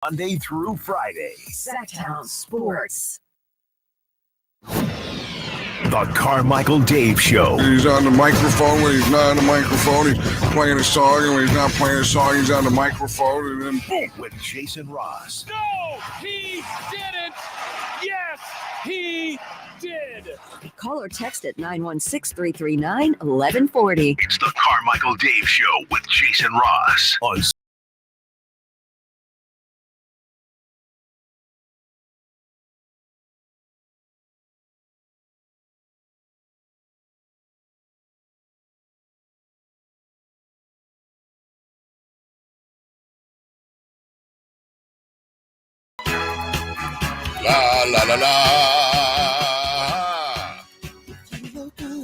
Monday through Friday. Sacktown Sports. The Carmichael Dave Show. He's on the microphone when he's not on the microphone. He's playing a song, and when he's not playing a song, he's on the microphone. And then boom, with Jason Ross. No, he didn't. Yes, he did. Call or text at 916-339-1140. It's the Carmichael Dave Show with Jason Ross on La, la, la, la.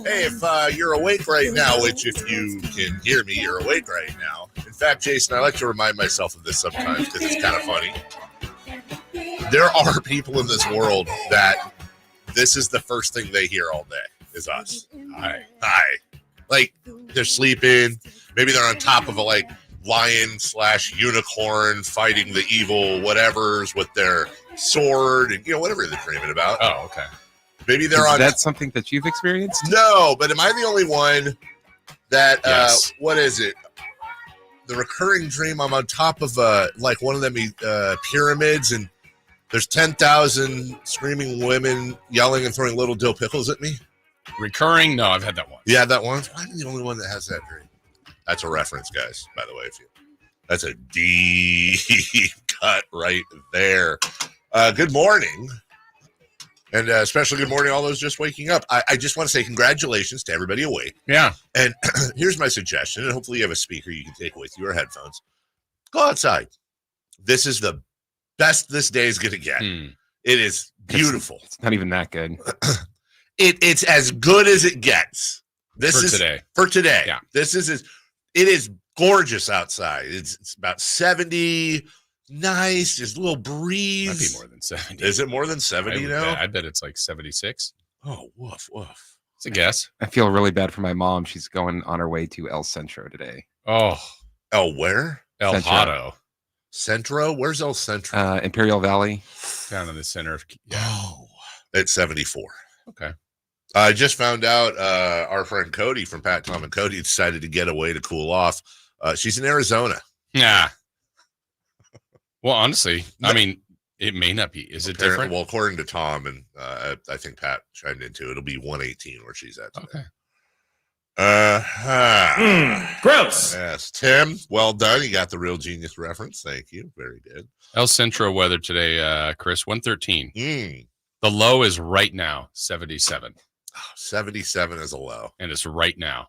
Hey, if you're awake right now, which if you can hear me, you're awake right now. In fact, Jason, I like to remind myself of this sometimes because it's kind of funny. There are people in this world that this is the first thing they hear all day is us. Hi. Like, they're sleeping. Maybe they're on top of a, lion/unicorn fighting the evil whatevers with their sword and whatever they're dreaming about. Oh, okay. Maybe they're on. That's something that you've experienced? No, but am I the only one that? Yes. What is it? The recurring dream. I'm on top of one of them pyramids, and there's 10,000 screaming women yelling and throwing little dill pickles at me. Recurring? No, I've had that one. Yeah, that one. I'm the only one that has that dream. That's a reference, guys. By the way, that's a deep cut right there. Good morning. And especially good morning, all those just waking up. I just want to say congratulations to everybody awake. Yeah. And here's my suggestion, and hopefully you have a speaker you can take with you or headphones. Go outside. This is the best this day is going to get. It is beautiful. It's not even that good. It's as good as it gets. For today. Yeah. It is gorgeous outside. It's about 70. Nice, just a little breeze. Might be more than 70. Is it more than 70 now? I bet it's like 76. Oh, woof. It's a guess. I feel really bad for my mom. She's going on her way to El Centro today. Oh. Where? El Centro. Hato. Centro? Where's El Centro? Imperial Valley. Down in the center of... Yeah. Oh. It's 74. Okay. I just found out our friend Cody from Pat, Tom, and Cody decided to get away to cool off. She's in Arizona. Yeah. Well, honestly, I mean, it may not be. Is it different? Well, according to Tom, and I think Pat chimed into it, it'll be 118 where she's at today. Okay. Gross. Yes. Tim, well done. You got the Real Genius reference. Thank you. Very good. El Centro weather today, Chris, 113. The low is right now, 77. 77 is a low. And it's right now.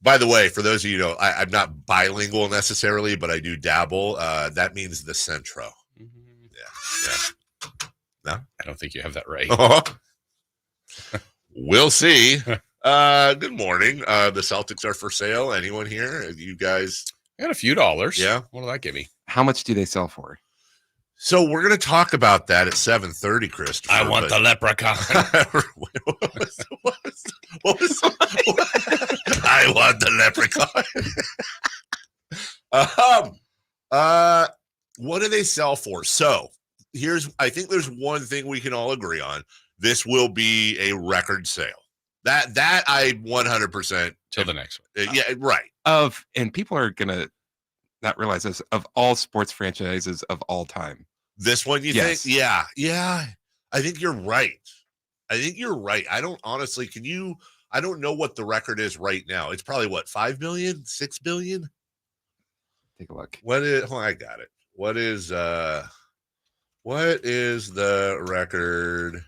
By the way, for those of you who know, I'm not bilingual necessarily, but I do dabble. That means the Centro. Mm-hmm. Yeah. No? I don't think you have that right. We'll see. Good morning. The Celtics are for sale. Anyone here? You guys? I got a few dollars. Yeah. What did that give me? How much do they sell for? So we're going to talk about that at 7:30, Christopher. I want the leprechaun. What was I want the leprechaun. What do they sell for? So I think there's one thing we can all agree on. This will be a record sale. That I 100% till the next one. Yeah, right. And people are gonna not realize this, of all sports franchises of all time. This one, you Yes. think? Yeah. I think you're right. I don't honestly, I don't know what the record is right now. It's probably what, 5 billion, 6 billion? Take a look. I got it. What is the record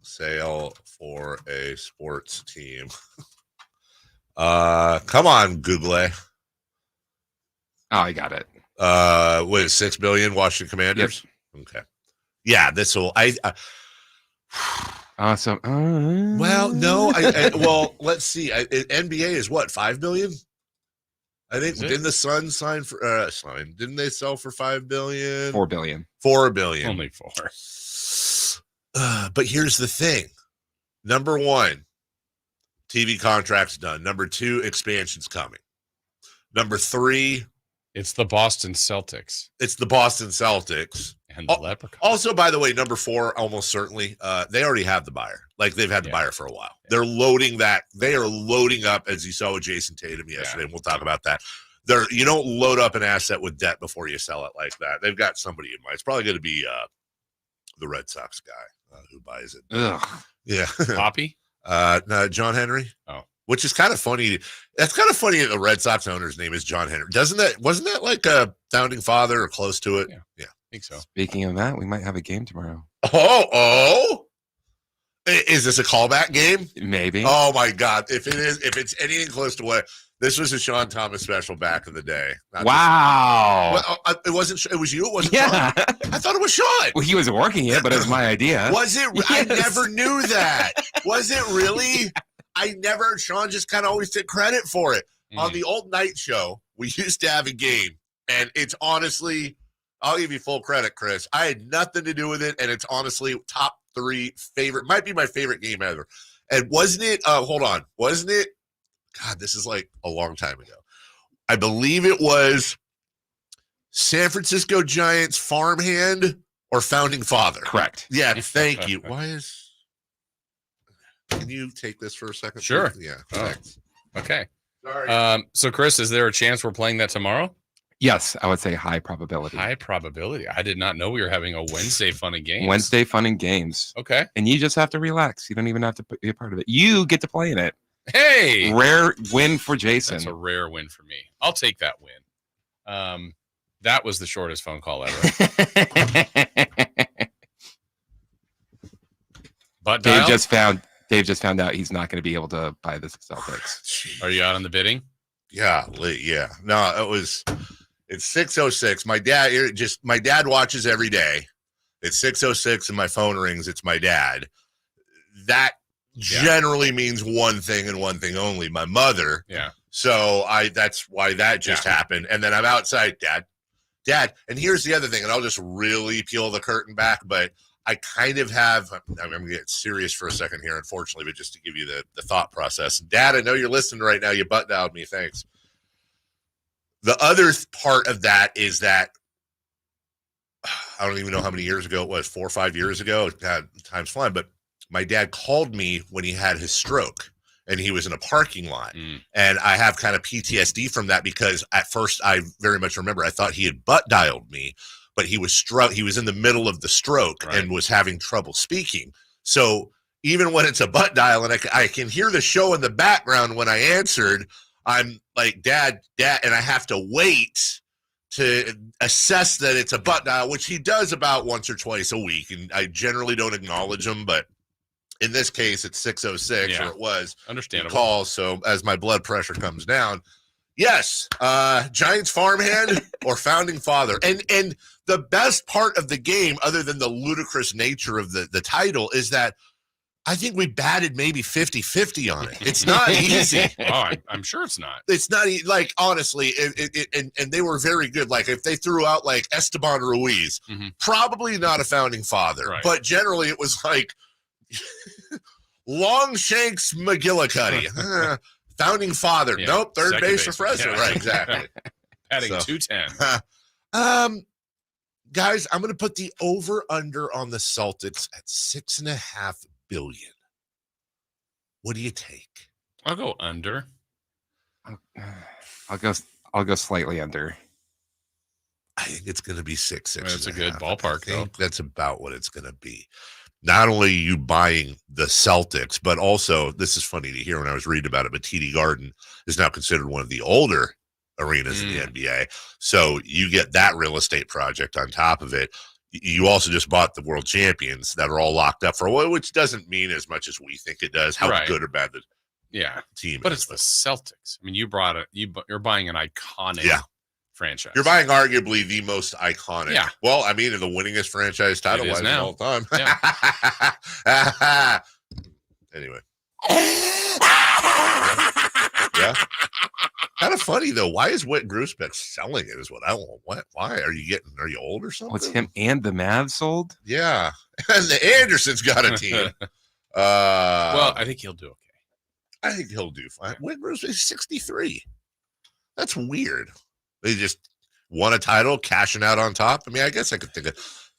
sale for a sports team? Come on, Google. Oh, I got it. What is 6 billion Washington Commanders? Yep. Okay. Yeah, this will Awesome. Well, no, well, let's see. NBA is what, 5 billion? I think didn't the Suns sign for didn't they sell for 5 billion? 4 billion. 4 billion. Only 4. But here's the thing. Number 1, TV contract's done. Number 2, expansion's coming. Number 3, It's the Boston Celtics It's the Boston Celtics. and the Leprechaun. Also, by the way, number 4, almost certainly, they already have the buyer. Like, they've had the buyer for a while. Yeah. They're loading that. They are loading up, as you saw with Jason Tatum yesterday, and we'll talk about that. You don't load up an asset with debt before you sell it like that. They've got somebody in mind. It's probably going to be the Red Sox guy who buys it. Ugh. Yeah. Poppy? No, John Henry. Oh. Which is kind of funny. That's kind of funny that the Red Sox owner's name is John Henry. Wasn't that like a founding father or close to it? Yeah. I think so. Speaking of that, we might have a game tomorrow. Oh. Is this a callback game? Maybe. Oh my God. If it's anything close to what this was a Sean Thomas special back in the day. Wow. It wasn't, it was you. It wasn't Yeah. Sean. I thought it was Sean. Well, he was working it, but it was my idea. Was it? Yes. I never knew that. Was it really? Sean just kind of always took credit for it. On the old night show, we used to have a game, and it's honestly, I'll give you full credit, Chris. I had nothing to do with it, and it's honestly top 3 favorite, might be my favorite game ever. And wasn't it, wasn't it, God, this is like a long time ago. I believe it was San Francisco Giants farmhand or founding father. Correct. Yeah, thank you. Can you take this for a second? Sure. Please? Yeah. Oh. Thanks. Okay. Sorry. So, Chris, is there a chance we're playing that tomorrow? Yes, I would say high probability. High probability. I did not know we were having a Wednesday fun and games. Wednesday fun and games. Okay. And you just have to relax. You don't even have to be a part of it. You get to play in it. Hey. Rare win for Jason. That's a rare win for me. I'll take that win. That was the shortest phone call ever. But Dave just found out he's not going to be able to buy the Celtics. Are you out on the bidding? Yeah. No, it's 6:06. My dad watches every day. It's 6:06 and my phone rings. It's my dad. That generally means one thing and one thing only, my mother. Yeah. So that's why that just happened. And then I'm outside, Dad. And here's the other thing, and I'll just really peel the curtain back, but I kind of have, I'm going to get serious for a second here, unfortunately, but just to give you the thought process. Dad, I know you're listening right now. You butt dialed me. Thanks. The other part of that is that I don't even know how many years ago it was, 4 or 5 years ago. God, time's flying. But my dad called me when he had his stroke and he was in a parking lot. And I have kind of PTSD from that because at first I very much remember I thought he had butt dialed me, but he was in the middle of the stroke and was having trouble speaking. So even when it's a butt dial and I can hear the show in the background when I answered, I'm like, Dad, and I have to wait to assess that it's a butt dial, which he does about once or twice a week. And I generally don't acknowledge him, but in this case, it's 6:06, or it was. Understandable. Call, so as my blood pressure comes down, yes, Giants farmhand or founding father. And the best part of the game, other than the ludicrous nature of the title, is that I think we batted maybe 50-50 on it. It's not easy. I'm sure it's not. It's not like, honestly, and they were very good. Like if they threw out like Esteban Ruiz, probably not a founding father, but generally it was like Longshanks McGillicuddy, founding father. Yeah. Nope, third Second base for president. Yeah. Right, exactly. Batting 210. Guys, I'm going to put the over-under on the Celtics at $6.5 billion. What do you take? I'll go under. I'll go slightly under. I think it's going to be 6. That's a good ballpark, I think that's about what it's going to be. Not only are you buying the Celtics, but also, this is funny to hear when I was reading about it, but TD Garden is now considered one of the older arenas in the NBA. So you get that real estate project on top of it. You also just bought the world champions that are all locked up for a while, which doesn't mean as much as we think it does, how good or bad the team but is. It's the Celtics. I mean, you're buying an iconic franchise. You're buying arguably the most iconic. Yeah. Well, I mean, the winningest franchise title-wise of all time. Yeah. Anyway. Yeah. Kind of funny though. Why is Whit Grusbeck selling it? Is what I want. What? Why are you old or something? What's him and the Mavs sold? Yeah, and the Andersons got a team. Well, I think he'll do okay. I think he'll do fine. Whit Grusbeck is 63. That's weird. They just won a title, cashing out on top. I mean, I guess I could think of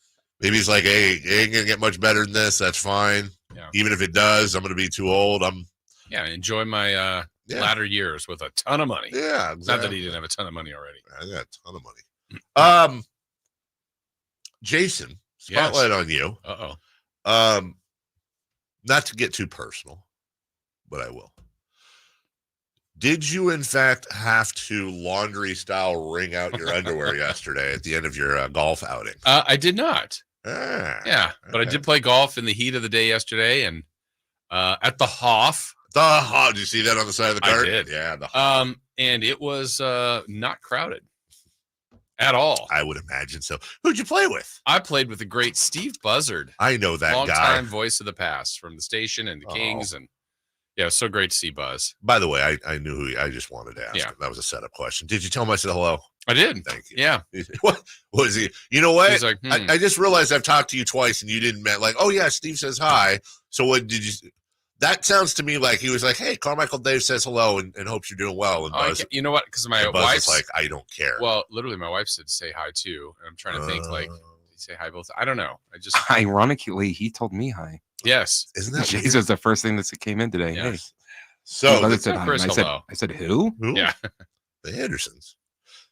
maybe he's like, hey, it ain't gonna get much better than this. That's fine. Yeah. Even if it does, I'm gonna be too old. Enjoy my latter years with a ton of money. Yeah, exactly. Not that he didn't have a ton of money already. I got a ton of money. Jason, spotlight on you. Not to get too personal, but I will. Did you, in fact, have to laundry style wring out your underwear yesterday at the end of your golf outing? I did not. But I did play golf in the heat of the day yesterday, and at the Hoff. Did you see that on the side of the cart? I did. Yeah, the Hoff. And it was not crowded at all. I would imagine so. Who'd you play with? I played with the great Steve Buzzard. I know that guy. Long-time voice of the past from the station and the Kings, and so great to see Buzz. By the way, I knew who I just wanted to ask him. That was a setup question. Did you tell him I said hello? I did. Thank you. Yeah. What was he? You know what? He's like, I just realized I've talked to you twice and you didn't like, oh yeah, Steve says hi. So what did you? That sounds to me like he was like, hey, Carmichael Dave says hello and hopes you're doing well. And Buzz, you know what? Because my wife's like, I don't care. Well, literally, my wife said say hi too, and I'm trying to think like say hi both. I don't know. I just ironically he told me hi. Yes, isn't that Jesus was the first thing that came in today? Yes. Hey, so I said hi. I said who? Yeah, the Andersons.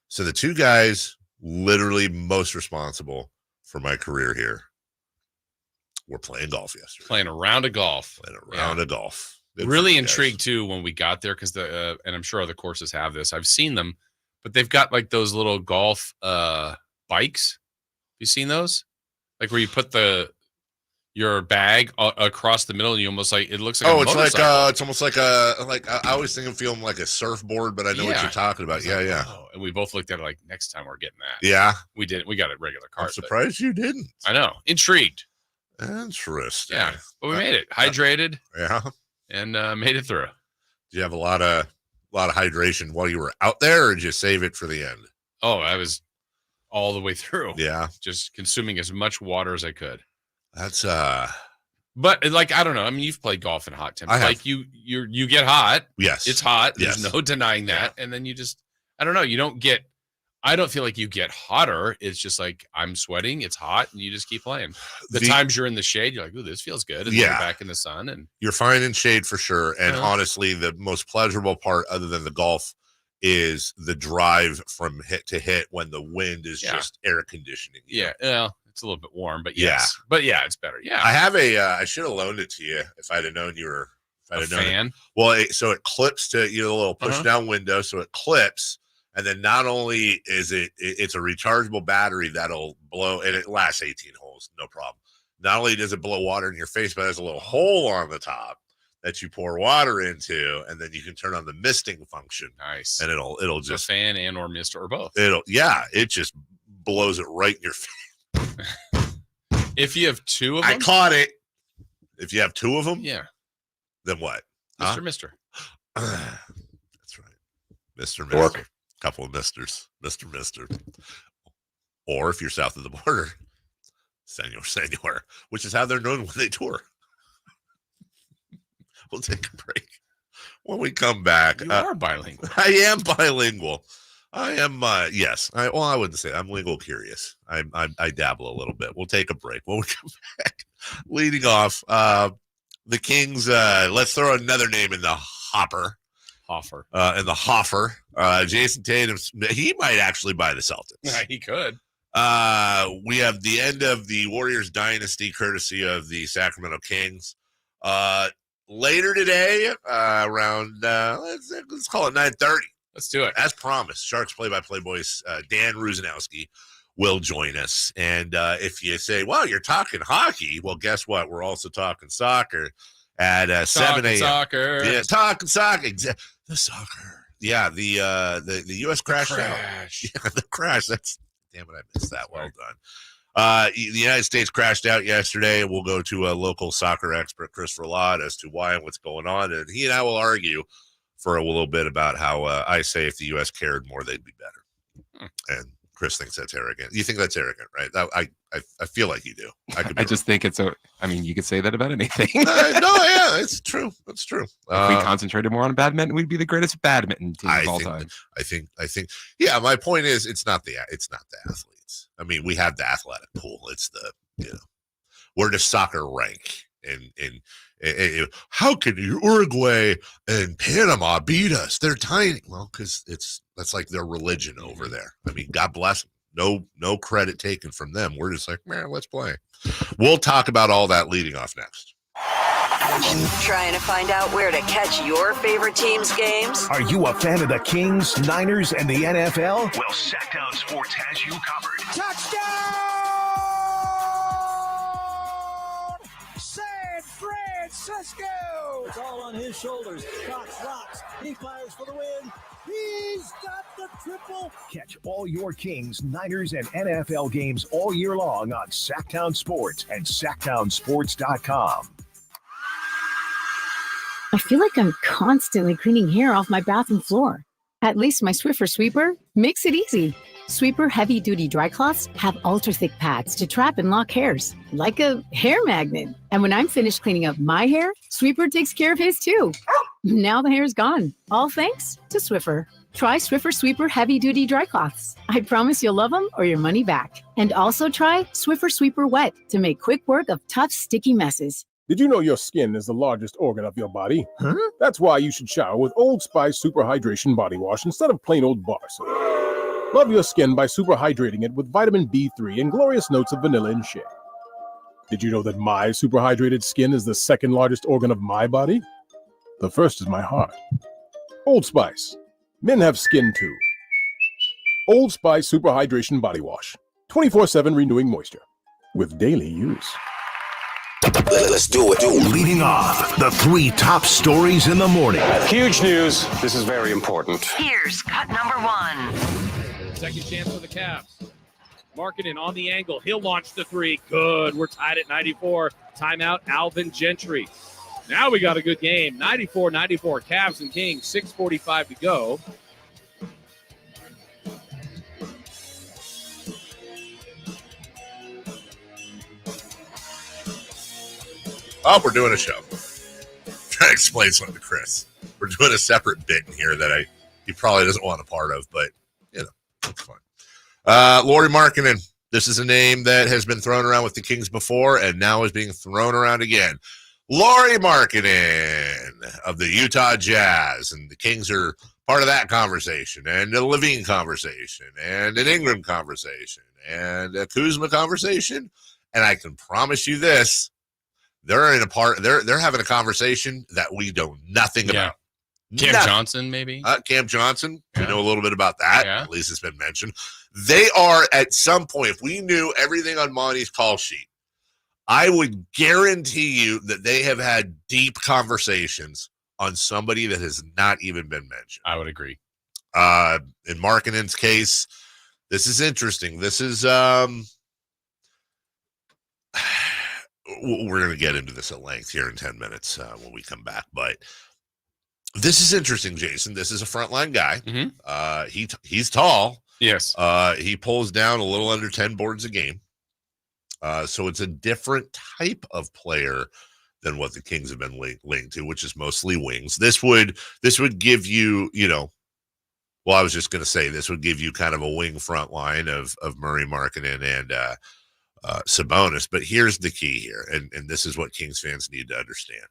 So the two guys literally most responsible for my career here. We're playing golf yesterday. Playing a round of golf. Good really intrigued too when we got there because and I'm sure other courses have this. I've seen them, but they've got like those little golf bikes. You seen those? Like where you put your bag across the middle and you almost like it looks like it's almost like I always think of feeling like a surfboard, but I know what you're talking about. Yeah. Oh, and we both looked at it like next time we're getting that. Yeah, we did. We got a regular cart. I'm surprised you didn't. I know. Intrigued. Interesting. Yeah, but we made it. Hydrated. Yeah, and made it through. Did you have a lot of hydration while you were out there, or did you save it for the end? Oh, I was all the way through. Yeah, just consuming as much water as I could. That's But like I don't know. I mean, you've played golf in hot temps. Like you get hot. Yes, it's hot. Yes. There's no denying that. And then you just I don't know. I don't feel like you get hotter. It's just like I'm sweating. It's hot, and you just keep playing. The times you're in the shade, you're like, "Ooh, this feels good." And then you're back in the sun, and you're fine in shade for sure. And honestly, the most pleasurable part, other than the golf, is the drive from hit to hit when the wind is just air conditioning. Yeah, well, it's a little bit warm, but yes, but it's better. Yeah, I have I should have loaned it to you if I'd have known you were. If I'd have known fan. It. Well, so it clips to the little push down window, so it clips. And then not only is it's a rechargeable battery that'll blow, and it lasts 18 holes, no problem. Not only does it blow water in your face, but it has a little hole on the top that you pour water into, and then you can turn on the misting function. Nice. And it'll just a fan and or mist or both. It just blows it right in your face. If you have two of them, I caught it. If you have two of them, then what? Mister. That's right. Mr. Couple of Mr. Or if you're south of the border, Senor, which is how they're known when they tour. We'll take a break. When we come back, you are bilingual. I am bilingual. I am, yes. I wouldn't say I'm lingual curious. I dabble a little bit. We'll take a break. When we come back, leading off, the Kings, let's throw another name in the hopper. In the Hoffer. Jason Tatum, he might actually buy the Celtics. Yeah, he could. We have the end of the Warriors dynasty courtesy of the Sacramento Kings. Later today, around let's call it 9:30. Let's do it. As promised, Sharks play-by-play boys Dan Rusanowsky will join us. And if you say, well, you're talking hockey, well, guess what? We're also talking soccer at 7 a.m. Soccer. Yeah, talking soccer. The soccer. Yeah, the U.S. crashed out. Yeah, the crash. Damn it, I missed that. Well done. The United States crashed out yesterday. We'll go to a local soccer expert, Christopher Lott, as to why and what's going on. And he and I will argue for a little bit about how I say if the U.S. cared more, they'd be better. And Chris thinks that's arrogant. You think that's arrogant, right? I feel like you do. I just think it's you could say that about anything. No, yeah, it's true. That's true. If we concentrated more on badminton, we'd be the greatest badminton team of all time. I think. Yeah, my point is, it's not the athletes. I mean, we have the athletic pool. It's where does soccer rank? And how can Uruguay and Panama beat us? They're tiny. Well, because that's like their religion over there. I mean, God bless them. No credit taken from them. We're just like, man, let's play. We'll talk about all that leading off next. Trying to find out where to catch your favorite team's games? Are you a fan of the Kings, Niners, and the NFL? Well, Sacktown Sports has you covered. Touchdown! San Francisco! It's all on his shoulders. Cox rocks. He fires for the win. He's got the triple. Catch all your Kings, Niners, and NFL games all year long on Sacktown Sports and sacktownsports.com. I feel like I'm constantly cleaning hair off my bathroom floor. At least my Swiffer sweeper makes it easy. Sweeper heavy-duty dry cloths have ultra-thick pads to trap and lock hairs, like a hair magnet. And when I'm finished cleaning up my hair, Sweeper takes care of his too. Now the hair's gone, all thanks to Swiffer. Try Swiffer Sweeper heavy-duty dry cloths. I promise you'll love them or your money back. And also try Swiffer Sweeper Wet to make quick work of tough, sticky messes. Did you know your skin is the largest organ of your body? Huh? That's why you should shower with Old Spice Super Hydration Body Wash instead of plain old bar soap. Love your skin by super hydrating it with vitamin B3 and glorious notes of vanilla and shea. Did you know that my super hydrated skin is the second largest organ of my body? The first is my heart. Old Spice. Men have skin too. Old Spice Super Hydration Body Wash. 24/7 renewing moisture. With daily use. Let's do it. Leading off, the 3 top stories in the morning. Huge news. This is very important. Here's cut number 1. Second chance for the Cavs. Markkanen on the angle. He'll launch the 3. Good. We're tied at 94. Timeout, Alvin Gentry. Now we got a good game. 94-94. Cavs and Kings. 6:45 to go. Oh, we're doing a show. I'm trying to explain something to Chris. We're doing a separate bit in here that he probably doesn't want a part of, but it's fun. Lauri Markkanen. This is a name that has been thrown around with the Kings before and now is being thrown around again. Lauri Markkanen of the Utah Jazz, and the Kings are part of that conversation, and the Levine conversation, and an Ingram conversation, and a Kuzma conversation. And I can promise you this. They're having a conversation that we know nothing about. Cam Johnson, maybe? Cam Johnson. Yeah. We know a little bit about that. Yeah. At least it's been mentioned. They are, at some point, if we knew everything on Monty's call sheet, I would guarantee you that they have had deep conversations on somebody that has not even been mentioned. I would agree. In Markkanen's case, this is interesting. This is we're going to get into this at length here in 10 minutes when we come back. But this is interesting, Jason. This is a frontline guy. Mm-hmm. He's tall. Yes. He pulls down a little under 10 boards a game. So it's a different type of player than what the Kings have been linked to, which is mostly wings. This would give you, well, I was just going to say this would give you kind of a wing front line of Murray, Markkanen, and Sabonis. But here's the key here, and this is what Kings fans need to understand.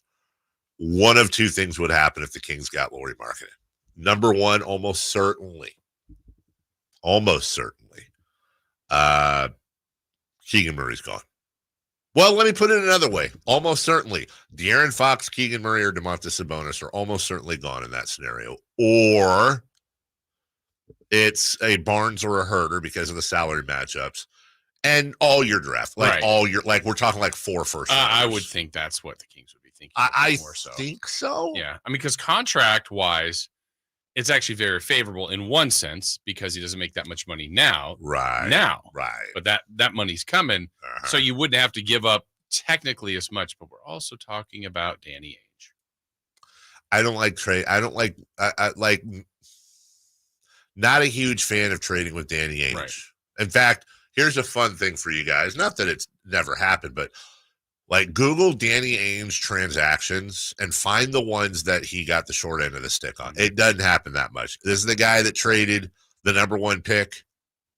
One of two things would happen if the Kings got Lauri Markkanen. Number one, almost certainly, Keegan Murray's gone. Well, let me put it another way. Almost certainly, De'Aaron Fox, Keegan Murray, or Domantas Sabonis are almost certainly gone in that scenario. Or it's a Barnes or a Herter because of the salary matchups. And all your draft, we're talking like 4 first. I would think that's what the Kings would be thinking. I think so. Yeah. I mean, because contract-wise, it's actually very favorable in one sense because he doesn't make that much money now. Right. But that money's coming. Uh-huh. So you wouldn't have to give up technically as much, but we're also talking about Danny Ainge. I don't like trade. I don't like, I like not a huge fan of trading with Danny Ainge. Right. In fact, here's a fun thing for you guys. Not that it's never happened, but like Google Danny Ainge transactions and find the ones that he got the short end of the stick on. It doesn't happen that much. This is the guy that traded the number 1 pick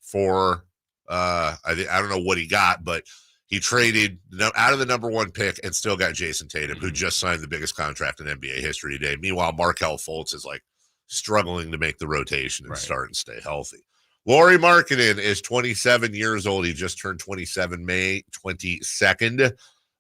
for I don't know what he got, but he traded out of the number 1 pick and still got Jason Tatum, who just signed the biggest contract in NBA history today. Meanwhile, Markelle Fultz is like struggling to make the rotation and start and stay healthy. Lauri Markkanen is 27 years old. He just turned 27 May 22nd.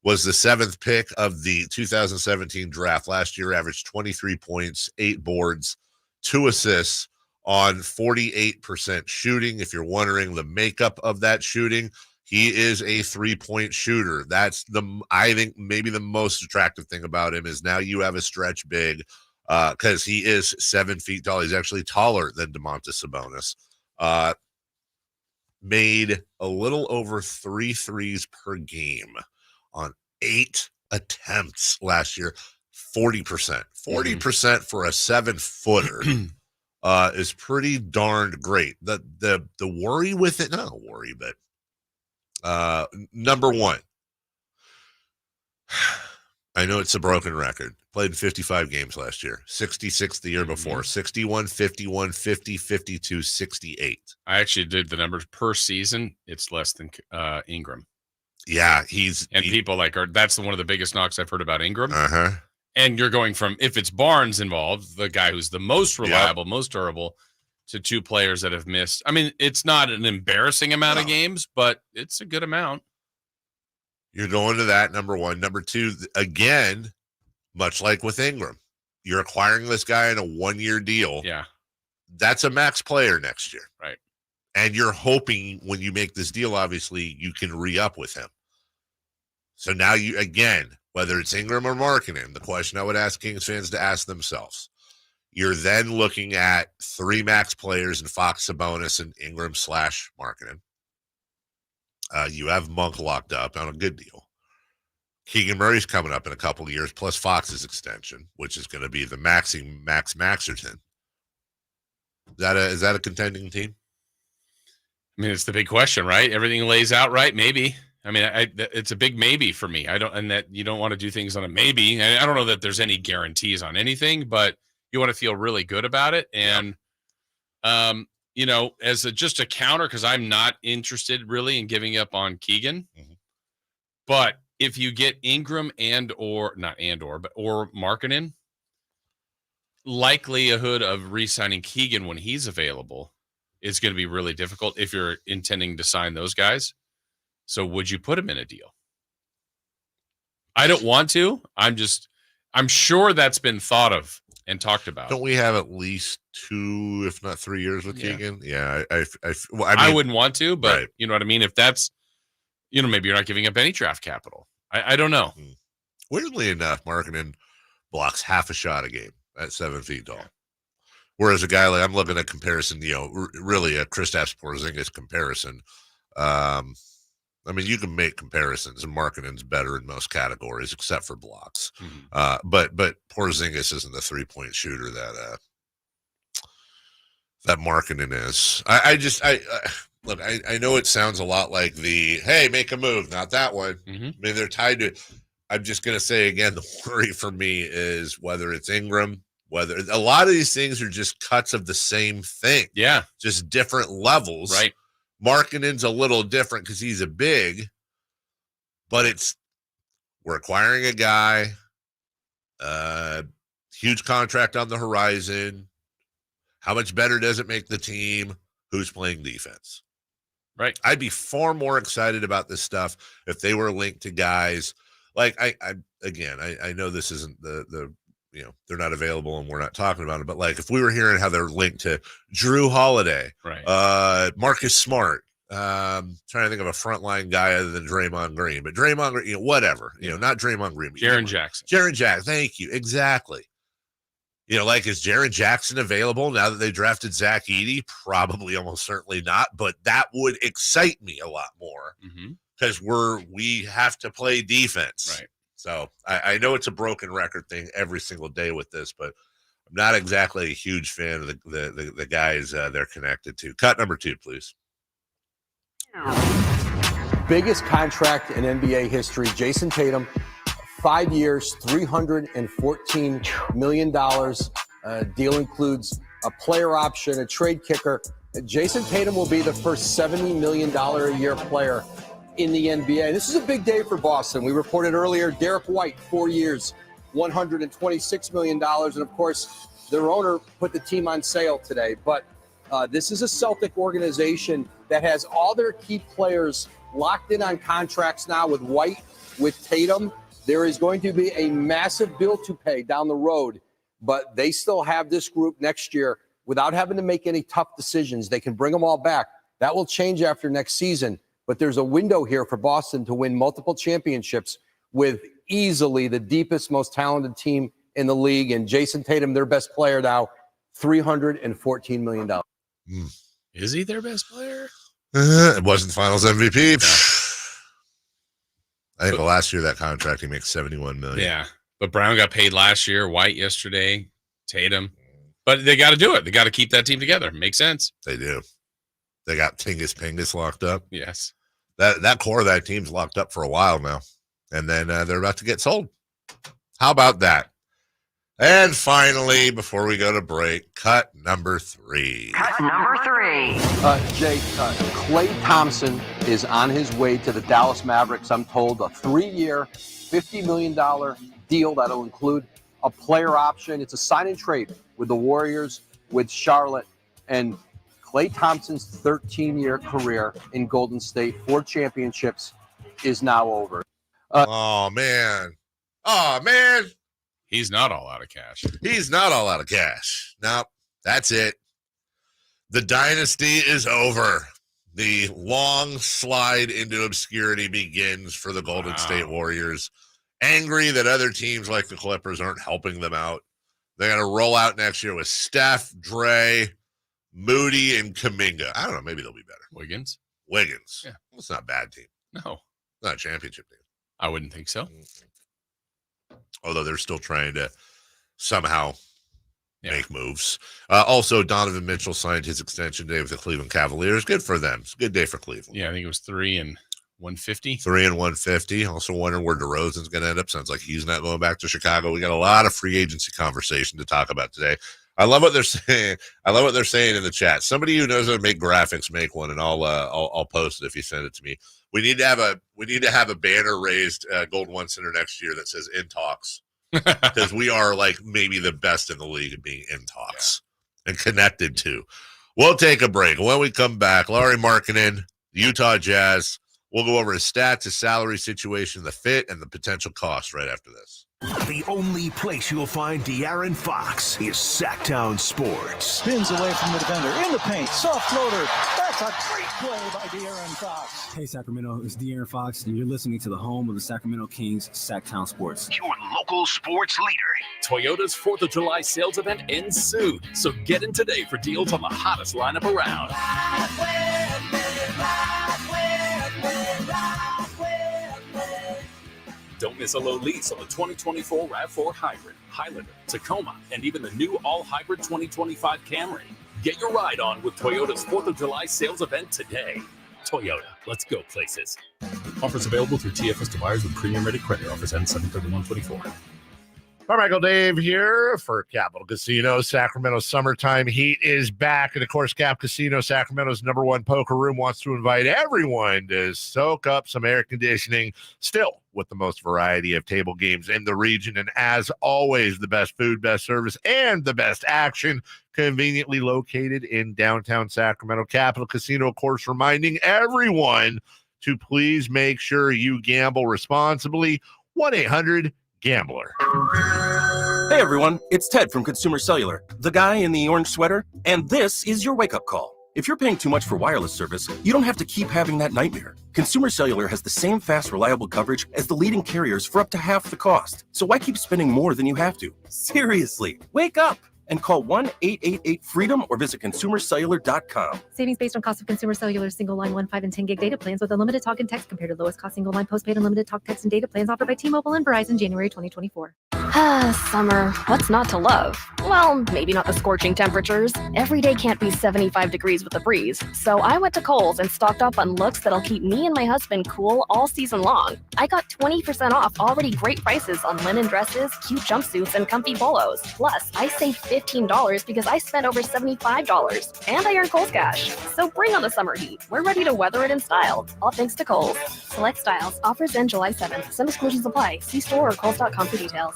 Was the 7th pick of the 2017 draft. Last year averaged 23 points, 8 boards, 2 assists on 48% shooting. If you're wondering the makeup of that shooting, he is a 3-point shooter. That's I think maybe the most attractive thing about him is now you have a stretch big because he is 7 feet tall. He's actually taller than Domantas Sabonis. Made a little over 3 threes per game on 8 attempts last year. 40%. 40% for a 7-footer is pretty darned great. The worry with it, not a worry, but number 1. I know it's a broken record. Played in 55 games last year. 66 the year before. 61, 51, 50, 52, 68. I actually did the numbers per season. It's less than Ingram. Yeah, people that's one of the biggest knocks I've heard about Ingram. Uh-huh. And you're going from, if it's Barnes involved, the guy who's the most reliable, most durable, to 2 players that have missed. I mean, it's not an embarrassing amount of games, but it's a good amount. You're going to that, number 1. Number 2, again, much like with Ingram, you're acquiring this guy in a 1-year deal. Yeah. That's a max player next year. Right. And you're hoping when you make this deal, obviously, you can re-up with him. So now you, again, whether it's Ingram or Markkanen, the question I would ask Kings fans to ask themselves, you're then looking at 3 max players in Fox, Sabonis, and Ingram / Markkanen. You have Monk locked up on a good deal. Keegan Murray's coming up in a couple of years, plus Fox's extension, which is going to be the Maxerton. Is that a contending team? I mean, it's the big question, right? Everything lays out right, maybe. I mean, it's a big maybe for me. And that you don't want to do things on a maybe. And I don't know that there's any guarantees on anything, but you want to feel really good about it. And, as just a counter, because I'm not interested really in giving up on Keegan. Mm-hmm. But if you get Ingram or Markkanen, likelihood of re-signing Keegan when he's available is going to be really difficult if you're intending to sign those guys. So would you put him in a deal? I don't want to. I'm sure that's been thought of and talked about. Don't we have at least 2, if not 3 years with Keegan? Yeah. I wouldn't want to, but right. You know what I mean? If that's, maybe you're not giving up any draft capital. I don't know. Weirdly enough, Markkanen blocks half a shot a game at 7 feet tall. Yeah. Whereas a guy like, I'm looking at comparison, really a Kristaps Porzingis comparison. You can make comparisons, and Markkanen's better in most categories except for blocks. Mm-hmm. But Porzingis isn't the 3-point shooter that Markkanen is. Look, I know it sounds a lot like hey, make a move, not that one. Mm-hmm. I mean, they're tied to. I'm just gonna say again, the worry for me is whether it's Ingram. Whether a lot of these things are just cuts of the same thing. Yeah. Just different levels. Right. Markkanen's a little different because he's a big, but we're acquiring a guy, huge contract on the horizon. How much better does it make the team? Who's playing defense? Right. I'd be far more excited about this stuff if they were linked to guys like I know this isn't the they're not available and we're not talking about it, but like if we were hearing how they're linked to Drew Holiday, right, Marcus Smart, trying to think of a frontline guy other than Draymond Green, but Draymond Green, whatever, not Draymond Green, Jaren Jackson. Thank you. Exactly. Like, is Jaren Jackson available now that they drafted Zach Edey? Probably, almost certainly not, but that would excite me a lot more because we have to play defense. Right. So I know it's a broken record thing every single day with this, but I'm not exactly a huge fan of the guys they're connected to. Cut number 2, please. Biggest contract in NBA history. Jason Tatum, 5 years, $314 million. Deal includes a player option, a trade kicker. Jason Tatum will be the first $70 million a year player in the NBA. This is a big day for Boston. We reported earlier, Derek White, 4 years, $126 million. And of course, their owner put the team on sale today. But this is a Celtic organization that has all their key players locked in on contracts now with White, with Tatum. There is going to be a massive bill to pay down the road, but they still have this group next year without having to make any tough decisions. They can bring them all back. That will change after next season, but there's a window here for Boston to win multiple championships with easily the deepest, most talented team in the league. And Jason Tatum, their best player now, $314 million. Is he their best player? It wasn't Finals MVP. I think last year that contract he makes $71 million. Yeah, but Brown got paid last year. White yesterday. Tatum, but they got to do it. They got to keep that team together. Makes sense. They do. They got Tingus Pingus locked up. Yes, that core of that team's locked up for a while now, and then they're about to get sold. How about that? And finally, before we go to break, cut number 3. Cut number 3. Jay, Klay Thompson is on his way to the Dallas Mavericks. I'm told a 3-year, $50 million deal that'll include a player option. It's a sign and trade with the Warriors, with Charlotte, and Klay Thompson's 13-year career in Golden State, 4 championships, is now over. Oh, man. He's not all out of cash. He's not all out of cash. No, that's it. The dynasty is over. The long slide into obscurity begins for the Golden State Warriors. Angry that other teams like the Clippers aren't helping them out. They're going to roll out next year with Steph, Dre, Moody, and Kuminga. I don't know. Maybe they'll be better. Wiggins. Yeah. Well, it's not a bad team. No. It's not a championship team. I wouldn't think so. Although they're still trying to somehow make moves. Also, Donovan Mitchell signed his extension today with the Cleveland Cavaliers. Good for them. It's a good day for Cleveland. Yeah, I think it was 3 and 150. 3 and 150. Also wondering where DeRozan's going to end up. Sounds like he's not going back to Chicago. We got a lot of free agency conversation to talk about today. I love what they're saying. I love what they're saying in the chat. Somebody who knows how to make graphics, make one, and I'll post it if you send it to me. We need to have a banner raised at Golden One Center next year that says "In Talks," because we are like maybe the best in the league at being in talks and connected to. We'll take a break. When we come back, Lauri Markkanen, the Utah Jazz. We'll go over his stats, his salary situation, the fit, and the potential cost right after this. The only place you'll find De'Aaron Fox is Sacktown Sports. Spins away from the defender, in the paint, soft floater. That's a great play by De'Aaron Fox. Hey, Sacramento, it's De'Aaron Fox, and you're listening to the home of the Sacramento Kings, Sacktown Sports. Your local sports leader. Toyota's 4th of July sales event ends soon, so get in today for deals on the hottest lineup around. Don't miss a low lease on the 2024 RAV4 Hybrid, Highlander, Tacoma, and even the new all-hybrid 2025 Camry. Get your ride on with Toyota's 4th of July sales event today. Toyota, let's go places. Offers available through TFS to buyers with premium-rated credit. Offers end 7/31/24. Carmichael Dave here for Capital Casino. Sacramento summertime heat is back. And, of course, Cap Casino, Sacramento's #1 poker room, wants to invite everyone to soak up some air conditioning, still with the most variety of table games in the region. And, as always, the best food, best service, and the best action, conveniently located in downtown Sacramento. Capital Casino, of course, reminding everyone to please make sure you gamble responsibly. 1-800-GAMBLER. Hey everyone, it's Ted from Consumer Cellular, the guy in the orange sweater, and this is your wake-up call. If you're paying too much for wireless service, you don't have to keep having that nightmare. Consumer Cellular has the same fast, reliable coverage as the leading carriers for up to half the cost. So why keep spending more than you have to? Seriously, wake up and call 1-888-FREEDOM or visit consumercellular.com. Savings based on cost of Consumer Cellular single line 1, 5, and 10 gig data plans with unlimited talk and text compared to lowest cost single line postpaid unlimited talk, text, and data plans offered by T-Mobile and Verizon January 2024. Summer. What's not to love? Well, maybe not the scorching temperatures. Every day can't be 75 degrees with a breeze. So I went to Kohl's and stocked up on looks that'll keep me and my husband cool all season long. I got 20% off already great prices on linen dresses, cute jumpsuits, and comfy polos. Plus, I saved $15 because I spent over $75. And I earned Kohl's cash. So bring on the summer heat. We're ready to weather it in style. All thanks to Kohl's. Select styles. Offers end July 7th. Some exclusions apply. See store or Kohl's.com for details.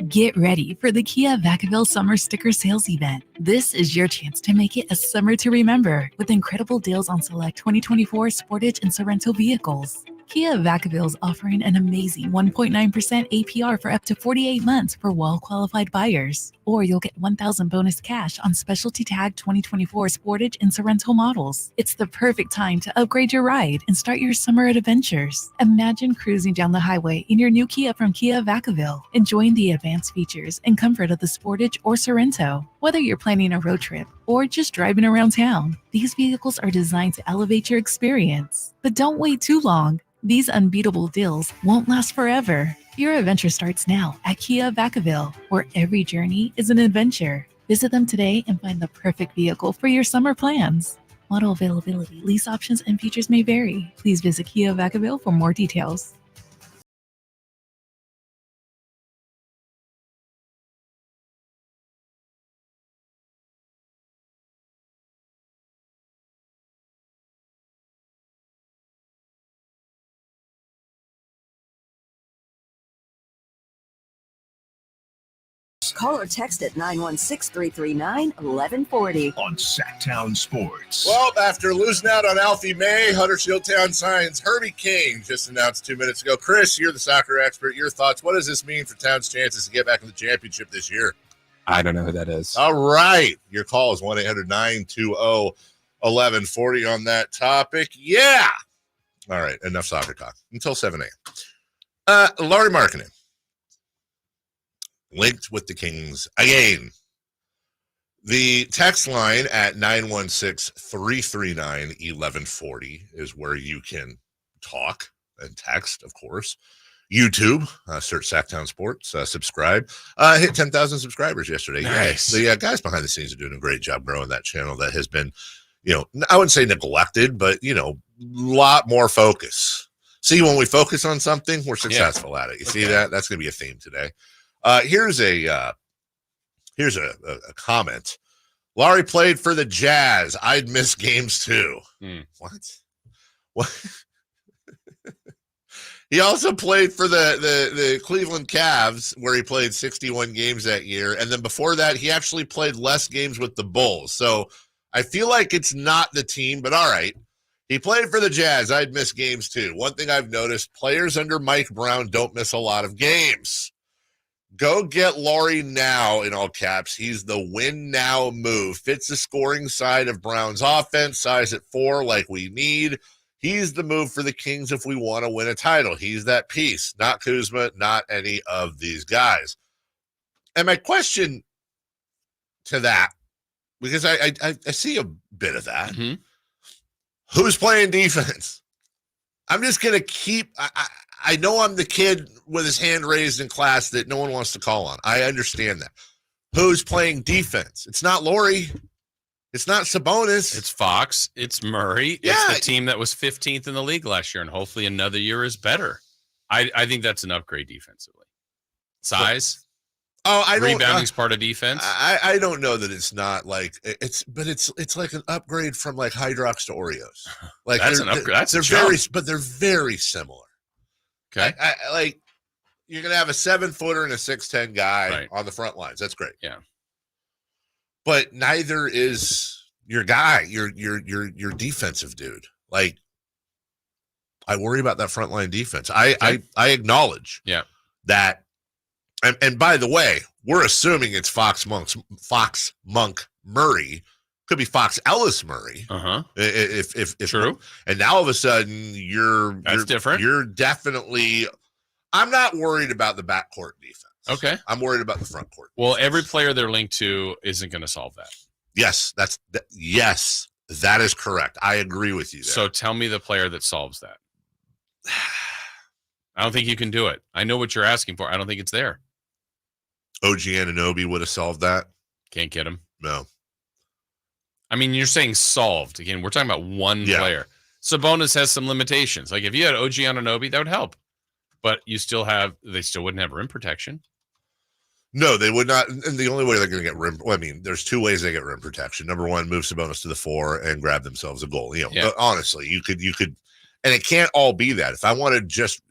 Get ready for the Kia Vacaville Summer Sticker Sales Event. This is your chance to make it a summer to remember with incredible deals on select 2024 Sportage and Sorrento vehicles. Kia Vacaville is offering an amazing 1.9% APR for up to 48 months for well-qualified buyers. Or you'll get $1,000 bonus cash on specialty tag 2024 Sportage and Sorrento models. It's the perfect time to upgrade your ride and start your summer adventures. Imagine cruising down the highway in your new Kia from Kia Vacaville, enjoying the advanced features and comfort of the Sportage or Sorrento. Whether you're planning a road trip or just driving around town, these vehicles are designed to elevate your experience. But don't wait too long. These unbeatable deals won't last forever. Your adventure starts now at Kia Vacaville, where every journey is an adventure. Visit them today and find the perfect vehicle for your summer plans. Model availability, lease options, and features may vary. Please visit Kia Vacaville for more details. Call or text at 916-339-1140. On Sacktown Sports. Well, after losing out on Alfie May, Huddersfield Town signs Herbie King just announced 2 minutes ago. Chris, you're the soccer expert. Your thoughts. What does this mean for Town's chances to get back in the championship this year? I don't know who that is. All right. Your call is 1-800-920-1140 on that topic. Yeah. All right. Enough soccer talk. Until 7 a.m. Lauri Markkanen linked with the Kings again. The text line at 916-339-1140 is where you can talk and text, of course. YouTube, search Sacktown Sports, subscribe. Hit 10,000 subscribers yesterday. Nice. The guys behind the scenes are doing a great job growing that channel that has been, I wouldn't say neglected, but, a lot more focus. See, when we focus on something, we're successful at it. You see that? That's going to be a theme today. Here's a comment. Lauri played for the Jazz. I'd miss games too. What? He also played for the Cleveland Cavs, where he played 61 games that year. And then before that, he actually played less games with the Bulls. So I feel like it's not the team, but all right. He played for the Jazz. I'd miss games too. One thing I've noticed, players under Mike Brown don't miss a lot of games. Go get Lauri now, in all caps. He's the win now move. Fits the scoring side of Brown's offense, size at 4 like we need. He's the move for the Kings if we want to win a title. He's that piece, not Kuzma, not any of these guys. And my question to that, because I see a bit of that, who's playing defense? I'm just going to keep I know I'm the kid with his hand raised in class that no one wants to call on. I understand that. Who's playing defense? It's not Lauri. It's not Sabonis. It's Fox. It's Murray. Yeah. It's the team that was 15th in the league last year, and hopefully another year is better. I think that's an upgrade defensively. Size. Rebounding's part of defense. I don't know that it's not like it's like an upgrade from like Hydrox to Oreos. Like that's an upgrade. That's they're very similar. Okay. Like you're gonna have a 7-footer and a 6'10" guy on the front lines. That's great. Yeah. But neither is your guy, your defensive dude. Like I worry about that front line defense. I acknowledge that. And by the way, we're assuming it's Fox Monk Murray. Could be Fox Ellis Murray. If true. And now all of a sudden you're different. You're definitely. I'm not worried about the backcourt defense. Okay. I'm worried about the front court. Well, every player they're linked to isn't going to solve that. Yes, yes, that is correct. I agree with you there. So tell me the player that solves that. I don't think you can do it. I know what you're asking for. I don't think it's there. OG Anunoby would have solved that. Can't get him. No. I mean, you're saying solved. Again, we're talking about one player. Sabonis has some limitations. Like if you had OG Anunoby, that would help. But they still wouldn't have rim protection. No, they would not. And the only way they're going to get rim, there's two ways they get rim protection. Number one, move Sabonis to the 4 and grab themselves a goal. Honestly, you could, and it can't all be that. If I wanted just,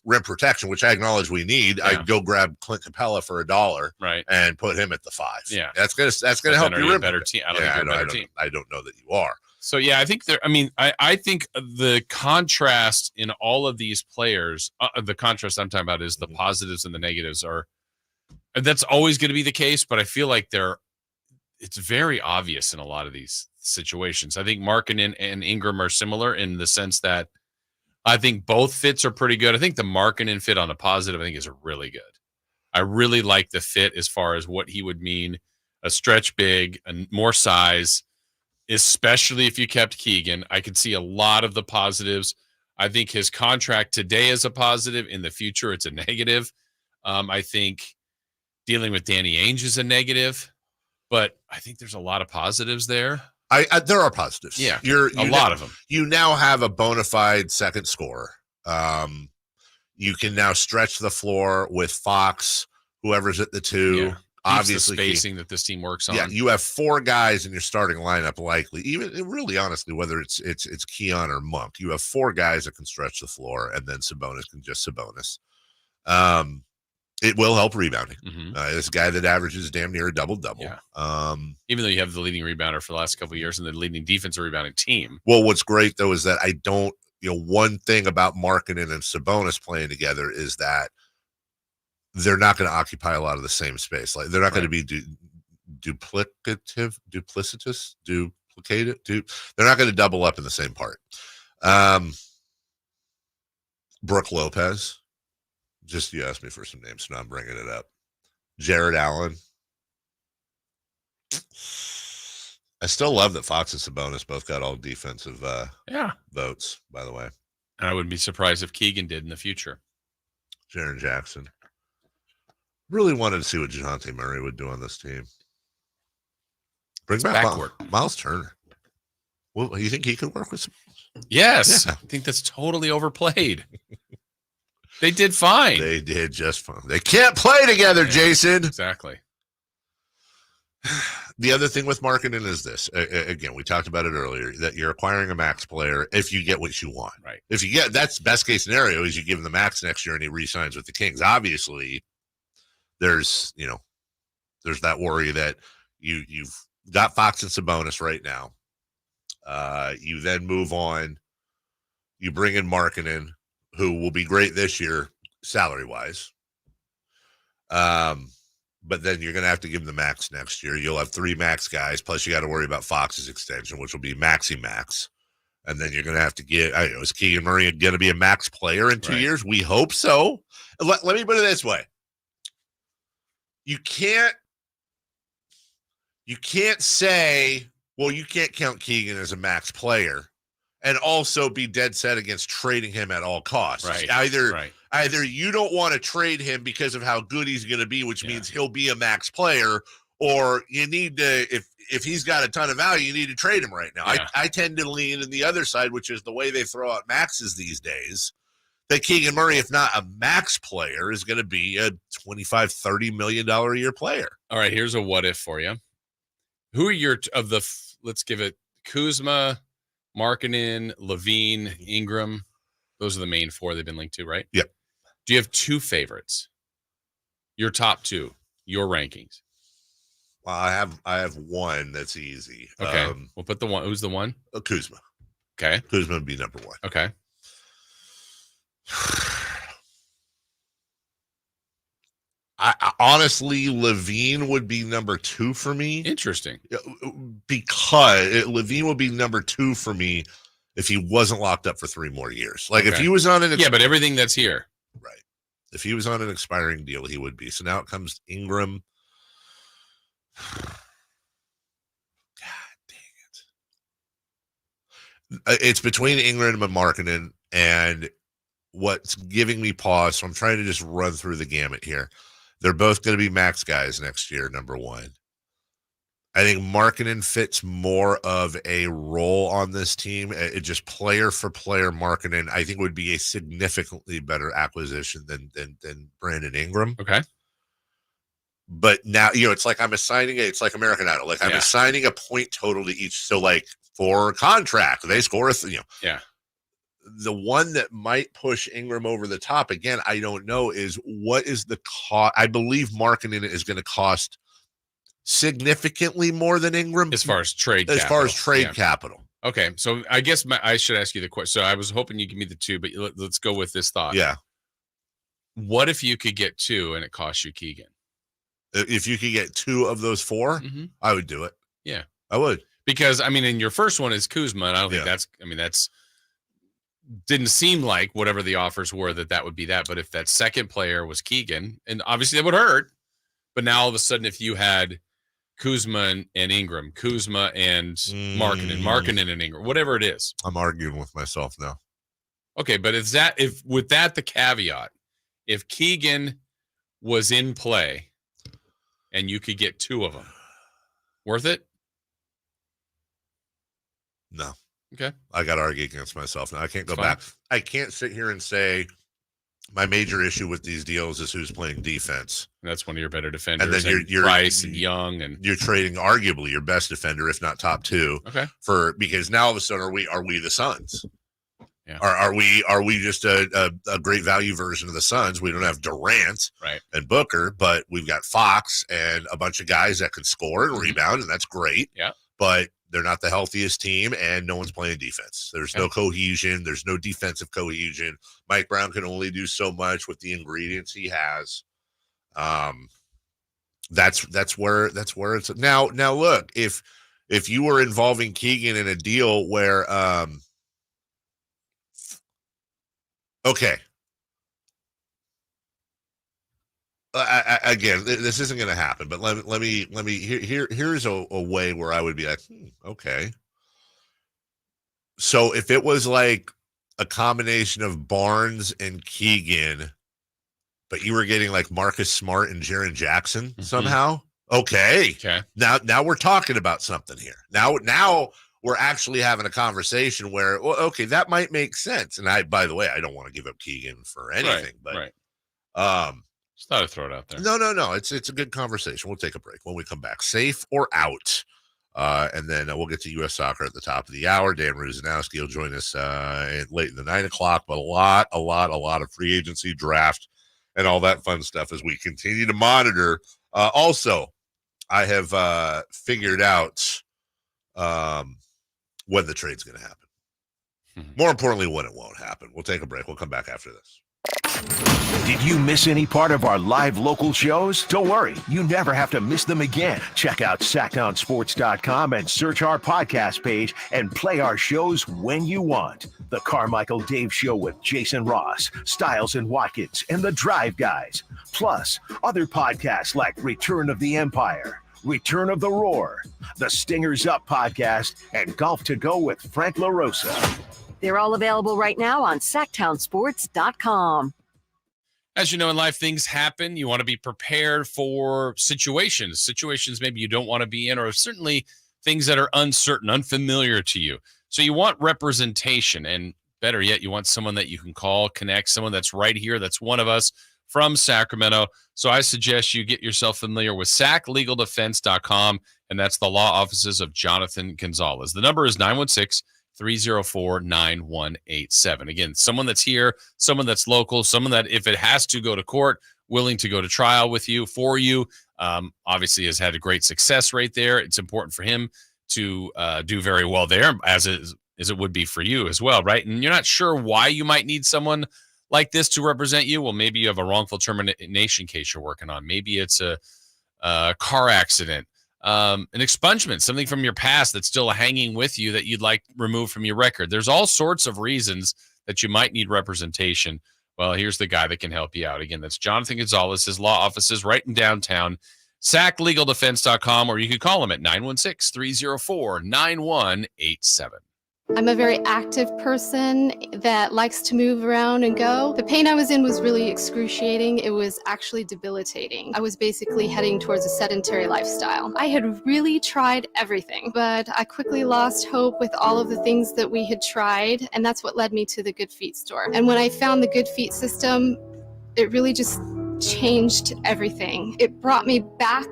rim protection, which I acknowledge we need, I'd go grab Clint Capella for $1, right, and put him at the 5. Yeah, that's gonna help you rim better team. I don't think you're a better team. I don't know that you are. So yeah, I think I think the contrast in all of these players, the contrast I'm talking about is the positives and the negatives are. That's always going to be the case, but I feel like it's very obvious in a lot of these situations. I think Markkanen and Ingram are similar in the sense that I think both fits are pretty good. I think the Markkanen fit on a positive, I think, is really good. I really like the fit as far as what he would mean, a stretch big, and more size, especially if you kept Keegan. I could see a lot of the positives. I think his contract today is a positive. In the future, it's a negative. I think dealing with Danny Ainge is a negative, but I think there's a lot of positives there. There are positives. Yeah, a lot of them. You now have a bona fide second scorer. You can now stretch the floor with Fox, whoever's at the 2. Yeah. Obviously, the spacing that this team works on. Yeah, you have 4 guys in your starting lineup. Likely, even really, honestly, whether it's Keon or Monk, you have 4 guys that can stretch the floor, and then Sabonis can just Sabonis. It will help rebounding. This guy that averages damn near a double-double. Yeah. Even though you have the leading rebounder for the last couple of years and the leading defensive rebounding team. Well, what's great, though, is that I don't, one thing about Markkanen and Sabonis playing together is that they're not going to occupy a lot of the same space. Like they're not going to be duplicative. They're not going to double up in the same part. Brooke Lopez. Just you asked me for some names, so now I'm bringing it up. Jared Allen. I still love that Fox and Sabonis both got all defensive votes, by the way. And I wouldn't be surprised if Keegan did in the future. Jaren Jackson. Really wanted to see what DeJounte Murray would do on this team. Bring back Miles Turner. Well, you think he could work with some? Yes. Yeah. I think that's totally overplayed. They did fine. They did just fine. They can't play together, Jason. Exactly. The other thing with Markkanen is this. Again, we talked about it earlier, that you're acquiring a max player if you get what you want. Right. If you get, that's best case scenario is you give him the max next year and he re-signs with the Kings. Obviously, there's that worry that you've got Fox and Sabonis right now. You then move on. You bring in Markkanen, who will be great this year, salary-wise. But then you're going to have to give him the max next year. You'll have 3 max guys, plus you got to worry about Fox's extension, which will be maxi-max. And then you're going to have to get, is Keegan Murray going to be a max player in 2 years? We hope so. Let me put it this way. You can't say, well, you can't count Keegan as a max player and also be dead set against trading him at all costs. Right. Either you don't want to trade him because of how good he's going to be, which means he'll be a max player, or you need to, if he's got a ton of value, you need to trade him right now. Yeah. I tend to lean in the other side, which is the way they throw out maxes these days, that Keegan Murray, if not a max player, is going to be a $25-30 million a year player. All right, here's a what if for you. Who are let's give it Kuzma, Markkanen, Levine, Ingram. Those are the main 4 they've been linked to, right? Yeah. Do you have 2 favorites? Your top 2, your rankings. Well, I have one that's easy. Okay. We'll put the one. Who's the one? Kuzma. Okay. Kuzma would be number 1. Okay. I honestly, Levine would be number 2 for me. Interesting. Because Levine would be number 2 for me if he wasn't locked up for 3 more years. Like if he was on an but everything that's here. Right. If he was on an expiring deal, he would be. So now it comes Ingram. God dang it. It's between Ingram and Markkanen, and what's giving me pause, so I'm trying to just run through the gamut here. They're both going to be max guys next year, number one. I think Markkanen fits more of a role on this team. It just player for player, Markkanen, I think would be a significantly better acquisition than Brandon Ingram. Okay. But now, it's like I'm assigning it's like American Idol. Like I'm assigning a point total to each. So like for contract, they score, Yeah. The one that might push Ingram over the top, again, I don't know, is what is the cost? I believe Markkanen is going to cost significantly more than Ingram as far as trade capital. Okay, so I guess I should ask you the question. So I was hoping you give me the two, but let's go with this thought. Yeah. What if you could get two and it costs you Keegan? If you could get two of those four, I would do it. Yeah, I would. Because I mean, and your first one is Kuzma, and I don't think that's didn't seem like whatever the offers were that would be that. But if that second player was Keegan, and obviously that would hurt. But now all of a sudden, if you had Kuzma and Ingram, Kuzma and Markkanen and Ingram, whatever it is. I'm arguing with myself now. Okay, but if with that the caveat, if Keegan was in play and you could get two of them, worth it? No. Okay. I got to argue against myself now. I can't go back. I can't sit here and say my major issue with these deals is who's playing defense. And that's one of your better defenders. And then you're Price and Young, and you're trading arguably your best defender, if not top two. Okay. Because now all of a sudden are we the Suns? Yeah. Are we just a great value version of the Suns? We don't have Durant and Booker, but we've got Fox and a bunch of guys that can score and rebound, and that's great. Yeah. But they're not the healthiest team, and no one's playing defense. There's no cohesion. There's no defensive cohesion. Mike Brown can only do so much with the ingredients he has. That's where it's now. Look, if you were involving Keegan in a deal where, okay. Again, this isn't going to happen, but let me here's a way where I would be like, okay. So if it was like a combination of Barnes and Keegan, but you were getting like Marcus Smart and Jaren Jackson somehow, okay. Now we're talking about something here. Now we're actually having a conversation where, well, okay, that might make sense. And by the way, I don't want to give up Keegan for anything, but just thought I'd throw it out there. No. It's a good conversation. We'll take a break when we come back. Safe or out? And then we'll get to U.S. soccer at the top of the hour. Dan Rusanowsky will join us late in the 9 o'clock. But a lot of free agency, draft, and all that fun stuff as we continue to monitor. Also, I have figured out when the trade's going to happen. More importantly, when it won't happen. We'll take a break. We'll come back after this. Did you miss any part of our live local shows? Don't worry, you never have to miss them again. Check out sacktownsports.com and search our podcast page and play our shows when you want. The Carmichael Dave Show with Jason Ross, Stiles and Watkins, and The Drive Guys. Plus, other podcasts like Return of the Empire, Return of the Roar, The Stingers Up podcast, and Golf to Go with Frank LaRosa. They're all available right now on sacktownsports.com. As you know, in life, things happen. You want to be prepared for situations maybe you don't want to be in, or certainly things that are uncertain, unfamiliar to you. So you want representation, and better yet, you want someone that you can call, connect, someone that's right here, that's one of us from Sacramento. So I suggest you get yourself familiar with sacklegaldefense.com, and that's the law offices of Jonathan Gonzalez. The number is 916-304-9187. Again, someone that's here, someone that's local, someone that if it has to go to court, willing to go to trial with you, for you. Obviously has had a great success rate there. It's important for him to do very well there, as it would be for you as well, right? And you're not sure why you might need someone like this to represent you. Well, maybe you have a wrongful termination case you're working on. Maybe it's a car accident. An expungement, something from your past that's still hanging with you that you'd like removed from your record. There's all sorts of reasons that you might need representation. Well, here's the guy that can help you out. Again, that's Jonathan Gonzalez. His law office is right in downtown, sacklegaldefense.com, or you can call him at 916-304-9187. I'm a very active person that likes to move around and go. The pain I was in was really excruciating. It was actually debilitating. I was basically heading towards a sedentary lifestyle. I had really tried everything, but I quickly lost hope with all of the things that we had tried, and that's what led me to the Good Feet store. And when I found the Good Feet system, it really just changed everything. It brought me back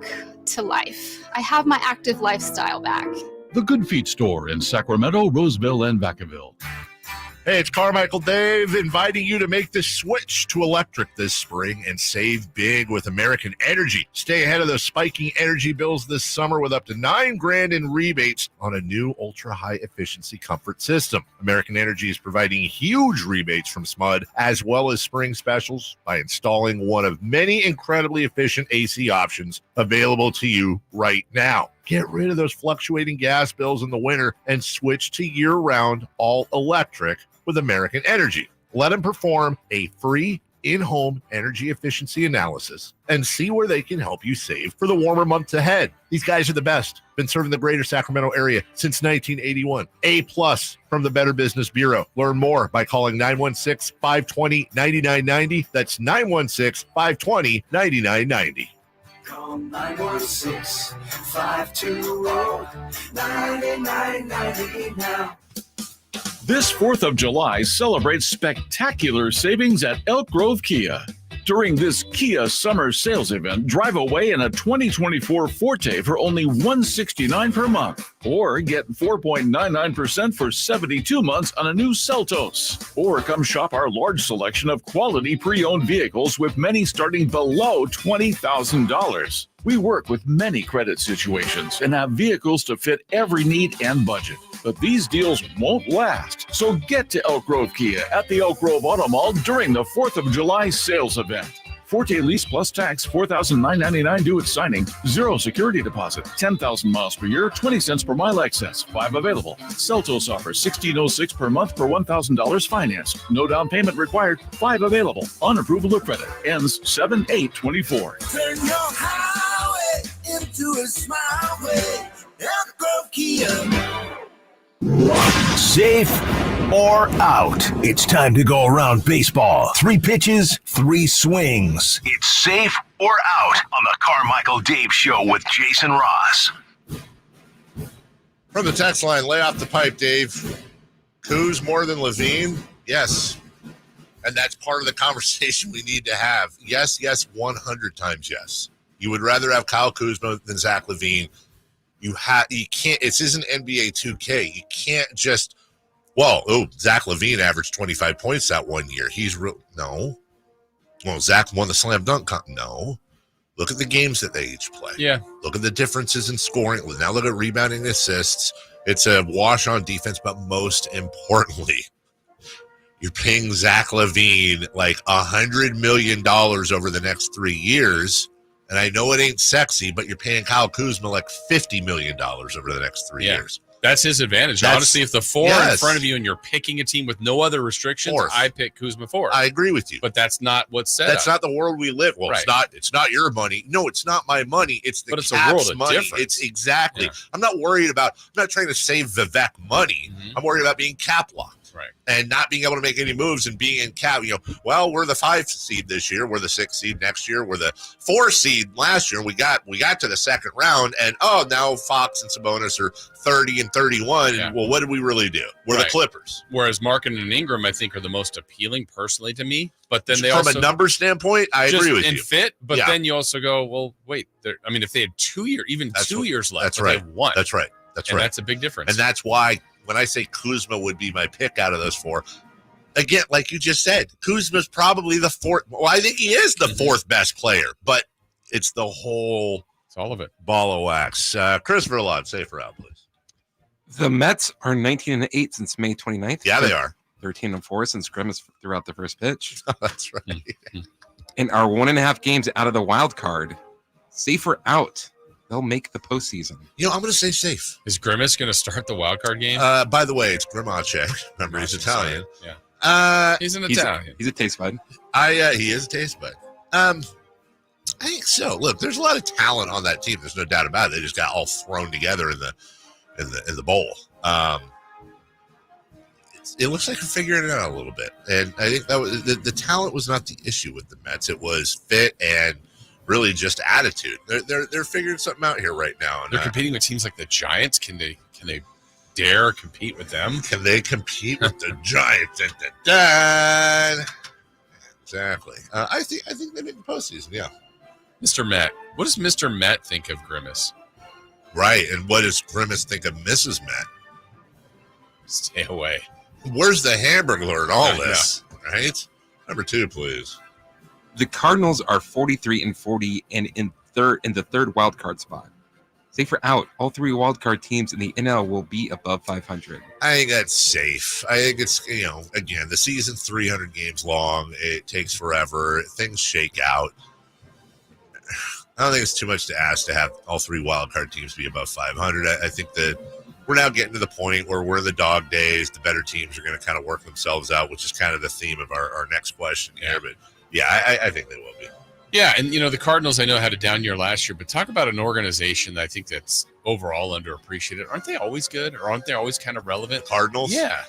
to life. I have my active lifestyle back. The Good Feet store in Sacramento, Roseville, and Vacaville. Hey, it's Carmichael Dave inviting you to make the switch to electric this spring and save big with American Energy. Stay ahead of those spiking energy bills this summer with up to $9,000 in rebates on a new ultra-high efficiency comfort system. American Energy is providing huge rebates from SMUD as well as spring specials by installing one of many incredibly efficient AC options available to you right now. Get rid of those fluctuating gas bills in the winter and switch to year-round all-electric with American Energy. Let them perform a free in-home energy efficiency analysis and see where they can help you save for the warmer months ahead. These guys are the best. Been serving the greater Sacramento area since 1981. A+ from the Better Business Bureau. Learn more by calling 916-520-9990. That's 916-520-9990. Call 916-520-9990 now. This 4th of July celebrates spectacular savings at Elk Grove Kia. During this Kia summer sales event, drive away in a 2024 Forte for only $169 per month, or get 4.99% for 72 months on a new Seltos. Or come shop our large selection of quality pre-owned vehicles with many starting below $20,000. We work with many credit situations and have vehicles to fit every need and budget. But these deals won't last. So get to Elk Grove Kia at the Elk Grove Auto Mall during the 4th of July sales event. Forte lease plus tax, $4,999 due at signing. 0 security deposit. 10,000 miles per year, 20 cents per mile excess. 5 available. Celtos offers $1,606 per month for $1,000 finance. No down payment required. 5 available. On approval of credit. Ends 7/8/24. Turn your highway into a smile way. Elk Grove Kia. Safe or out? It's time to go around baseball. 3 pitches, 3 swings. It's safe or out on the Carmichael Dave Show with Jason Ross. From the text line, lay off the pipe, Dave. Kuz more than Levine? Yes. And that's part of the conversation we need to have. Yes, 100 times yes. You would rather have Kyle Kuzma than Zach LaVine. You can't. This isn't NBA 2K. You can't just. Zach LaVine averaged 25 points that one year. He's real. No. Well, Zach won the slam dunk. No. Look at the games that they each play. Yeah. Look at the differences in scoring. Now look at rebounding, assists. It's a wash on defense, but most importantly, you're paying Zach LaVine like $100 million over the next 3 years. And I know it ain't sexy, but you're paying Kyle Kuzma like $50 million over the next 3 years. That's his advantage. Honestly, if the 4 in front of you and you're picking a team with no other restrictions, I pick Kuzma 4. I agree with you. But that's not what's said. That's not the world we live. Well, right. It's not your money. No, it's not my money. It's the Cap's a world of money. Difference. It's exactly. Yeah. I'm not trying to save Vivek money. Mm-hmm. I'm worried about being cap locked. Right. And not being able to make any moves and being in cap. We're the 5 seed this year. We're the 6 seed next year. We're the 4 seed last year. We got to the second round, and now Fox and Sabonis are 30 and 31. Yeah. And what did we really do? We're the Clippers. Whereas Markkanen and Ingram, I think, are the most appealing personally to me. But then from a number standpoint, I agree with you. And fit, but then you also go, well, wait. If they had 2 years, even 2 years left, that's right. They won. That's right. That's right. That's a big difference. And that's why. When I say Kuzma would be my pick out of those 4, again, like you just said, Kuzma's probably the 4th. Well, I think he is the 4th best player, but it's the whole. It's all of it. Ball of wax. Christopher Lott, safe or out, please. The Mets are 19-8 since May 29th. Yeah, they are. 13-4 since Grimace threw out the first pitch. That's right. And our 1.5 games out of the wild card, safe or out. They'll make the postseason. I'm going to say safe. Is Grimace going to start the wild card game? By the way, it's Grimace. Remember, he's Italian. Yeah. He's an Italian. He's a taste bud. He is a taste bud. I think so. Look, there's a lot of talent on that team. There's no doubt about it. They just got all thrown together in the bowl. it looks like they're figuring it out a little bit. And I think that was the talent was not the issue with the Mets. It was fit and really just attitude. They're figuring something out here right now. And they're competing with teams like the Giants. Can they dare compete with them? Can they compete with the Giants? Dun. Exactly. I think they make the postseason. Yeah. Mr. Met. What does Mr. Met think of Grimace? Right. And what does Grimace think of Mrs. Met? Stay away. Where's the hamburger in all this? Right. Number 2, please. The Cardinals are 43-40 and in the third wild card spot. Safe or out, all 3 wild card teams in the NL will be above 500. I think that's safe. I think it's, again, the season's 300 games long. It takes forever. Things shake out. I don't think it's too much to ask to have all 3 wild card teams be above 500. I think that we're now getting to the point where we're in the dog days. The better teams are going to kind of work themselves out, which is kind of the theme of our next question here. But yeah, I think they will be. Yeah, and the Cardinals, I know had a down year last year, but talk about an organization that I think that's overall underappreciated. Aren't they always good, or aren't they always kind of relevant? Cardinals? Yeah.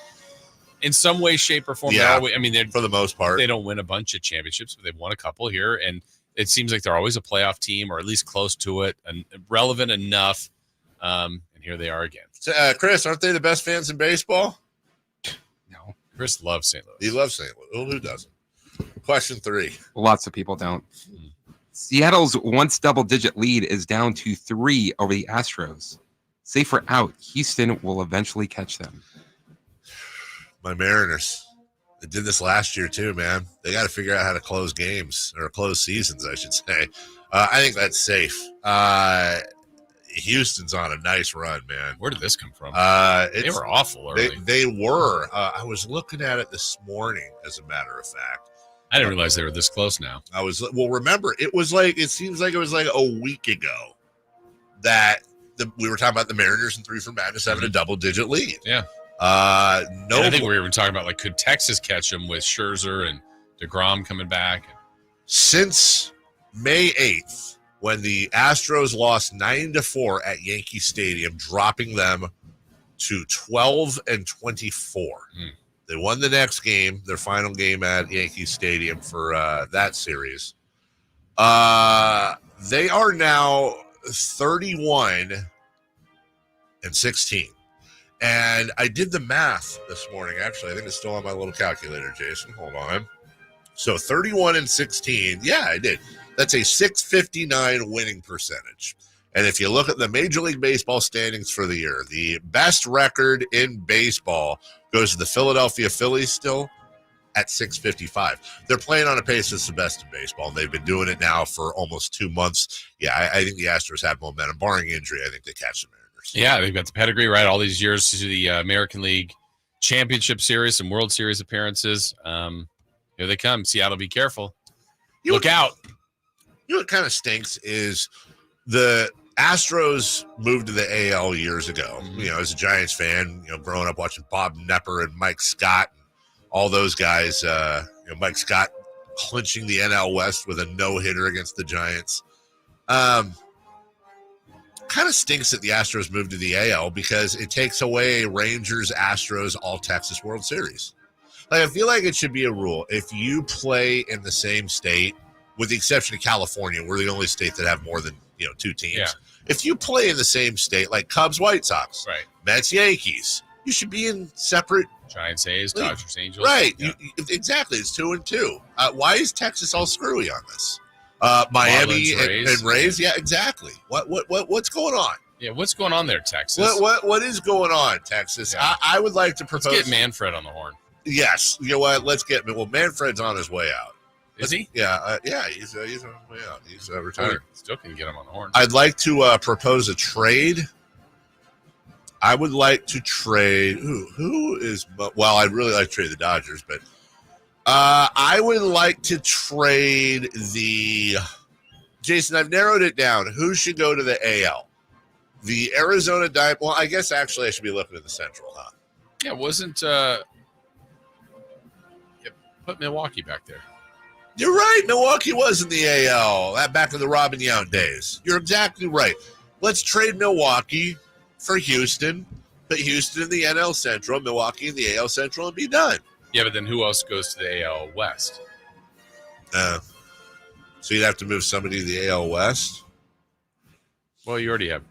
In some way, shape, or form. Yeah, for the most part. They don't win a bunch of championships, but they've won a couple here, and it seems like they're always a playoff team, or at least close to it, and relevant enough. And here they are again. So, Chris, aren't they the best fans in baseball? No. Chris loves St. Louis. He loves St. Louis. Well, who doesn't? Question 3. Lots of people don't. Seattle's once double-digit lead is down to 3 over the Astros. Safe or out, Houston will eventually catch them. My Mariners. They did this last year too, man. They got to figure out how to close games, or close seasons, I should say. I think that's safe. Houston's on a nice run, man. Where did this come from? They were awful early. They were. I was looking at it this morning, as a matter of fact. I didn't realize they were this close now. Remember, it seems like it was like a week ago that we were talking about the Mariners and 3 for Madness having a double-digit lead. Yeah. I think we were talking about, like, could Texas catch them with Scherzer and DeGrom coming back? Since May 8th, when the Astros lost 9-4 at Yankee Stadium, dropping them to 12-24. They won the next game, their final game at Yankee Stadium for that series. They are now 31-16. And I did the math this morning. Actually, I think it's still on my little calculator, Jason. Hold on. So 31-16. Yeah, I did. That's a 659 winning percentage. And if you look at the Major League Baseball standings for the year, the best record in baseball goes to the Philadelphia Phillies still at 655. They're playing on a pace that's the best in baseball, and they've been doing it now for almost 2 months. Yeah, I think the Astros have momentum. Barring injury, I think they catch the Mariners. Yeah, they've got the pedigree, right? All these years to the American League Championship Series and World Series appearances. Here they come. Seattle, be careful. Look out. You know what kind of stinks is the Astros moved to the AL years ago. As a Giants fan, growing up watching Bob Nepper and Mike Scott, and all those guys. Mike Scott clinching the NL West with a no-hitter against the Giants. Kind of stinks that the Astros moved to the AL because it takes away Rangers, Astros, All-Texas World Series. I feel like it should be a rule. If you play in the same state, with the exception of California, we're the only state that have more than 2 teams. Yeah. If you play in the same state, like Cubs, White Sox, right, Mets, Yankees, you should be in separate. Giants, A's, Dodgers, Angels. Right. Yeah. Exactly. It's 2 and 2. Why is Texas all screwy on this? Miami and Rays. Yeah, exactly. What's going on? Yeah, what's going on there, Texas? What is going on, Texas? Yeah. I would like to propose. Let's get Manfred on the horn. Yes. You know what? Let's get. Well, Manfred's on his way out. Is he? Yeah. He's on his way out. He's retired. Still can get him on the horn. I'd like to propose a trade. I would like to trade. Who is? Well, I'd really like to trade the Dodgers, but I would like to trade the. Jason, I've narrowed it down. Who should go to the AL? The Arizona Diamondbacks. Well, I guess actually I should be looking at the Central, huh? Yeah, wasn't. Put Milwaukee back there. You're right. Milwaukee was in the AL back in the Robin Yount days. You're exactly right. Let's trade Milwaukee for Houston. Put Houston in the NL Central, Milwaukee in the AL Central, and be done. Yeah, but then who else goes to the AL West? So you'd have to move somebody to the AL West? Well, you already have.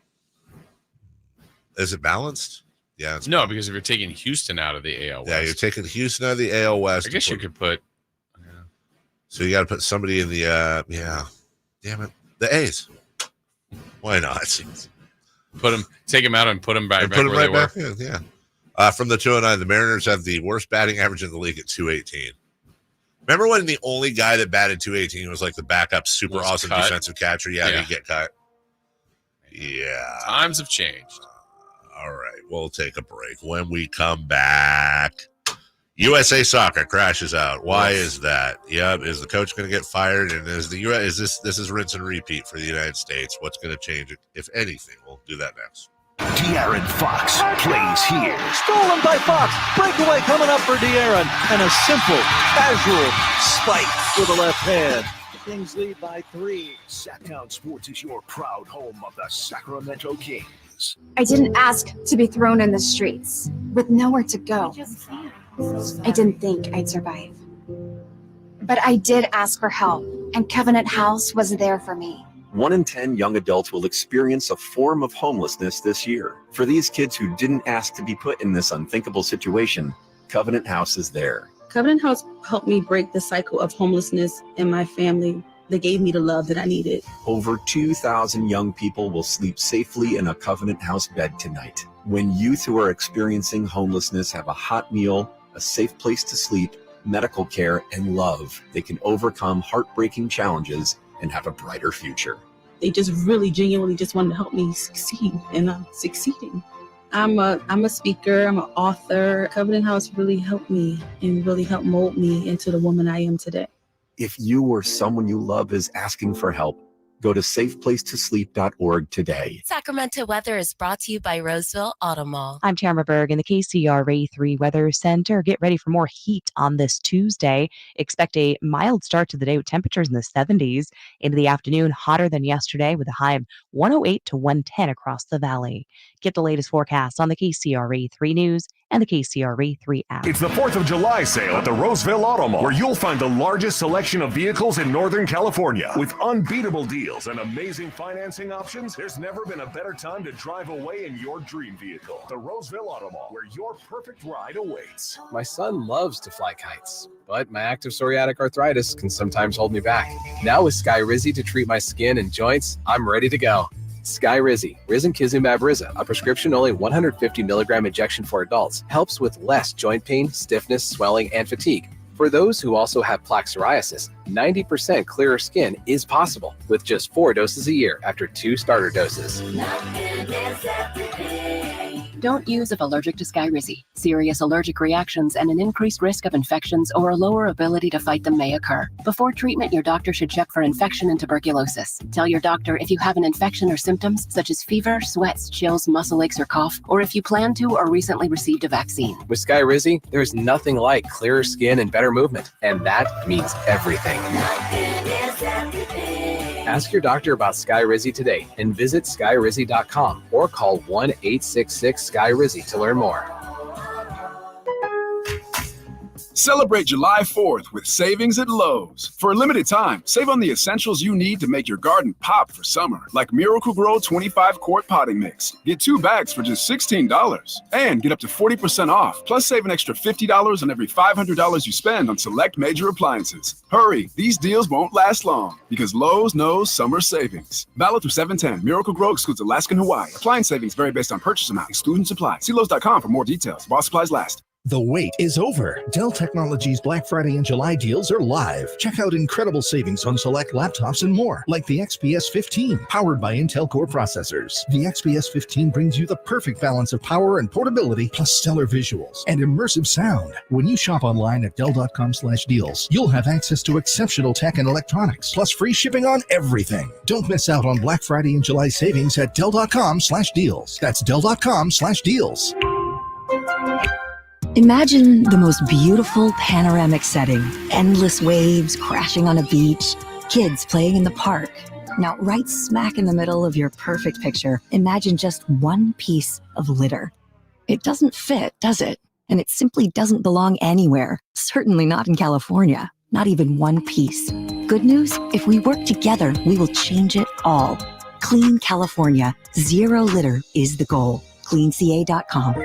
Is it balanced? Yeah. No, because if you're taking Houston out of the AL West. Yeah, you're taking Houston out of the AL West. I guess you could put. So you got to put somebody in the, damn it, the A's. Why not? Take them out and put them back Put them where right they were. back in, yeah. From the 209, the Mariners have the worst batting average in the league at 218. Remember when the only guy that batted 218 was like the backup super awesome defensive catcher? Yeah, he'd get cut. Yeah. Times have changed. All right, we'll take a break. When we come back, USA Soccer crashes out. Why is that? Yep. Is the coach going to get fired? And is this is rinse and repeat for the United States? What's going to change it, if anything? We'll do that next. De'Aaron Fox plays here. Stolen by Fox. Breakaway coming up for De'Aaron. And a simple, casual spike with the left hand. The Kings lead by 3. Sacktown Sports is your proud home of the Sacramento Kings. I didn't ask to be thrown in the streets with nowhere to go. I didn't think I'd survive. But I did ask for help, and Covenant House was there for me. 1 in 10 young adults will experience a form of homelessness this year. For these kids who didn't ask to be put in this unthinkable situation, Covenant House is there. Covenant House helped me break the cycle of homelessness in my family. They gave me the love that I needed. Over 2,000 young people will sleep safely in a Covenant House bed tonight. When youth who are experiencing homelessness have a hot meal, a safe place to sleep, medical care, and love, they can overcome heartbreaking challenges and have a brighter future. They just really genuinely just wanted to help me succeed, and I'm succeeding. I'm a speaker, I'm an author. Covenant House really helped me and really helped mold me into the woman I am today. If you or someone you love is asking for help, go to safeplacetosleep.org today. Sacramento weather is brought to you by Roseville Auto Mall. I'm Tamara Berg in the KCRA 3 Weather Center. Get ready for more heat on this Tuesday. Expect a mild start to the day with temperatures in the 70s. Into the afternoon, hotter than yesterday with a high of 108 to 110 across the valley. Get the latest forecast on the KCRA 3 News and the KCRA 3 app. It's the 4th of July sale at the Roseville Auto Mall, where you'll find the largest selection of vehicles in Northern California. With unbeatable deals and amazing financing options, there's never been a better time to drive away in your dream vehicle. The Roseville Auto Mall, where your perfect ride awaits. My son loves to fly kites, but my active psoriatic arthritis can sometimes hold me back. Now with Skyrizi to treat my skin and joints, I'm ready to go. Skyrizi, Risankizumab Riza, a prescription-only 150 milligram injection for adults, helps with less joint pain, stiffness, swelling, and fatigue. For those who also have plaque psoriasis, 90% clearer skin is possible with just 4 doses a year after 2 starter doses. Don't use if allergic to Skyrizi. Serious allergic reactions and an increased risk of infections or a lower ability to fight them may occur. Before treatment, your doctor should check for infection and tuberculosis. Tell your doctor if you have an infection or symptoms such as fever, sweats, chills, muscle aches, or cough, or if you plan to or recently received a vaccine. With Skyrizi, there's nothing like clearer skin and better movement, and that means everything. Ask your doctor about Skyrizi today and visit skyrizi.com or call 1-866-SKY-RIZZI to learn more. Celebrate July 4th with savings at Lowe's. For a limited time, save on the essentials you need to make your garden pop for summer, like Miracle Grow 25-quart potting mix. Get 2 bags for just $16 and get up to 40% off, plus save an extra $50 on every $500 you spend on select major appliances. Hurry, these deals won't last long because Lowe's knows summer savings. Valid through 7/10. Miracle Grow excludes Alaska and Hawaii. Appliance savings vary based on purchase amount, excluding supply. See Lowe's.com for more details. While supplies last. The wait is over. Dell Technologies Black Friday and July deals are live. Check out incredible savings on select laptops and more, like the XPS 15, powered by Intel Core processors. The XPS 15 brings you the perfect balance of power and portability, plus stellar visuals and immersive sound. When you shop online at Dell.com/deals, you'll have access to exceptional tech and electronics, plus free shipping on everything. Don't miss out on Black Friday and July savings at Dell.com/deals. That's Dell.com/deals. Imagine the most beautiful panoramic setting, endless waves crashing on a beach, kids playing in the park. Now, right smack in the middle of your perfect picture, imagine just one piece of litter. It doesn't fit, does it? And it simply doesn't belong anywhere. Certainly not in California. Not even one piece. Good news? If we work together, we will change it all. Clean California. Zero litter is the goal. CleanCA.com.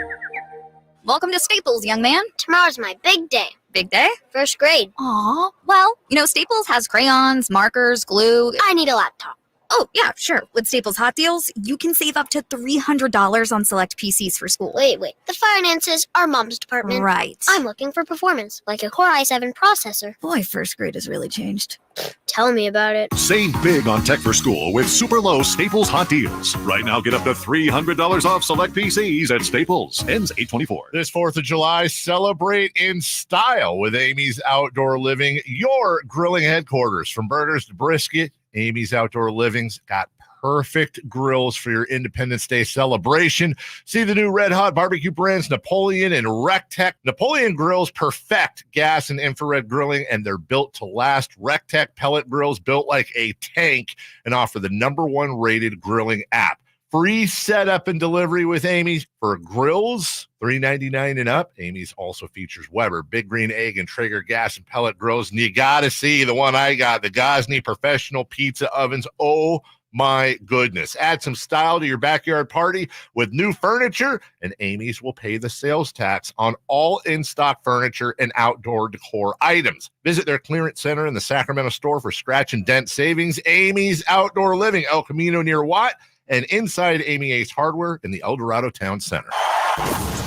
Welcome to Staples, young man. Tomorrow's my big day. Big day? First grade. Aw. Well, Staples has crayons, markers, glue. I need a laptop. Oh, yeah, sure. With Staples Hot Deals, you can save up to $300 on select PCs for school. Wait. The finances are Mom's department. Right. I'm looking for performance, like a Core i7 processor. Boy, first grade has really changed. Tell me about it. Save big on tech for school with super low Staples Hot Deals. Right now, get up to $300 off select PCs at Staples. Ends 8/24. This 4th of July, celebrate in style with Amy's Outdoor Living, your grilling headquarters. From burgers to brisket, Amy's Outdoor Living's got perfect grills for your Independence Day celebration. See the new Red Hot barbecue brands Napoleon and RecTech. Napoleon grills perfect gas and infrared grilling, and they're built to last. RecTech pellet grills built like a tank and offer the #1 rated grilling app. Free setup and delivery with Amy's for grills, $3.99 and up. Amy's also features Weber, Big Green Egg, and Traeger gas and pellet grills. And you got to see the one I got, the Gosney Professional Pizza Ovens. Oh, my goodness. Add some style to your backyard party with new furniture, and Amy's will pay the sales tax on all in-stock furniture and outdoor decor items. Visit their clearance center in the Sacramento store for scratch and dent savings. Amy's Outdoor Living, El Camino near Watt, and inside Amy Ace Hardware in the El Dorado Town Center.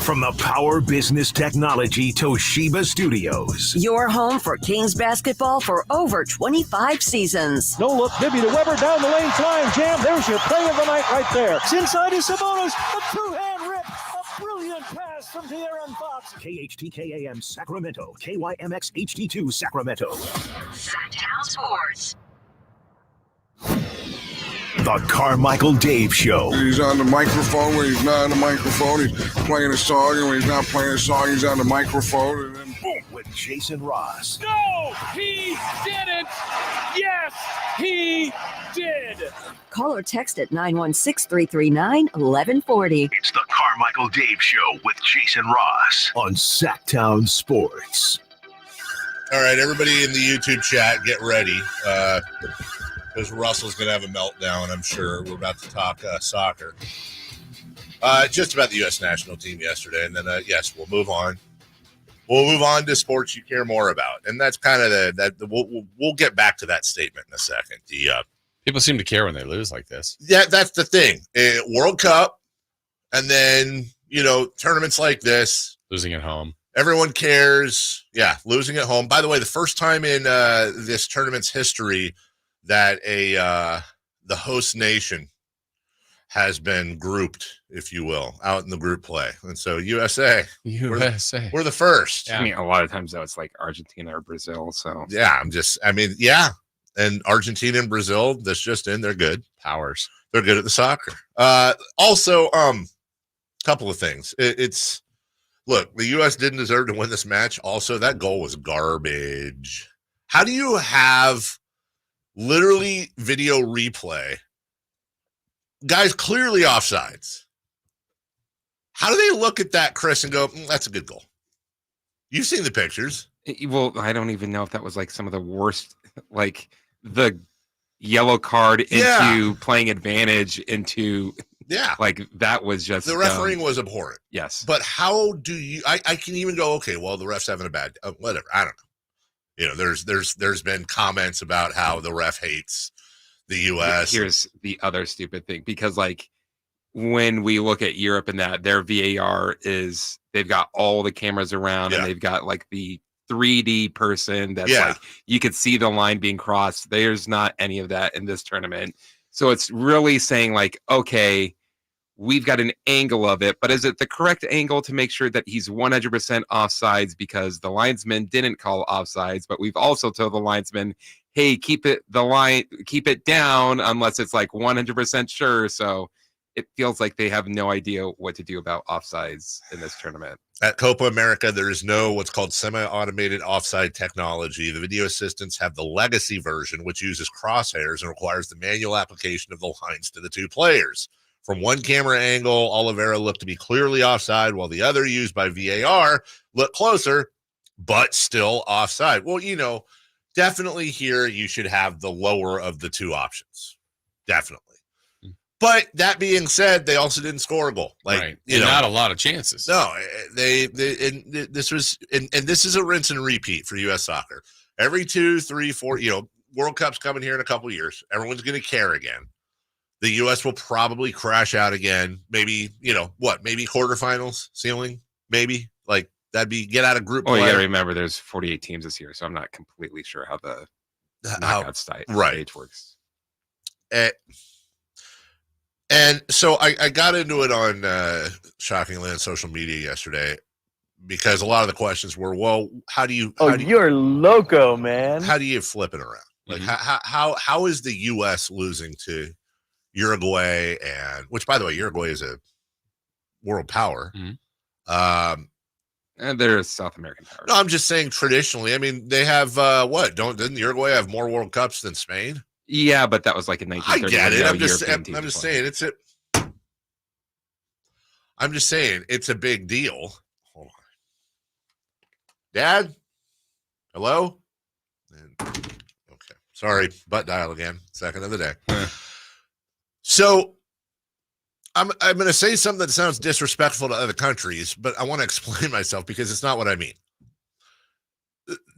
From the Power Business Technology Toshiba Studios. Your home for Kings basketball for over 25 seasons. No look, Bibby to Weber, down the lane, flying jam. There's your play of the night right there. It's inside is Sabonis, a two-hand rip, a brilliant pass from De'Aaron Fox. KHTKAM Sacramento, KYMX HD2 Sacramento. Sacktown Sports. The Carmichael Dave Show. He's on the microphone when he's not on the microphone. He's playing a song, and when he's not playing a song, he's on the microphone. And then boom, with Jason Ross. No, he didn't. Yes, he did. Call or text at 916-339-1140. It's the Carmichael Dave Show with Jason Ross on Sacktown Sports. All right, everybody in the YouTube chat, get ready. Because Russell's going to have a meltdown, I'm sure. We're about to talk soccer. Just about the U.S. national team yesterday. And then, yes, we'll move on. We'll move on to sports you care more about. And that's kind of we'll get back to that statement in a second. People seem to care when they lose like this. Yeah, that's the thing. World Cup, and then, tournaments like this. Losing at home. Everyone cares. Yeah, losing at home. By the way, the first time in this tournament's history that the host nation has been grouped, if you will, out in the group play. And so USA. We're the first. Yeah. I mean, a lot of times, though, it's like Argentina or Brazil. So, yeah, yeah. And Argentina and Brazil, that's just in. They're good. Powers. They're good at the soccer. Also, couple of things. Look, the U.S. didn't deserve to win this match. Also, that goal was garbage. How do you have literally video replay, guys clearly offsides? How do they look at that, Chris, and go, that's a good goal? You've seen the pictures. Well, I don't even know if that was like some of the worst, like the yellow card into playing advantage into, like that was just the refereeing was abhorrent. Yes, but how do you? I can even go, okay, well, the ref's having a bad whatever. I don't know. There's been comments about how the ref hates the U.S. Here's the other stupid thing, because like when we look at Europe and that their VAR is, they've got all the cameras around and they've got like the 3D person that's like, you could see the line being crossed. There's not any of that in this tournament. So it's really saying like, okay, we've got an angle of it, but is it the correct angle to make sure that he's 100% offsides because the linesman didn't call offsides, but we've also told the linesman, hey, keep it down unless it's like 100% sure. So it feels like they have no idea what to do about offsides in this tournament. At Copa America, there is no what's called semi-automated offside technology. The video assistants have the legacy version, which uses crosshairs and requires the manual application of the lines to the two players. From one camera angle, Oliveira looked to be clearly offside, while the other, used by VAR, looked closer, but still offside. Well, definitely here you should have the lower of the two options. Definitely. But that being said, they also didn't score a goal. Not a lot of chances. No, this is a rinse and repeat for U.S. soccer. Every 2, 3, 4, World Cup's coming here in a couple years. Everyone's going to care again. The U.S. will probably crash out again. Maybe, maybe quarterfinals, ceiling, maybe. That'd be get out of group play. You got to remember there's 48 teams this year, so I'm not completely sure how the knockout stage works. And so I got into it on shockingly on social media yesterday because a lot of the questions were, well, you're loco, man. How do you flip it around? How is the U.S. losing to Uruguay, and which, by the way, Uruguay is a world power. And they're a South American power. No, I'm just saying traditionally. I mean, they have didn't Uruguay have more World Cups than Spain? Yeah, but that was like in 1930. I get it. I'm just saying it's a big deal. Hold on. Dad? Hello? Okay. Sorry, butt dial again. Second of the day. So I'm going to say something that sounds disrespectful to other countries, but I want to explain myself because it's not what I mean.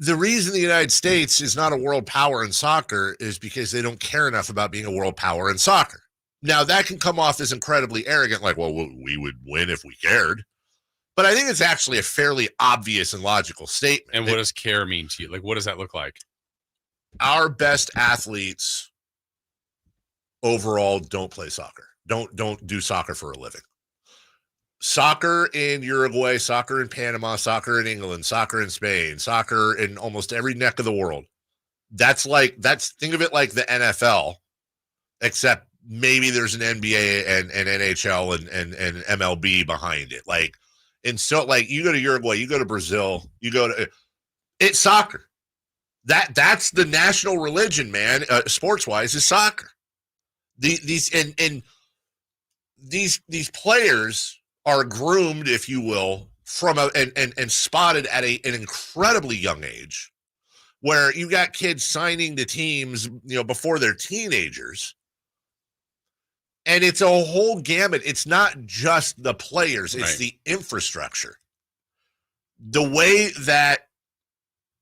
The reason the United States is not a world power in soccer is because they don't care enough about being a world power in soccer. Now, that can come off as incredibly arrogant, like, well, we would win if we cared. But I think it's actually a fairly obvious and logical statement. And what does care mean to you? What does that look like? Our best athletes overall don't play soccer. Don't do soccer for a living. Soccer in Uruguay, soccer in Panama, soccer in England, soccer in Spain, soccer in almost every neck of the world. Think of it like the NFL, except maybe there's an NBA and NHL and MLB behind it. You go to Uruguay, you go to Brazil, it's soccer. That's the national religion, man. Sports wise, is soccer. These players are groomed, if you will, from and spotted at an incredibly young age, where you got kids signing to teams, before they're teenagers. And it's a whole gamut. It's not just the players, it's the infrastructure. The way that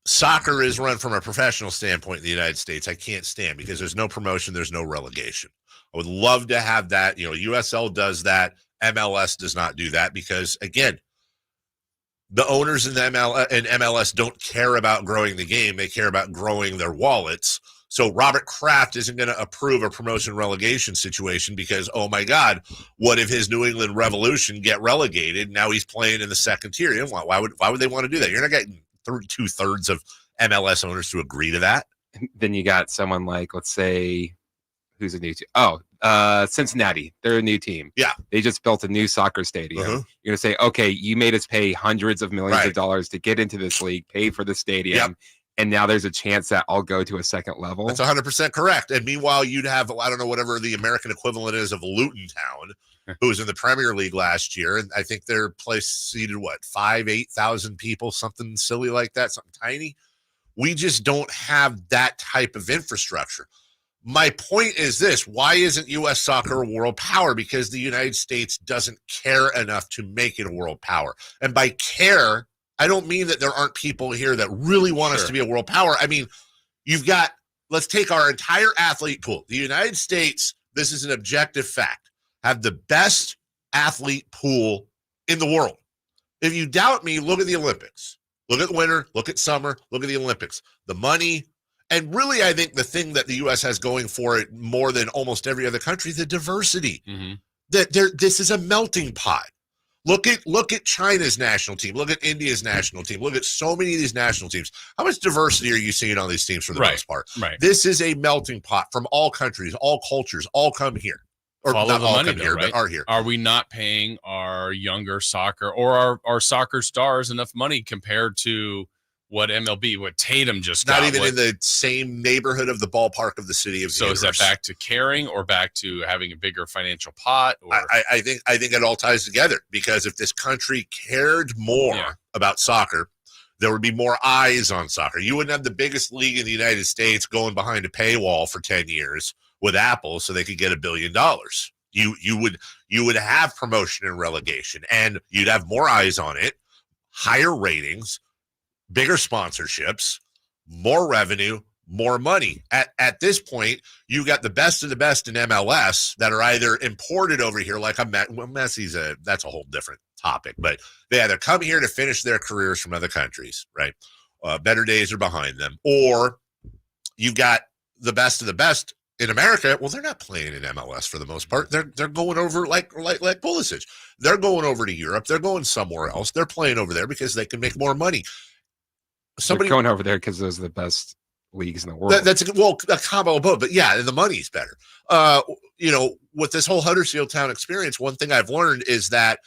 soccer is run from a professional standpoint in the United States, I can't stand, because there's no promotion, there's no relegation. I would love to have that. USL does that. MLS does not do that because, again, the owners in the MLS don't care about growing the game. They care about growing their wallets. So Robert Kraft isn't going to approve a promotion relegation situation because, oh my God, what if his New England Revolution get relegated? Now he's playing in the second tier. Why would they want to do that? You're not getting 2/3 of MLS owners to agree to that. Then you got someone like, let's say, who's a new team? Cincinnati. They're a new team. Yeah. They just built a new soccer stadium. Uh-huh. You're going to say, okay, you made us pay hundreds of millions of dollars to get into this league, pay for the stadium. Yep. And now there's a chance that I'll go to a second level. That's 100% correct. And meanwhile, you'd have, I don't know, whatever the American equivalent is of Luton Town, who was in the Premier League last year. And I think their place seated, 8,000 people, something silly like that, something tiny. We just don't have that type of infrastructure. My point is this: why isn't U.S. soccer a world power? Because the United States doesn't care enough to make it a world power. And by care, I don't mean that there aren't people here that really want us to be a world power. I mean, let's take our entire athlete pool. The United States, this is an objective fact, have the best athlete pool in the world. If you doubt me, look at the Olympics. Look at winter, look at summer, look at the Olympics. The money. And really, I think the thing that the U.S. has going for it more than almost every other country, the diversity. Mm-hmm. This is a melting pot. Look at China's national team. Look at India's national team. Look at so many of these national teams. How much diversity are you seeing on these teams for the most part? Right. This is a melting pot from all countries, all cultures, all come here. Or follow not the all money, come though, here, right? but are here. Are we not paying our younger soccer or our soccer stars enough money compared to what Tatum just not got. Even in the same neighborhood of the ballpark of the city of the universe. Is that back to caring or back to having a bigger financial pot? Or? I think it all ties together, because if this country cared more about soccer, there would be more eyes on soccer. You wouldn't have the biggest league in the United States going behind a paywall for 10 years with Apple so they could get $1 billion. You would have promotion and relegation, and you'd have more eyes on it, higher ratings, bigger sponsorships, more revenue, more money. At this point, you got the best of the best in MLS that are either imported over here, like Messi's that's a whole different topic, but they either come here to finish their careers from other countries, right? Better days are behind them, or you've got the best of the best in America. Well, they're not playing in MLS for the most part. They're going over like Pulisic. They're going over to Europe. They're going somewhere else. They're playing over there because they can make more money. They're going over there because those are the best leagues in the world. That's a combo of both, but yeah, and the money's better. With this whole Huddersfield Town experience, one thing I've learned is that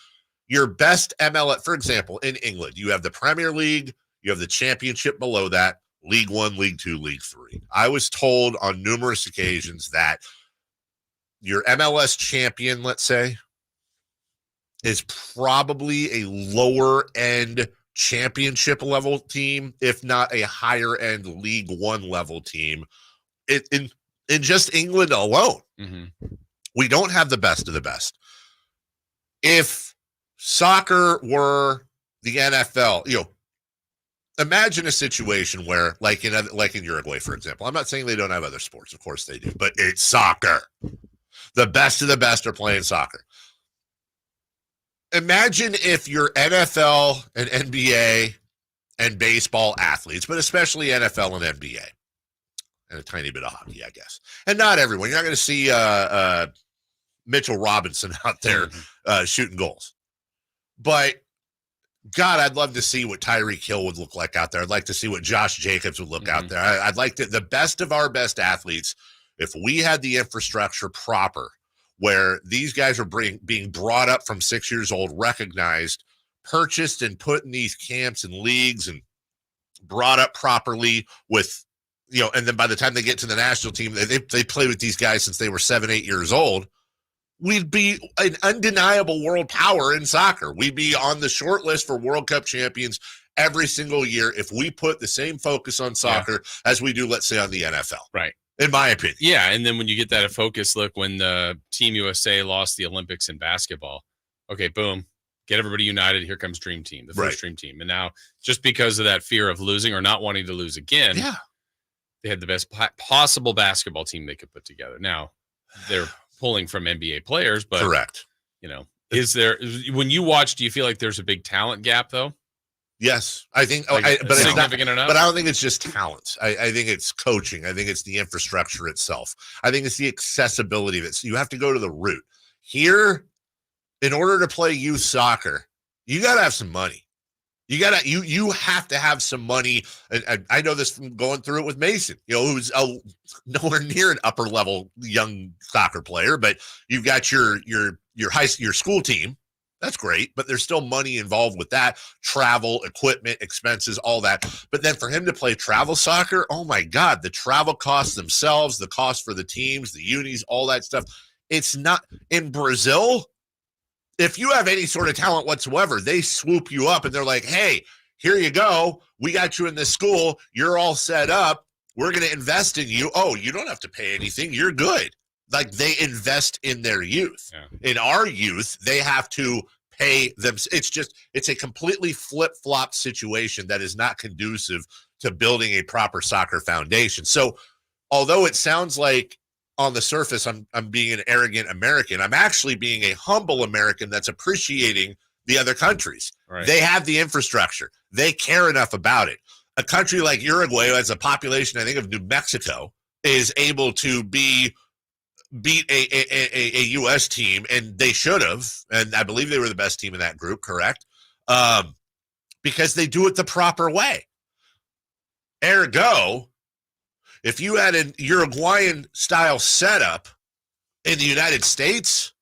your best MLS, for example, in England, you have the Premier League, you have the Championship below that, League One, League Two, League Three. I was told on numerous occasions that your MLS champion, let's say, is probably a lower end championship level team, if not a higher end League One level team. In just England alone, we don't have the best of the best. If soccer were the NFL, imagine a situation where, like in Uruguay, for example. I'm not saying they don't have other sports, of course they do, but it's soccer. The best of the best are playing soccer. Imagine if your NFL and NBA and baseball athletes, but especially NFL and NBA, and a tiny bit of hockey, I guess. And not everyone. You're not going to see Mitchell Robinson out there shooting goals. But, God, I'd love to see what Tyreek Hill would look like out there. I'd like to see what Josh Jacobs would look out there. I'd like the best of our best athletes, if we had the infrastructure proper, where these guys are being brought up from 6 years old, recognized, purchased, and put in these camps and leagues and brought up properly with, and then by the time they get to the national team, they play with these guys since they were 7-8 years old. We'd be an undeniable world power in soccer. We'd be on the short list for World Cup champions every single year if we put the same focus on soccer as we do, let's say, on the NFL. Right. In my opinion. Yeah, and then when you get that focus, look, when the Team USA lost the Olympics in basketball, okay, boom, get everybody united. Here comes Dream Team, the first Dream Team. And now, just because of that fear of losing or not wanting to lose again, they had the best possible basketball team they could put together. Now, they're pulling from NBA players, but correct. Is there, when you watch, do you feel like there's a big talent gap though? Yes, I think, but it's significant enough. But I don't think it's just talent. I think it's coaching. I think it's the infrastructure itself. I think it's the accessibility of it. So you have to go to the root. Here, in order to play youth soccer, you got to have some money. You have to have some money. And I know this from going through it with Mason, who's nowhere near an upper level young soccer player, but you've got your school team. That's great, but there's still money involved with that. Travel, equipment, expenses, all that. But then for him to play travel soccer, oh my God, the travel costs themselves, the cost for the teams, the unis, all that stuff. It's not in Brazil. If you have any sort of talent whatsoever, they swoop you up and they're like, hey, here you go. We got you in this school. You're all set up. We're going to invest in you. Oh, you don't have to pay anything. You're good. Like, they invest in their youth. In our youth, they have to pay them. It's a completely flip-flop situation that is not conducive to building a proper soccer foundation. So although it sounds like on the surface I'm being an arrogant American, I'm actually being a humble American that's appreciating the other countries. Right. They have the infrastructure. They care enough about it. A country like Uruguay, who has a population, I think, of New Mexico, is able to beat a U.S. team, and they should have, and I believe they were the best team in that group, correct? Because they do it the proper way. Ergo, if you had a Uruguayan-style setup in the United States,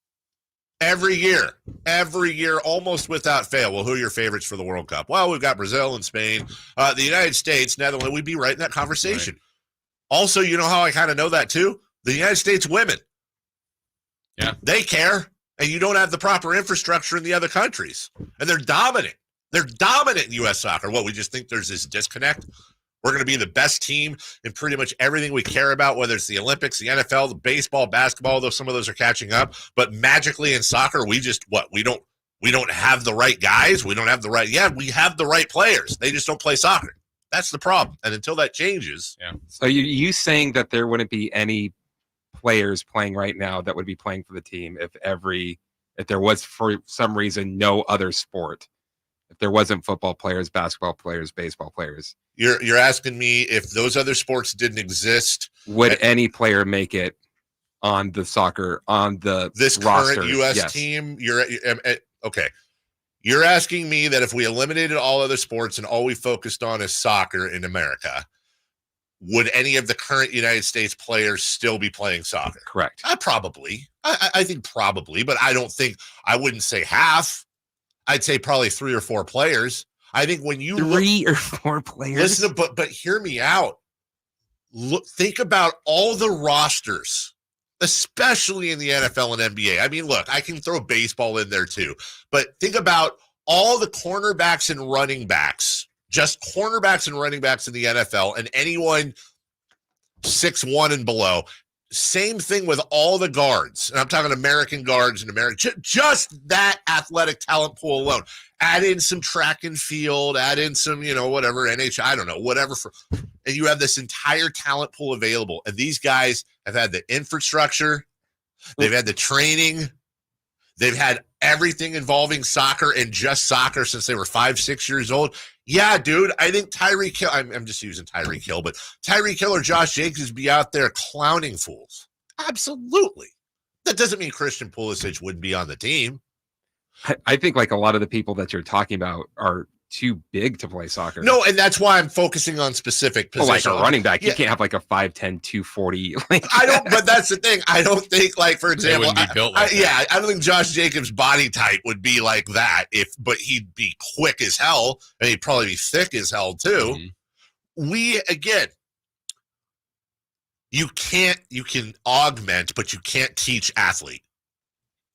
Every year, almost without fail. Well, who are your favorites for the World Cup? Well, we've got Brazil and Spain. The United States, Netherlands, we'd be right in that conversation. Right. Also, you know how I kind of know that too? The United States women. Yeah. They care, and you don't have the proper infrastructure in the other countries. And they're dominant. They're dominant in U.S. soccer. What, we just think there's this disconnect? We're going to be the best team in pretty much everything we care about, whether it's the Olympics, the NFL, the baseball, basketball, though some of those are catching up. But magically in soccer, we don't have the right guys. We don't have the right – we have the right players. They just don't play soccer. That's the problem. And until that changes. Yeah. So you saying that there wouldn't be any players playing right now that would be playing for the team if there was for some reason no other sport, if there wasn't football players, basketball players, baseball players? You're asking me if those other sports didn't exist, would any player make it on the soccer this roster? Current U.S. team? Okay. You're asking me that if we eliminated all other sports and all we focused on is soccer in America, would any of the current United States players still be playing soccer? Correct. Probably. I think probably, but I wouldn't say half. I'd say probably 3 or 4 players. I think when you or 4 players. Listen, but hear me out. Think about all the rosters, especially in the NFL and NBA. I mean, look, I can throw baseball in there too, but think about all the cornerbacks and running backs, just cornerbacks and running backs in the NFL, and anyone 6'1" and below. Same thing with all the guards, and I'm talking American guards and just that athletic talent pool alone. Add in some track and field, add in some, whatever, NHL, I don't know, whatever. And you have this entire talent pool available. And these guys have had the infrastructure. They've had the training. They've had everything involving soccer and just soccer since they were 5-6 years old. Yeah, dude, I think Tyreek Hill, I'm just using Tyreek Hill, but Tyreek Hill or Josh Jacobs be out there clowning fools. Absolutely. That doesn't mean Christian Pulisic wouldn't be on the team. I think like a lot of the people that you're talking about are too big to play soccer. No, and that's why I'm focusing on specific positions. Like a running back. You can't have like a 5'10", 240. I don't, but that's the thing. I don't think, like, for example, be built like I don't think Josh Jacobs' body type would be like that, but he'd be quick as hell, and he'd probably be thick as hell too. Mm-hmm. You can augment, but you can't teach athlete.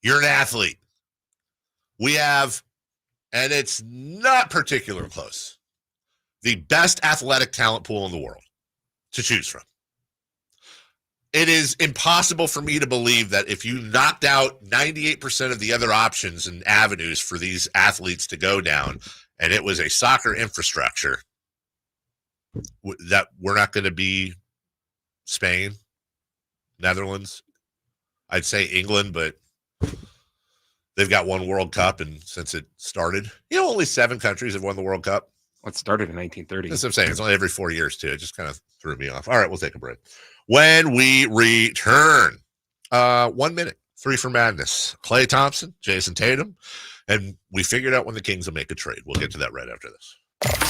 You're an athlete. We have, and it's not particularly close, the best athletic talent pool in the world to choose from. It is impossible for me to believe that if you knocked out 98% of the other options and avenues for these athletes to go down, and it was a soccer infrastructure, that we're not going to be Spain, Netherlands, I'd say England, but they've got one World Cup, and since it started, only 7 countries have won the World Cup. Well, it started in 1930. That's what I'm saying. It's only every 4 years, too. It just kind of threw me off. All right, we'll take a break. When we return, 1 minute, 3 for Madness. Klay Thompson, Jason Tatum, and we figured out when the Kings will make a trade. We'll get to that right after this.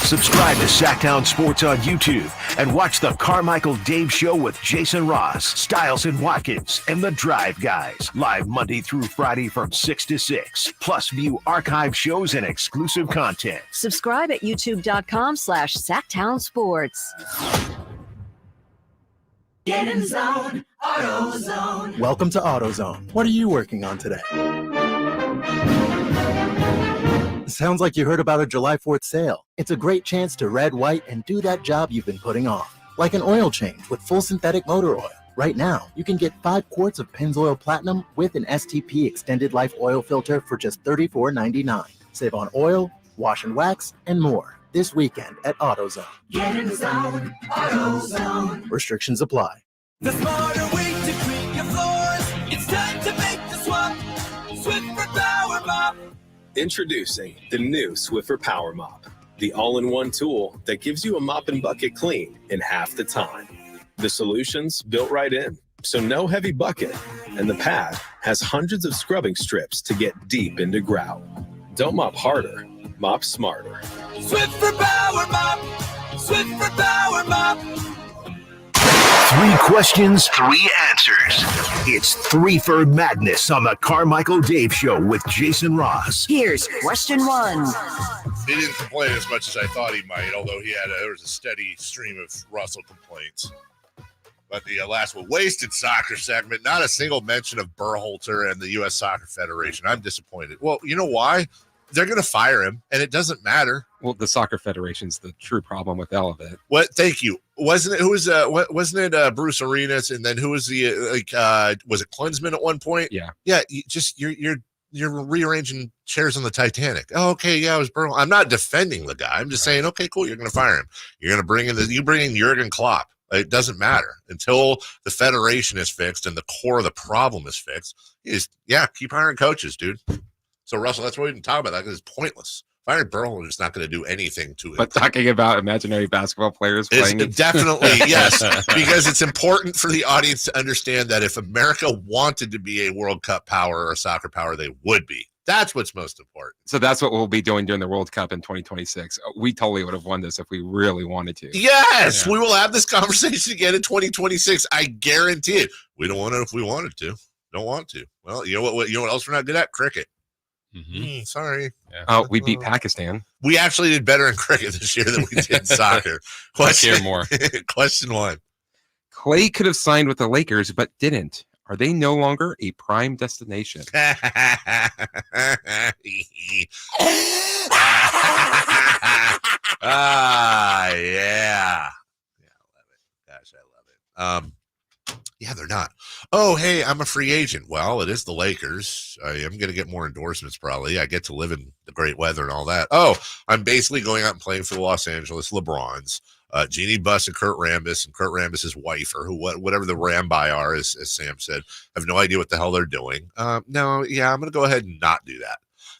Subscribe to Sacktown Sports on YouTube and watch the Carmichael Dave Show with Jason Ross, Stiles and Watkins, and the Drive Guys. Live Monday through Friday from 6 to 6. Plus view archive shows and exclusive content. Subscribe at youtube.com/Sacktown Sports. Get in zone, AutoZone. Welcome to AutoZone. What are you working on today? Sounds like you heard about a July 4th sale. It's a great chance to red, white, and do that job you've been putting off. Like an oil change with full synthetic motor oil. Right now, you can get 5 quarts of Pennzoil Platinum with an STP extended life oil filter for just $34.99. Save on oil, wash and wax, and more. This weekend at AutoZone. Get in the zone, AutoZone. Restrictions apply. The smarter way to clean your floors. It's time to make the swap. Swiffer Power Mop. Introducing the new Swiffer Power Mop, the all-in-one tool that gives you a mop and bucket clean in half the time. The solution's built right in, so no heavy bucket, and the pad has hundreds of scrubbing strips to get deep into grout. Don't mop harder, mop smarter. Swiffer Power Mop. Swiffer Power Mop. 3 questions, 3 answers. It's 3 for Madness on the Carmichael Dave Show with Jason Ross. Here's question 1. He didn't complain as much as I thought he might, although there was a steady stream of Russell complaints. But the last one, wasted soccer segment, not a single mention of Berhalter and the U.S. Soccer Federation. I'm disappointed. Well, you know why? They're going to fire him, and it doesn't matter. Well, the Soccer Federation's the true problem with all of it. What? Thank you. Wasn't it Bruce Arenas, and then who was the was it Klinsmann at one point? Yeah. Yeah. You're rearranging chairs on the Titanic. Oh, okay, yeah, it was Berhalter. I'm not defending the guy. I'm just saying, okay, cool. You're going to fire him. You're going to bring in Jurgen Klopp. It doesn't matter until the federation is fixed and the core of the problem is fixed. Keep hiring coaches, dude. So, Russell, that's what we've been talking about. That is pointless. Firing Berhalter is not going to do anything to it. But talking about imaginary basketball players playing. Definitely, yes, because it's important for the audience to understand that if America wanted to be a World Cup power or a soccer power, they would be. That's what's most important. So that's what we'll be doing during the World Cup in 2026. We totally would have won this if we really wanted to. Yes, we will have this conversation again in 2026. I guarantee it. We don't want it if we wanted to. Don't want to. Well, you know what? You know what else we're not good at? Cricket. Sorry. Yeah. Oh, we beat Pakistan. We actually did better in cricket this year than we did in soccer. Question more. Question 1. Klay could have signed with the Lakers, but didn't. Are they no longer a prime destination? Yeah. I love it. Gosh, I love it. Yeah, they're not. Oh, hey, I'm a free agent. Well, it is the Lakers. I am going to get more endorsements probably. I get to live in the great weather and all that. Oh, I'm basically going out and playing for the Los Angeles LeBrons. Jeannie Buss and Kurt Rambis' wife, or whatever the Rambi are, as Sam said, have no idea what the hell they're doing. No, yeah, I'm going to go ahead and not do that.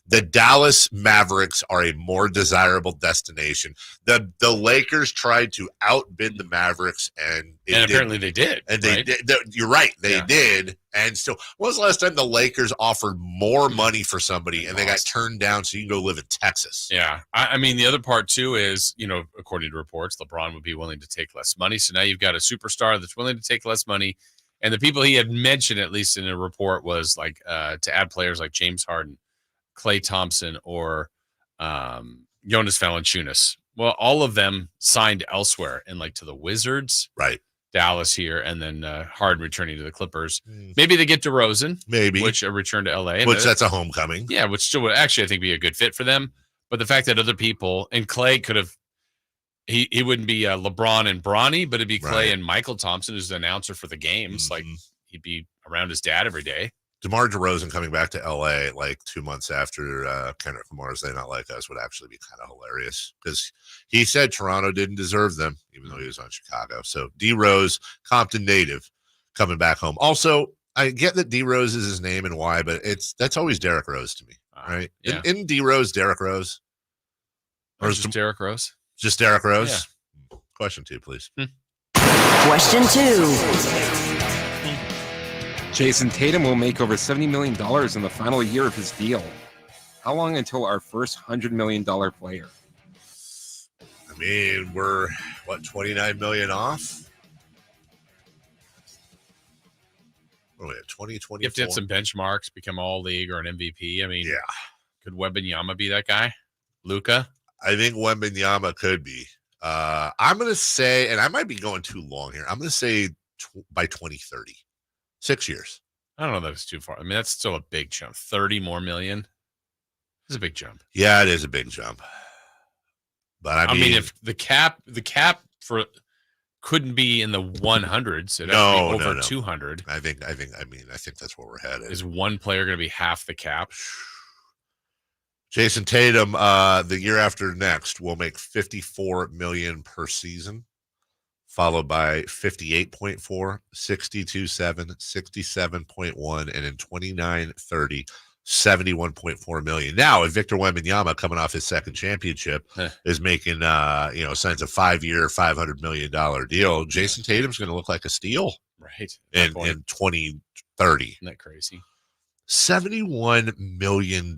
The Dallas Mavericks are a more desirable destination. The Lakers tried to outbid the Mavericks, and apparently they did. And they did. You're right, they did. And still, when was the last time the Lakers offered more money for somebody and they got turned down so you can go live in Texas? Yeah. I mean, the other part, too, is, according to reports, LeBron would be willing to take less money. So now you've got a superstar that's willing to take less money. And the people he had mentioned, at least in a report, was like to add players like James Harden, Klay Thompson, or Jonas Valanciunas. Well, all of them signed elsewhere, and like to the Wizards, right? Dallas here, and then Harden returning to the Clippers. Maybe they get DeRozan, which a return to LA, which that's a homecoming. Yeah, which still would actually I think be a good fit for them. But the fact that other people and Klay could have, he wouldn't be LeBron and Bronny, but it'd be Klay and Michael Thompson, who's the announcer for the games. Like he'd be around his dad every day. DeMar DeRozan coming back to LA like 2 months after Kendrick Lamar's They Not Like Us would actually be kind of hilarious because he said Toronto didn't deserve them, even though he was on Chicago. So D-Rose, Compton native, coming back home. Also, I get that D-Rose is his name and why, but that's always Derrick Rose to me, right? Yeah. Isn't D-Rose Derrick Rose? Or is it Derrick Rose? Just Derrick Rose? Yeah. Question 2, please. Question 2. Jason Tatum will make over $70 million in the final year of his deal. How long until our first $100 million player? I mean, we're, $29 million off? What are we at, 2024? You have to hit some benchmarks, become all-league or an MVP. I mean, could Wembanyama be that guy? Luka? I think Wembanyama could be. I'm going to say, and I might be going too long here, I'm going to say by 2030. 6 years. I don't know that it's too far. I mean, that's still a big jump. 30 more million. It's a big jump. Yeah, it is a big jump. But I mean if the cap for couldn't be in the 100s, it'd have to be over 200. I think that's where we're headed. Is one player going to be half the cap? Jason Tatum, the year after next, will make $54 million per season, followed by 58.4, 62.7, 67.1, and in 29-30, 71.4 million. Now, if Victor Wembanyama, coming off his second championship, is making signs a 5-year, $500 million deal, Jason Tatum's going to look like a steal, right? In 2030. Isn't that crazy? $71 million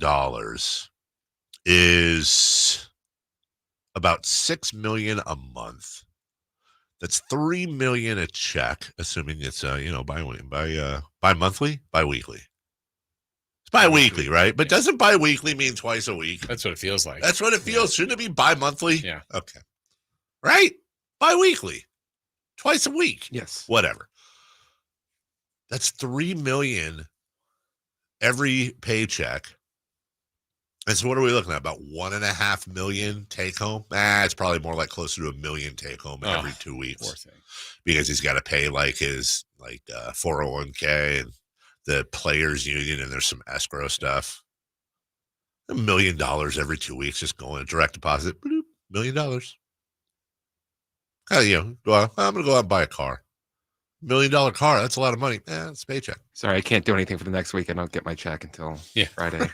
is about $6 million a month. That's $3 million a check, assuming it's bi-monthly, bi-weekly. It's bi-weekly, right? But doesn't bi-weekly mean twice a week? That's what it feels like. That's what it feels. Shouldn't it be bi-monthly? Yeah. Okay. Right? Bi-weekly. Twice a week. Yes. Whatever. That's $3 million every paycheck. And so what are we looking at? About $1.5 million take home? It's probably more like closer to $1 million take home every 2 weeks. Poor thing. Because he's got to pay like his 401k and the players union, and there's some escrow stuff. $1 million every 2 weeks just going direct deposit. $1 million. I'm going to go out and buy a car. $1 million car. That's a lot of money. It's a paycheck. Sorry, I can't do anything for the next week. I don't get my check until Friday.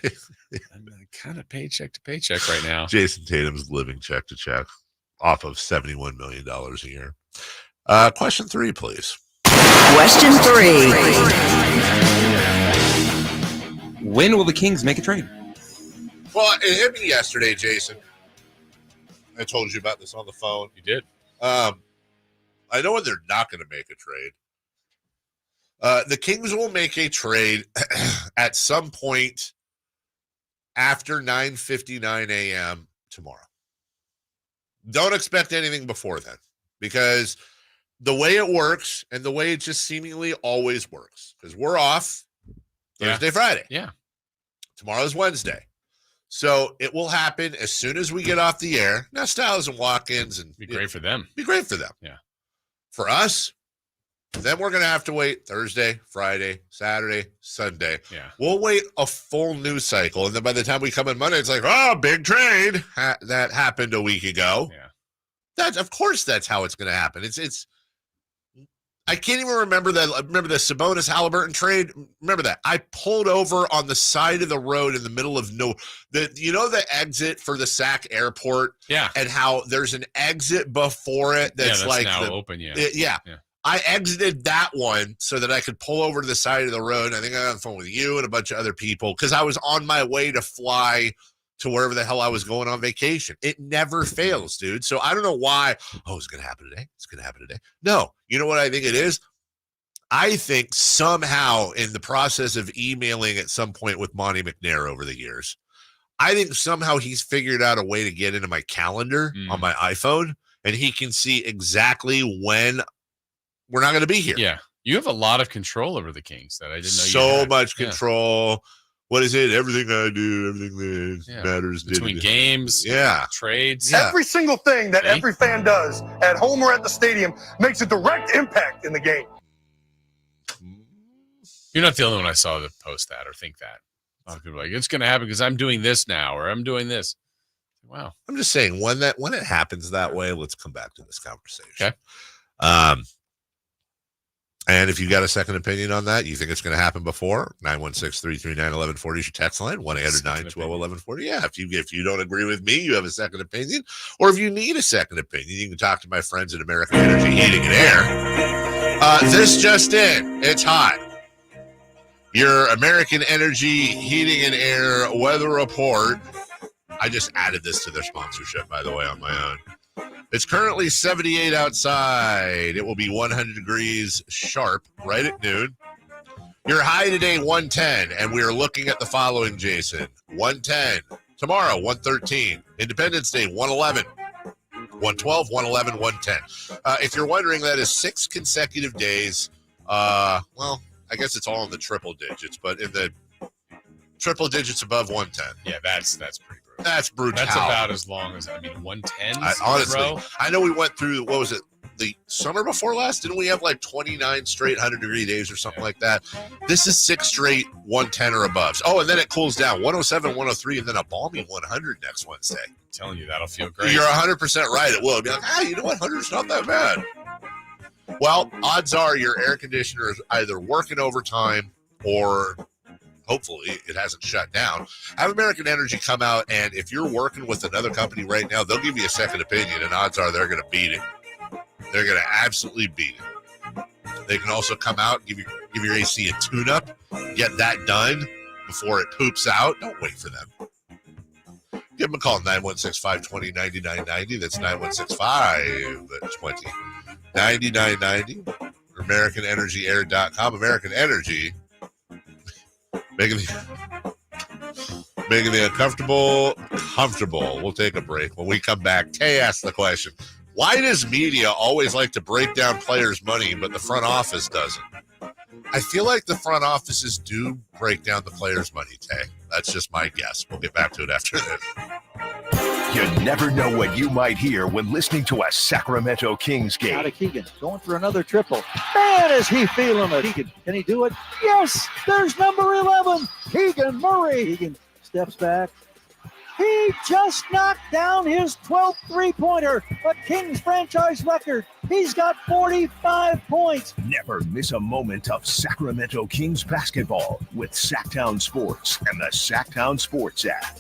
I'm kind of paycheck to paycheck right now. Jason Tatum's living check to check off of $71 million a year. Question 3, please. Question 3. When will the Kings make a trade? Well, it hit me yesterday, Jason. I told you about this on the phone. You did. I know when they're not going to make a trade. The Kings will make a trade at some point after 9:59 a.m. tomorrow. Don't expect anything before then, because the way it works and the way it just seemingly always works, because we're off Thursday, Friday. Yeah. Tomorrow's Wednesday. So it will happen as soon as we get off the air. Now, Styles and Watkins and be great for them. Be great for them. Yeah. For us, then we're going to have to wait Thursday, Friday, Saturday, Sunday. Yeah. We'll wait a full news cycle. And then by the time we come in Monday, it's like, big trade. That happened a week ago. Yeah. Of course, that's how it's going to happen. It's. I can't even remember that. Remember the Sabonis Halliburton trade? Remember that? I pulled over on the side of the road in the middle of the exit for the Sac Airport? Yeah. And how there's an exit before it that's like now open, yeah. I exited that one so that I could pull over to the side of the road. I think I got on the phone with you and a bunch of other people because I was on my way to fly to wherever the hell I was going on vacation. It never fails, dude. So I don't know why. It's going to happen today. It's going to happen today. No. You know what I think it is? I think somehow in the process of emailing at some point with Monty McNair over the years, I think somehow he's figured out a way to get into my calendar on my iPhone, and he can see exactly when we're not going to be here. Yeah. You have a lot of control over the Kings that I didn't know so you had. much control. What is it? Everything I do, everything that matters. Between games, trades. Yeah. Every single thing that every fan does at home or at the stadium makes a direct impact in the game. You're not the only one I saw that post that or think that. A lot of people are like, it's going to happen because I'm doing this now or I'm doing this. Wow. I'm just saying when it happens that way, let's come back to this conversation. Okay. And if you got a second opinion on that, you think it's going to happen before, 916-339-1140 is your text line, 1-800-912-1140. Yeah, if you don't agree with me, you have a second opinion. Or if you need a second opinion, you can talk to my friends at American Energy Heating and Air. This just in, it's hot. Your American Energy Heating and Air weather report. I just added this to their sponsorship, by the way, on my own. It's currently 78 outside. It will be 100 degrees sharp right at noon. Your high today, 110, and we are looking at the following, Jason. 110. Tomorrow, 113. Independence Day, 111. 112, 111, 110. If you're wondering, that is 6 consecutive days. Well, I guess it's all in the triple digits, but in the triple digits above 110. Yeah, that's pretty. That's brutal. That's about as long as 110. Honestly, I know we went through, what was it, the summer before last? Didn't we have like 29 straight 100-degree days or something like that? This is 6 straight 110 or above. Oh, and then it cools down, 107, 103, and then a balmy 100 next Wednesday. I'm telling you, that'll feel great. You're 100% right. It will. It'll be like, you know what, 100's not that bad. Well, odds are your air conditioner is either working overtime or hopefully it hasn't shut down. Have American Energy come out, and if you're working with another company right now, they'll give you a second opinion, and odds are they're going to beat it. They're going to absolutely beat it. They can also come out and give your AC a tune-up, get that done before it poops out. Don't wait for them. Give them a call, 916-520-9990. That's 916-520-9990. $99.90 or AmericanEnergyAir.com. American Energy, making the uncomfortable comfortable. We'll take a break. When we come back, Tay asks the question, why does media always like to break down players' money, but the front office doesn't? I feel like the front offices do break down the players' money, Tay. That's just my guess. We'll get back to it after this. You never know what you might hear when listening to a Sacramento Kings game. Out of Keegan, going for another triple. Man, is he feeling it. Keegan, can he do it? Yes, there's number 11, Keegan Murray. Keegan steps back. He just knocked down his 12th three-pointer, a Kings franchise record. He's got 45 points. Never miss a moment of Sacramento Kings basketball with Sacktown Sports and the Sacktown Sports app.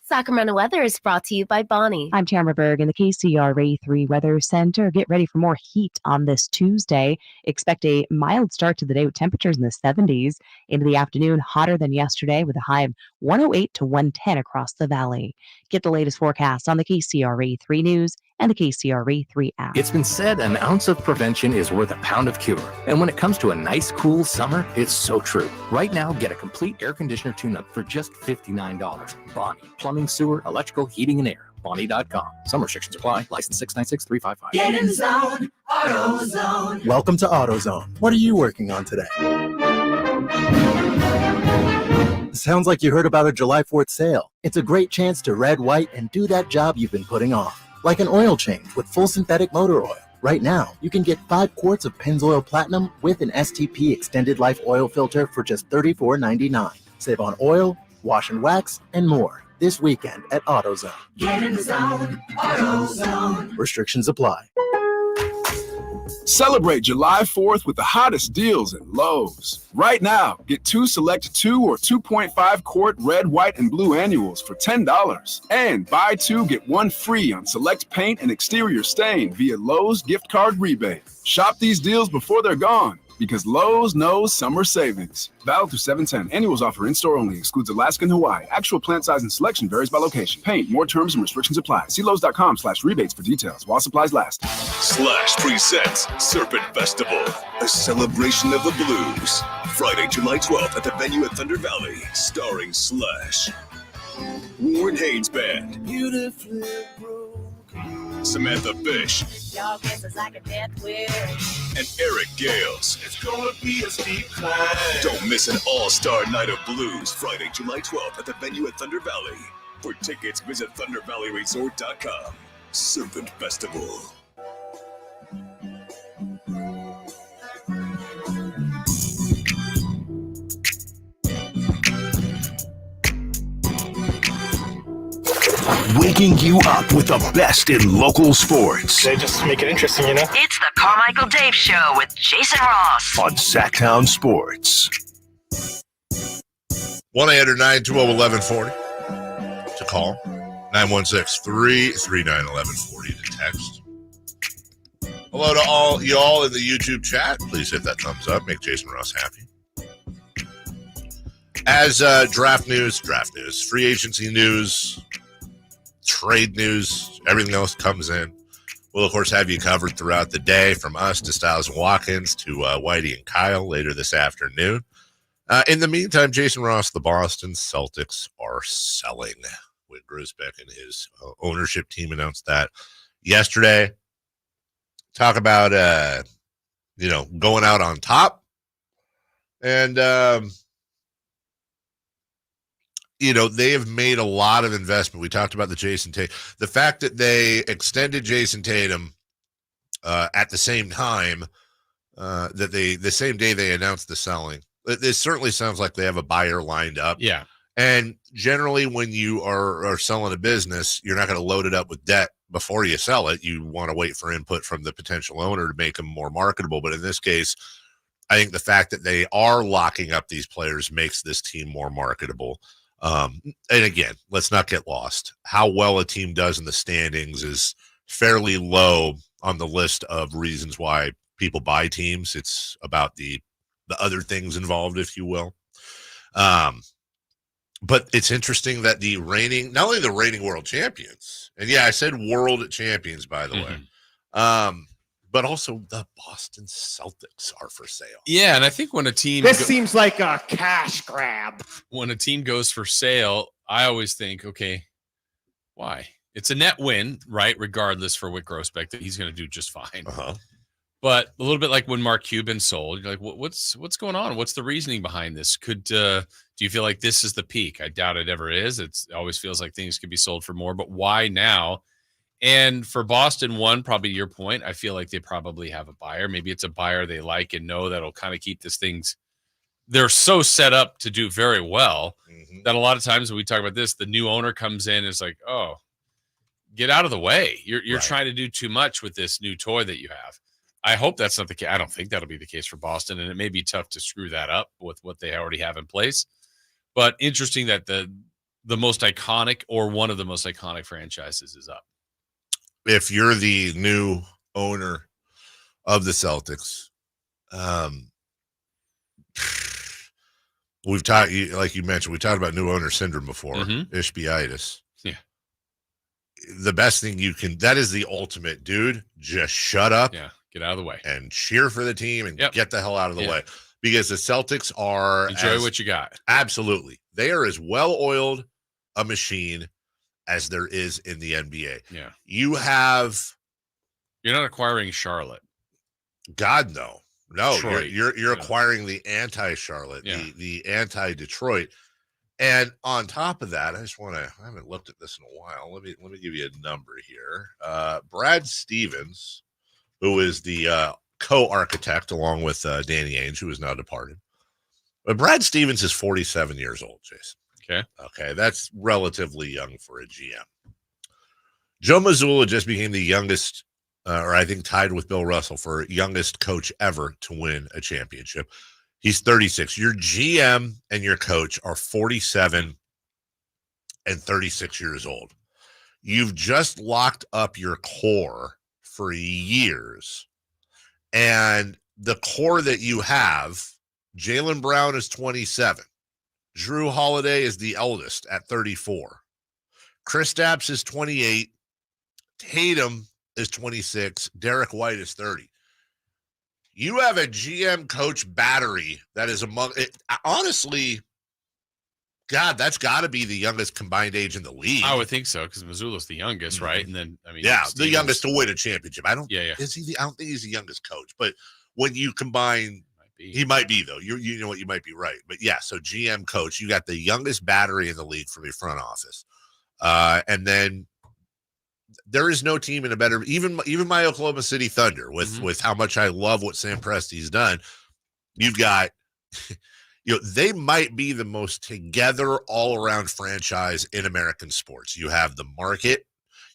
Sacramento weather is brought to you by Bonnie. I'm Tamara Berg in the KCRA 3 Weather Center. Get ready for more heat on this Tuesday. Expect a mild start to the day with temperatures in the 70s. Into the afternoon, hotter than yesterday with a high of 108 to 110 across the valley. Get the latest forecast on the KCRA 3 News and the KCRA 3 app. It's been said an ounce of prevention is worth a pound of cure. And when it comes to a nice, cool summer, it's so true. Right now, get a complete air conditioner tune-up for just $59. Bonnie, plumbing, sewer, electrical, heating, and air. Bonnie.com. Some restrictions apply. License 696355. Get in zone, AutoZone. Welcome to AutoZone. What are you working on today? Sounds like you heard about a July 4th sale. It's a great chance to red, white, and do that job you've been putting off. Like an oil change with full synthetic motor oil. Right now, you can get 5 quarts of Pennzoil Platinum with an STP extended life oil filter for just $34.99. Save on oil, wash and wax, and more this weekend at AutoZone. Get in the zone, AutoZone. Restrictions apply. Celebrate July 4th with the hottest deals at Lowe's. Right now, get 2 select 2 or 2.5 quart red, white, and blue annuals for $10. And buy 2, get 1 free on select paint and exterior stain via Lowe's gift card rebate. Shop these deals before they're gone, because Lowe's knows summer savings. Valid through 7/10. Annuals offer in-store only. Excludes Alaska and Hawaii. Actual plant size and selection varies by location. Paint. More terms and restrictions apply. See Lowe's.com/rebates for details while supplies last. Slash presents Serpent Festival, a celebration of the blues. Friday, July 12th at the venue at Thunder Valley, starring Slash, Warren Haynes Band, Beautifully broken. Samantha Fish, Y'all guesses I can death with. and Eric Gales. It's gonna be a steep climb. Don't miss an all-star night of blues, Friday, July 12th at the venue at Thunder Valley. For tickets, visit ThunderValleyResort.com. Serpent Festival. Waking you up with the best in local sports. They just make it interesting, you know? It's the Carmichael Dave Show with Jason Ross On Sacktown Sports. 1-800-920-1140 to call. 916-339-1140 to text. Hello to all y'all in the YouTube chat. Please hit that thumbs up. Make Jason Ross happy. As draft news, free agency news, trade news, everything else comes in, we'll, of course, have you covered throughout the day, from us to Styles and Watkins to Whitey and Kyle later this afternoon. In the meantime, Jason Ross, the Boston Celtics are selling. Whit Grusbeck and his ownership team announced that yesterday. Talk about, going out on top. And, they have made a lot of investment. We talked about the Jason Tatum. The fact that they extended Jason Tatum at the same time the same day they announced the selling. This certainly sounds like they have a buyer lined up. Yeah. And generally when you are selling a business, you're not going to load it up with debt before you sell it. You want to wait for input from the potential owner to make them more marketable. But in this case, I think the fact that they are locking up these players makes this team more marketable. And again, let's not get lost. How well a team does in the standings is fairly low on the list of reasons why people buy teams. It's about the other things involved, if you will. But it's interesting that not only the reigning world champions, and yeah, I said world champions, by the way, but also the Boston Celtics are for sale. Yeah, and I think when a team seems like a cash grab. When a team goes for sale, I always think, okay, why? It's a net win, right? Regardless for Wyc Grousbeck, that he's going to do just fine. But a little bit like when Mark Cuban sold, you're like, what's going on? What's the reasoning behind this? Do you feel like this is the peak? I doubt it ever is. It always feels like things could be sold for more, but why now? And for Boston, probably your point, I feel like they probably have a buyer. Maybe it's a buyer they like and know that'll kind of keep this things. They're so set up to do very well that a lot of times when we talk about this, the new owner comes in and is like, oh, get out of the way. You're trying to do too much with this new toy that you have. I hope that's not the case. I don't think that'll be the case for Boston, and it may be tough to screw that up with what they already have in place. But interesting that the most iconic or one of the most iconic franchises is up. If you're the new owner of the Celtics, we've talked, like you mentioned, we talked about new owner syndrome before, Ishbiitis. Yeah. The best thing that is the ultimate, dude. Just shut up. Yeah. Get out of the way. And cheer for the team and get the hell out of the way. Because the Celtics are. Enjoy what you got. Absolutely. They are as well-oiled a machine as there is in the NBA. Yeah. You're not acquiring Charlotte. God, no. No, Detroit. you're acquiring the anti-Charlotte, the anti-Detroit. And on top of that, I haven't looked at this in a while. Let me give you a number here. Brad Stevens, who is the co-architect along with Danny Ainge, who is now departed. But Brad Stevens is 47 years old, Jason. Okay, that's relatively young for a GM. Joe Mazzulla just became the youngest, or I think tied with Bill Russell for youngest coach ever to win a championship. He's 36. Your GM and your coach are 47 and 36 years old. You've just locked up your core for years. And the core that you have, Jaylen Brown is 27. Drew Holiday is the eldest at 34. Kristaps is 28. Tatum is 26. Derek White is 30. You have a GM coach battery that is among it. Honestly, God, that's got to be the youngest combined age in the league. I would think so because Mazzulla's the youngest, right? And then the youngest to win a championship. I don't think he's the youngest coach, but when you combine. He might be, though. You know what? You might be right. But, yeah, so GM coach, you got the youngest battery in the league from your front office. And then there is no team in a better – even my Oklahoma City Thunder, with how much I love what Sam Presti's done, you've got – they might be the most together all-around franchise in American sports. You have the market.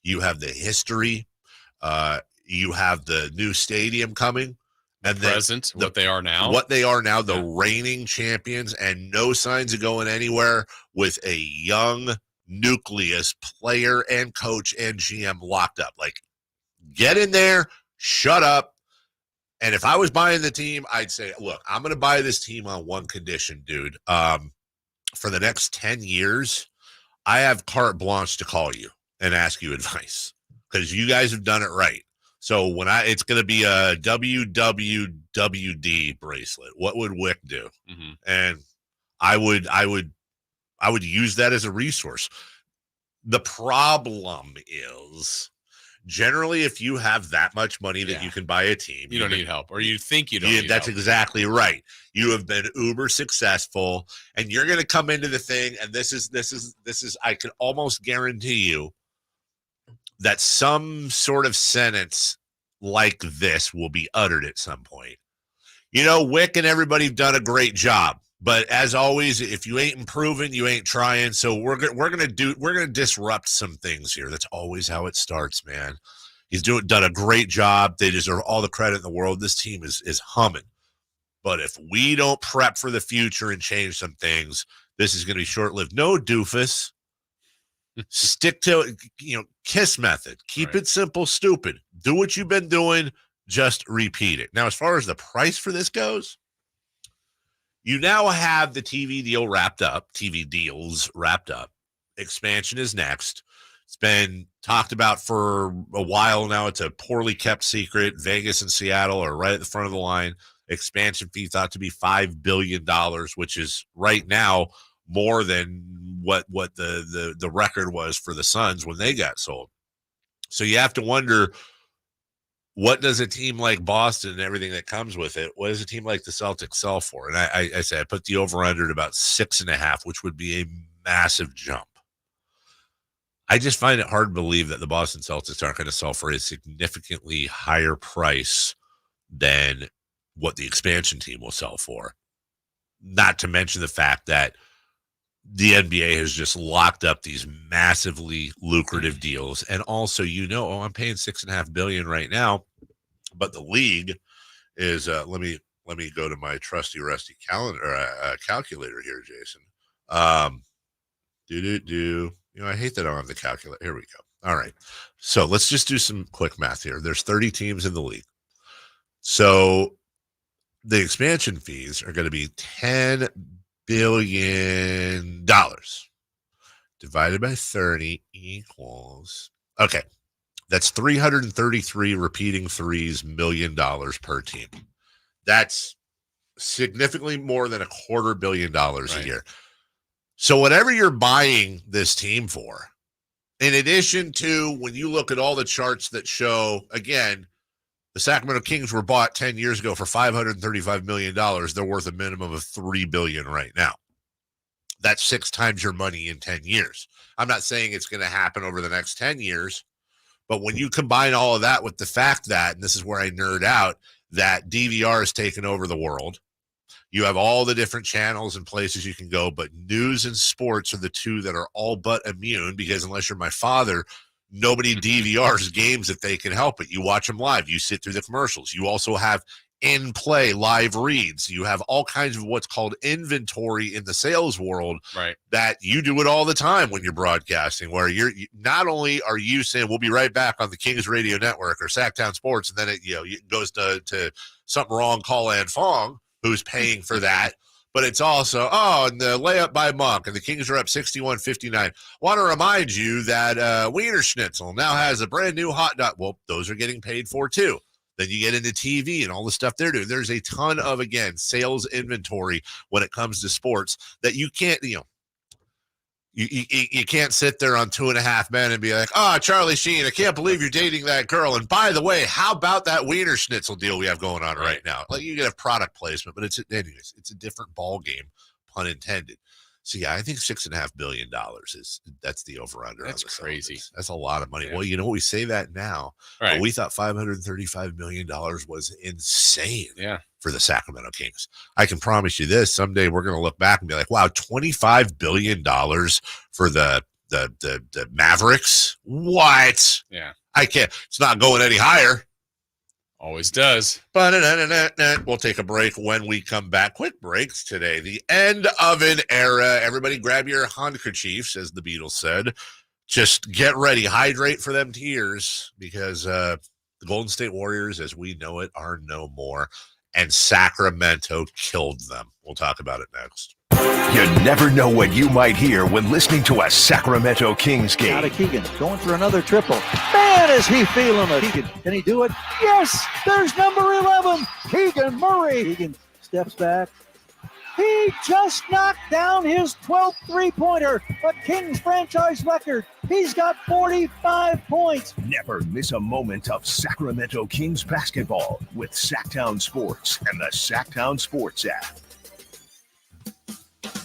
You have the history. You have the new stadium coming. And what they are now, the reigning champions, and no signs of going anywhere with a young nucleus player and coach and GM locked up. Like, get in there, shut up. And if I was buying the team, I'd say, look, I'm going to buy this team on one condition, dude. For the next 10 years, I have carte blanche to call you and ask you advice because you guys have done it right. So it's going to be a WWWD bracelet. What would Wyc do? And I would use that as a resource. The problem is generally if you have that much money that you can buy a team, you don't need help, or you think you don't need that's help. Exactly right. You have been uber successful and you're going to come into the thing. And this is, I can almost guarantee you that some sort of sentence like this will be uttered at some point. Wyc and everybody have done a great job, but as always, if you ain't improving, you ain't trying. So we're gonna disrupt some things here. That's always how it starts, man. He's done a great job. They deserve all the credit in the world. This team is humming. But if we don't prep for the future and change some things, this is gonna be short-lived. No, doofus. Stick to, KISS method. Keep it simple, stupid. Do what you've been doing. Just repeat it. Now, as far as the price for this goes, you now have the TV deals wrapped up. Expansion is next. It's been talked about for a while now. It's a poorly kept secret. Vegas and Seattle are right at the front of the line. Expansion fee thought to be $5 billion, which is right now more than what the record was for the Suns when they got sold. So you have to wonder, what does a team like Boston and everything that comes with it, what does a team like the Celtics sell for? And I said I put the over-under at about 6.5, which would be a massive jump. I just find it hard to believe that the Boston Celtics aren't going to sell for a significantly higher price than what the expansion team will sell for. Not to mention the fact that the NBA has just locked up these massively lucrative deals. And also, I'm paying $6.5 billion right now, but the league is, let me go to my trusty rusty calculator here, Jason. I hate that I don't have the calculator. Here we go. All right. So let's just do some quick math here. There's 30 teams in the league. So the expansion fees are going to be $10 billion divided by 30 equals, okay, that's 333 repeating threes $1 million per team. That's significantly more than $250 million a year. So whatever you're buying this team for, in addition to when you look at all the charts that show, again, the Sacramento Kings were bought 10 years ago for $535 million. They're worth a minimum of $3 billion right now. That's 6 times your money in 10 years. I'm not saying it's going to happen over the next 10 years, but when you combine all of that with the fact that, and this is where I nerd out, that DVR has taken over the world. You have all the different channels and places you can go, but news and sports are the two that are all but immune, because unless you're my father, nobody DVRs games if they can help it. You watch them live. You sit through the commercials. You also have in-play live reads. You have all kinds of what's called inventory in the sales world, right? That you do it all the time when you're broadcasting, where you're not only are you saying we'll be right back on the Kings Radio Network or Sacktown Sports, and then it goes to something wrong, call Ann Fong, who's paying for that. But it's also, and the layup by Monk, and the Kings are up 61-59. Want to remind you that Wiener Schnitzel now has a brand new hot dog. Well, those are getting paid for too. Then you get into TV and all the stuff they're doing. There's a ton of, again, sales inventory when it comes to sports that you can't, you can't sit there on 2.5 Men and be like, Charlie Sheen, I can't believe you're dating that girl. And by the way, how about that Wiener Schnitzel deal we have going on right now? Like, you get a product placement, but it's a different ball game, pun intended. So yeah, I think $6.5 billion that's the over-under. That's crazy. That's a lot of money. Yeah. Well, we say that now, but we thought $535 million was insane. Yeah. For the Sacramento Kings. I can promise you this: someday we're going to look back and be like, "Wow, $25 billion for the Mavericks? What? Yeah, I can't. It's not going any higher." Always does. We'll take a break when we come back. Quick breaks today. The end of an era. Everybody grab your handkerchiefs, as the Beatles said. Just get ready. Hydrate for them tears, because the Golden State Warriors, as we know it, are no more. And Sacramento killed them. We'll talk about it next. You never know what you might hear when listening to a Sacramento Kings game. Out of Keegan, going for another triple. Man, is he feeling it. Keegan, can he do it? Yes, there's number 11, Keegan Murray. Keegan steps back. He just knocked down his 12th three-pointer, a Kings franchise record. He's got 45 points. Never miss a moment of Sacramento Kings basketball with Sacktown Sports and the Sacktown Sports app.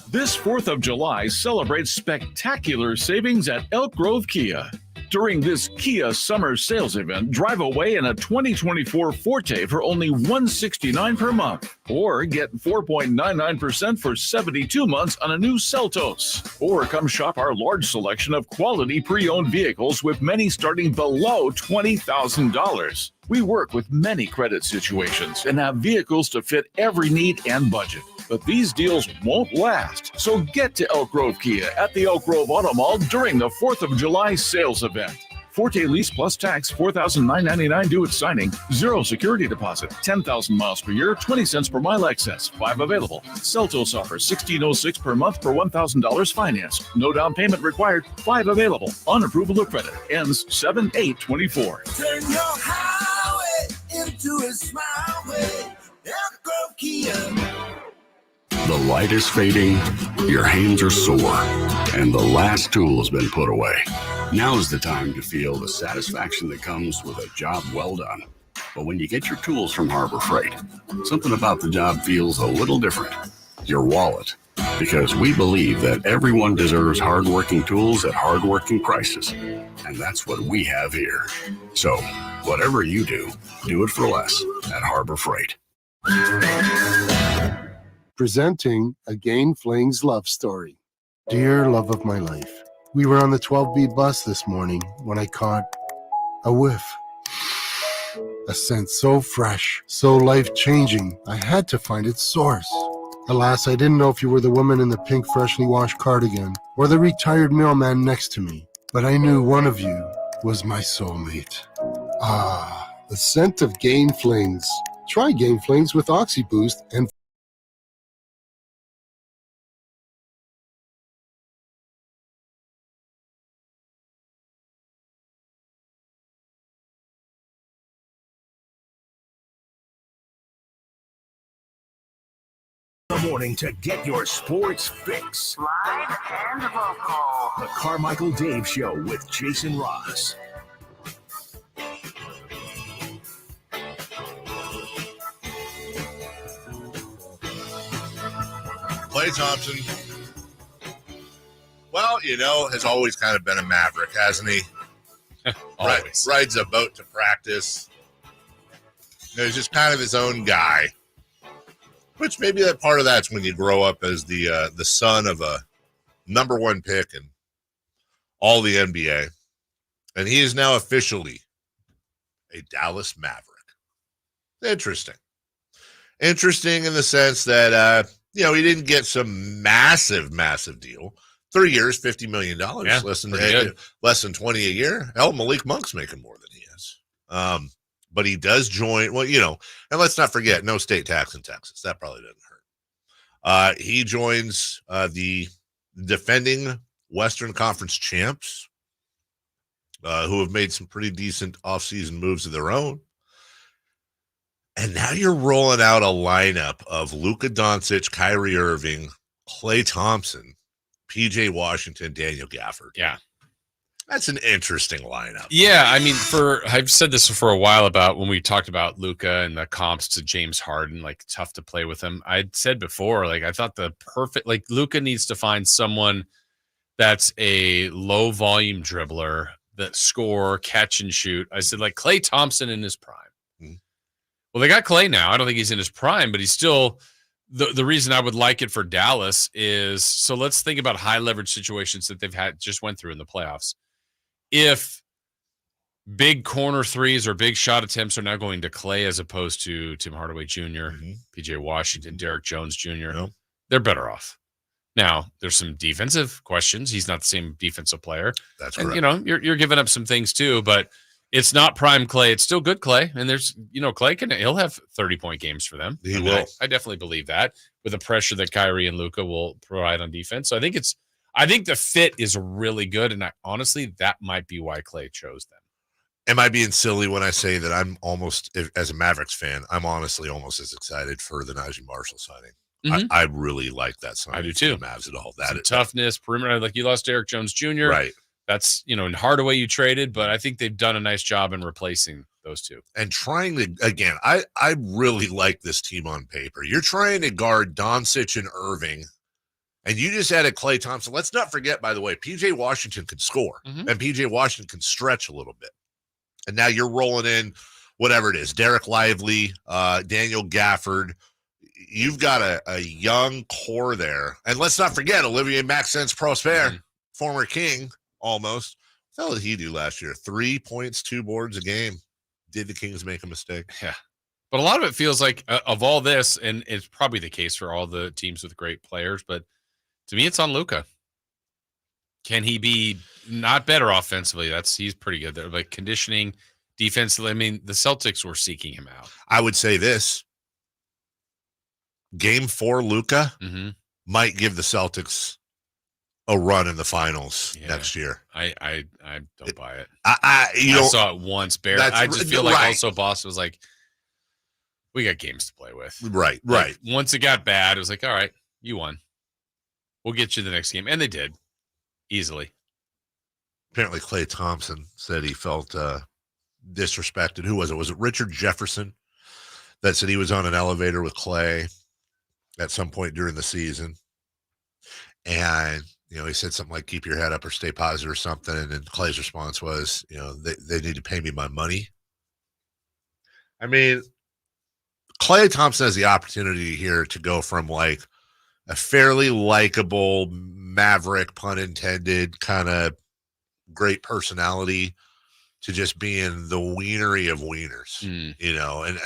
This 4th of July celebrates spectacular savings at Elk Grove Kia. During this Kia summer sales event, drive away in a 2024 Forte for only $169 per month. Or get 4.99% for 72 months on a new Seltos. Or come shop our large selection of quality pre-owned vehicles, with many starting below $20,000. We work with many credit situations and have vehicles to fit every need and budget. But these deals won't last. So get to Elk Grove Kia at the Elk Grove Auto Mall during the 4th of July sales event. Forte lease plus tax, $4,999 due at signing. 0 security deposit. 10,000 miles per year, 20 cents per mile excess. 5 available. Celtos offers $1,606 per month for $1,000 financed. No down payment required. 5 available. On approval of credit. Ends 7/8/24. Turn your highway into a smileway. Elk Grove Kia. The light is fading, your hands are sore, and the last tool has been put away. Now's the time to feel the satisfaction that comes with a job well done. But when you get your tools from Harbor Freight, something about the job feels a little different. Your wallet. Because we believe that everyone deserves hardworking tools at hardworking prices. And that's what we have here. So, whatever you do it for less at Harbor Freight. Presenting Again Fling's love story. Dear love of my life, we were on the 12B bus this morning when I caught a whiff. A scent so fresh, so life-changing, I had to find its source. Alas, I didn't know if you were the woman in the pink freshly washed cardigan or the retired mailman next to me, but I knew one of you was my soulmate. Ah, the scent of Gain Flings. Try Gain Flings with OxyBoost and the morning to get your sports fix. Live and vocal. The Carmichael Dave Show with Jason Ross. Klay Thompson, well, has always kind of been a maverick, hasn't he? Rides a boat to practice. He's just kind of his own guy. Which maybe that part of that's when you grow up as the son of a number 1 pick in all the NBA. And he is now officially a Dallas Maverick. Interesting. Interesting in the sense that, he didn't get some massive deal. 3 years, $50 million, Yeah, less than 20 a year. Hell, Malik Monk's making more than he is. But he does join, and let's not forget, no state tax in Texas. That probably doesn't hurt. He joins the defending Western Conference champs, who have made some pretty decent offseason moves of their own. And now you're rolling out a lineup of Luka Doncic, Kyrie Irving, Klay Thompson, PJ Washington, Daniel Gafford. Yeah. That's an interesting lineup. Yeah, I mean, I've said this for a while about when we talked about Luka and the comps to James Harden, like tough to play with him. I'd said before, I thought Luka needs to find someone that's a low volume dribbler that score, catch and shoot. I said Klay Thompson in his prime. Mm-hmm. Well, they got Klay now. I don't think he's in his prime, but he's still the reason I would like it for Dallas is, so let's think about high leverage situations that they've just went through in the playoffs. If big corner threes or big shot attempts are now going to Klay as opposed to Tim Hardaway Jr., PJ Washington, Derek Jones Jr., they're better off. Now, there's some defensive questions. He's not the same defensive player. That's correct. And, you're giving up some things too, but it's not prime Klay. It's still good Klay. And there's, Klay he'll have 30-point games for them. He will. I definitely believe that with the pressure that Kyrie and Luka will provide on defense. So I think the fit is really good. And honestly, that might be why Klay chose them. Am I being silly when I say that I'm almost, as a Mavericks fan, I'm honestly almost as excited for the Najee Marshall signing. Mm-hmm. I really like that signing. I do too. Mavs at all. That toughness, perimeter. You lost Derek Jones Jr. Right. That's, in Hardaway you traded, but I think they've done a nice job in replacing those two. And trying to, again, I really like this team on paper. You're trying to guard Doncic and Irving, and you just added Klay Thompson. Let's not forget, by the way, PJ Washington can score, and PJ Washington can stretch a little bit. And now you're rolling in whatever it is, Derek Lively, Daniel Gafford. You've got a young core there. And let's not forget Olivier Maxence Prosper, former King, almost. What the hell did he do last year? 3 points, 2 boards a game. Did the Kings make a mistake? Yeah. But a lot of it feels like of all this, and it's probably the case for all the teams with great players, but to me, it's on Luka. Can he be not better offensively? He's pretty good there. Like conditioning, defensively. I mean, the Celtics were seeking him out. I would say this. Game 4, Luka might give the Celtics a run in the finals next year. I don't buy it. I saw it once, Bear. I just feel like also Boston was like, we got games to play with. Right. Once it got bad, it was like, all right, you won. We'll get you the next game. And they did. Easily. Apparently, Klay Thompson said he felt disrespected. Who was it? Was it Richard Jefferson that said he was on an elevator with Klay at some point during the season? And, he said something like, keep your head up or stay positive or something. And then Klay's response was, they need to pay me my money. I mean, Klay Thompson has the opportunity here to go from like a fairly likable maverick, pun intended, kind of great personality to just being the wienery of wieners, and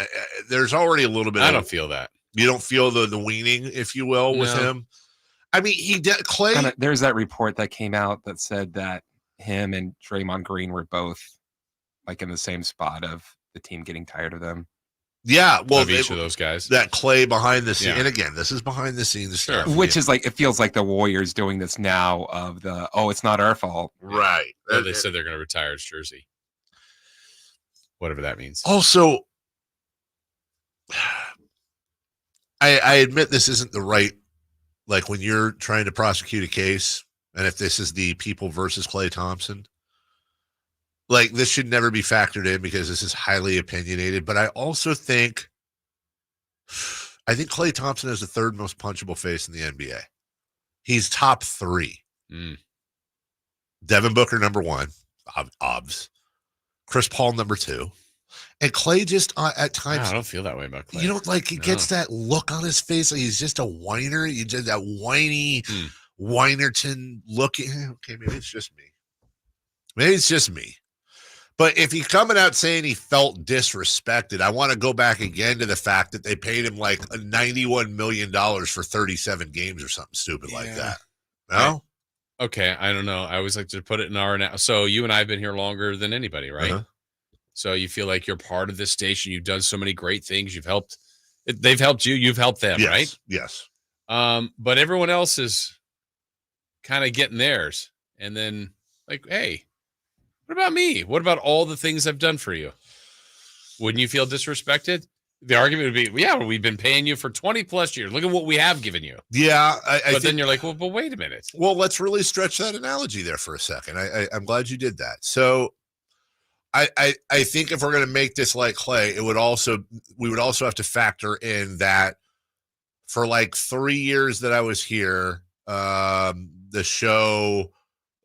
there's already a little bit. I don't feel that. You don't feel the weaning, if you will, with him. I mean, he did. Klay. There's that report that came out that said that him and Draymond Green were both like in the same spot of the team getting tired of them. Yeah, well, of each of those guys. That Klay behind the scenes, and again, this is behind the scenes stuff. Which is like, it feels like the Warriors doing this now of the, it's not our fault. Right. Well, they said they're going to retire his jersey. Whatever that means. Also, I admit this isn't the right, like when you're trying to prosecute a case, and if this is the people versus Klay Thompson, like this should never be factored in because this is highly opinionated. But I also think Klay Thompson is the third most punchable face in the NBA. He's top 3. Devin Booker, number 1, obvs. Chris Paul, number 2. And Klay just at times. I don't feel that way about Klay. You don't like he gets that look on his face. Like he's just a whiner. You just that whiny Whinerton looking. Okay, maybe it's just me. But if he's coming out saying he felt disrespected, I want to go back again to the fact that they paid him like $91 million for 37 games or something stupid like that. No? Okay, I don't know. I always like to put it in our now. So you and I have been here longer than anybody, right? So you feel like you're part of this station. You've done so many great things. You've helped. They've helped you. You've helped them, right? Yes. But everyone else is kind of getting theirs. And then like, hey, what about me? What about all the things I've done for you? Wouldn't you feel disrespected? The argument would be, yeah, we've been paying you for 20 plus years. Look at what we have given you. Yeah. But then you're like, well, but wait a minute. Well, let's really stretch that analogy there for a second. I'm glad you did that. So I think if we're going to make this like Klay, we would also have to factor in that for like 3 years that I was here, the show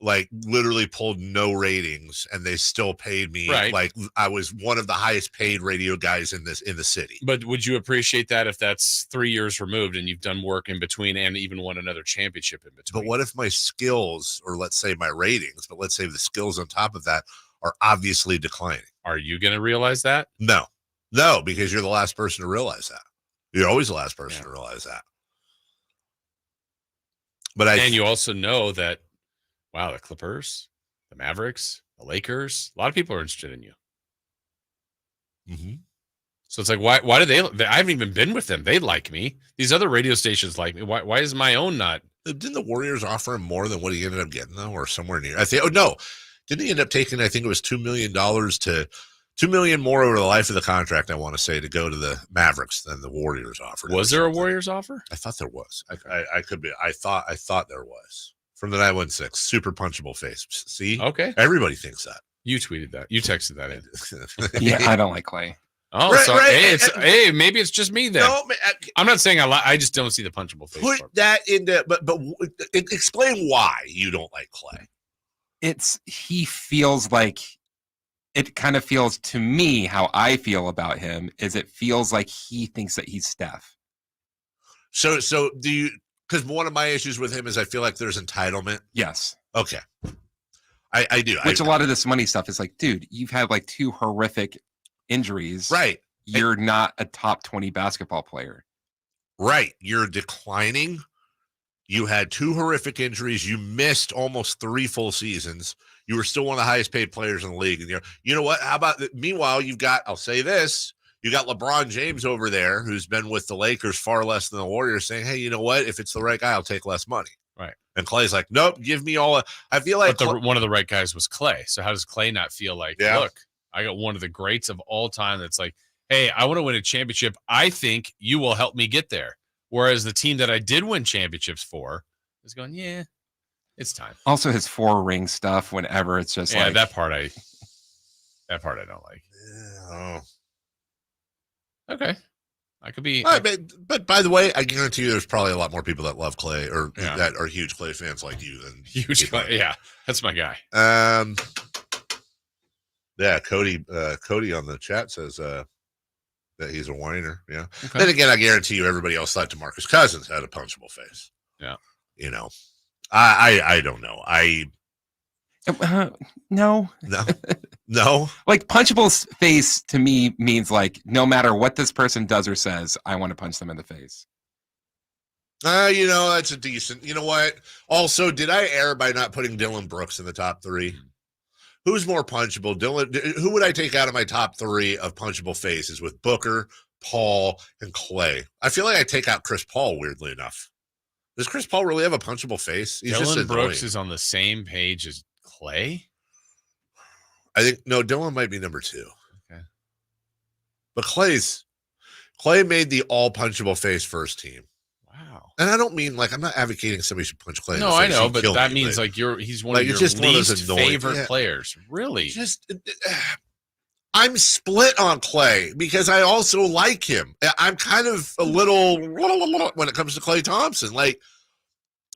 like literally pulled no ratings and they still paid me. Right. Like I was one of the highest paid radio guys in the city. But would you appreciate that if that's 3 years removed and you've done work in between and even won another championship in between? But what if my skills, or let's say my ratings, but let's say the skills on top of that are obviously declining? Are you going to realize that? No, because you're the last person to realize that. You're always the last person to realize that. But you also know that, wow, the Clippers, the Mavericks, the Lakers, a lot of people are interested in you. Mm-hmm. So it's like, why do they? I haven't even been with them. They like me. These other radio stations like me. Why is my own not? Didn't the Warriors offer him more than what he ended up getting though, or somewhere near? I think. Oh no, didn't he end up taking? I think it was $2 million to $2 million more over the life of the contract. I want to say to go to the Mavericks than the Warriors offered. Was there a Warriors offer? I thought there was. I could be. I thought there was. From the 916, super punchable face. See? Okay. Everybody thinks that. You tweeted that. You texted that in. Yeah, I don't like Klay. Oh, right, so right. Hey, maybe it's just me then. No, I'm not saying I just don't see the punchable face. Put that into, but explain why you don't like Klay. He feels like, it kind of feels to me how I feel about him is it feels like he thinks that he's Steph. So do you? Because one of my issues with him is I feel like there's entitlement. Yes. Okay. I do. Which a lot of this money stuff is like, dude, you've had like 2 horrific injuries. Right. You're not a top 20 basketball player. Right. You're declining. You had 2 horrific injuries. You missed almost 3 full seasons. You were still one of the highest paid players in the league. And you know what? How about meanwhile, you've got, I'll say this, you got LeBron James over there who's been with the Lakers far less than the Warriors saying, hey, you know what? If it's the right guy, I'll take less money. Right. And Clay's like, nope, give me all. I feel like one of the right guys was Klay. So how does Klay not feel like, look, I got one of the greats of all time that's like, hey, I want to win a championship. I think you will help me get there. Whereas the team that I did win championships for is going, yeah, it's time. Also his 4-ring stuff whenever it's just like. that part I don't like. Oh. Okay. I could be. But by the way, I guarantee you there's probably a lot more people that love Klay or that are huge Klay fans like you than huge Klay. Yeah, that's my guy. Yeah, Cody on the chat says that he's a whiner. Yeah. Okay. Then again, I guarantee you everybody else thought DeMarcus Cousins had a punchable face. Yeah. You know, I don't know. No. Like punchable face to me means like no matter what this person does or says, I want to punch them in the face. You know, that's a decent. You know what? Also, did I err by not putting Dylan Brooks in the top 3? Who's more punchable? Who would I take out of my top 3 of punchable faces with Booker, Paul, and Klay? I feel like I take out Chris Paul, weirdly enough. Does Chris Paul really have a punchable face? He's Dylan just Brooks is on the same page as Klay? I think, no, Dylan might be number 2. Okay. But Klay made the all punchable face first team. Wow. And I don't mean like I'm not advocating somebody should punch Klay. No, I know, but that means like he's one of your least favorite players. Really? I'm split on Klay because I also like him. I'm kind of a little when it comes to Klay Thompson. Like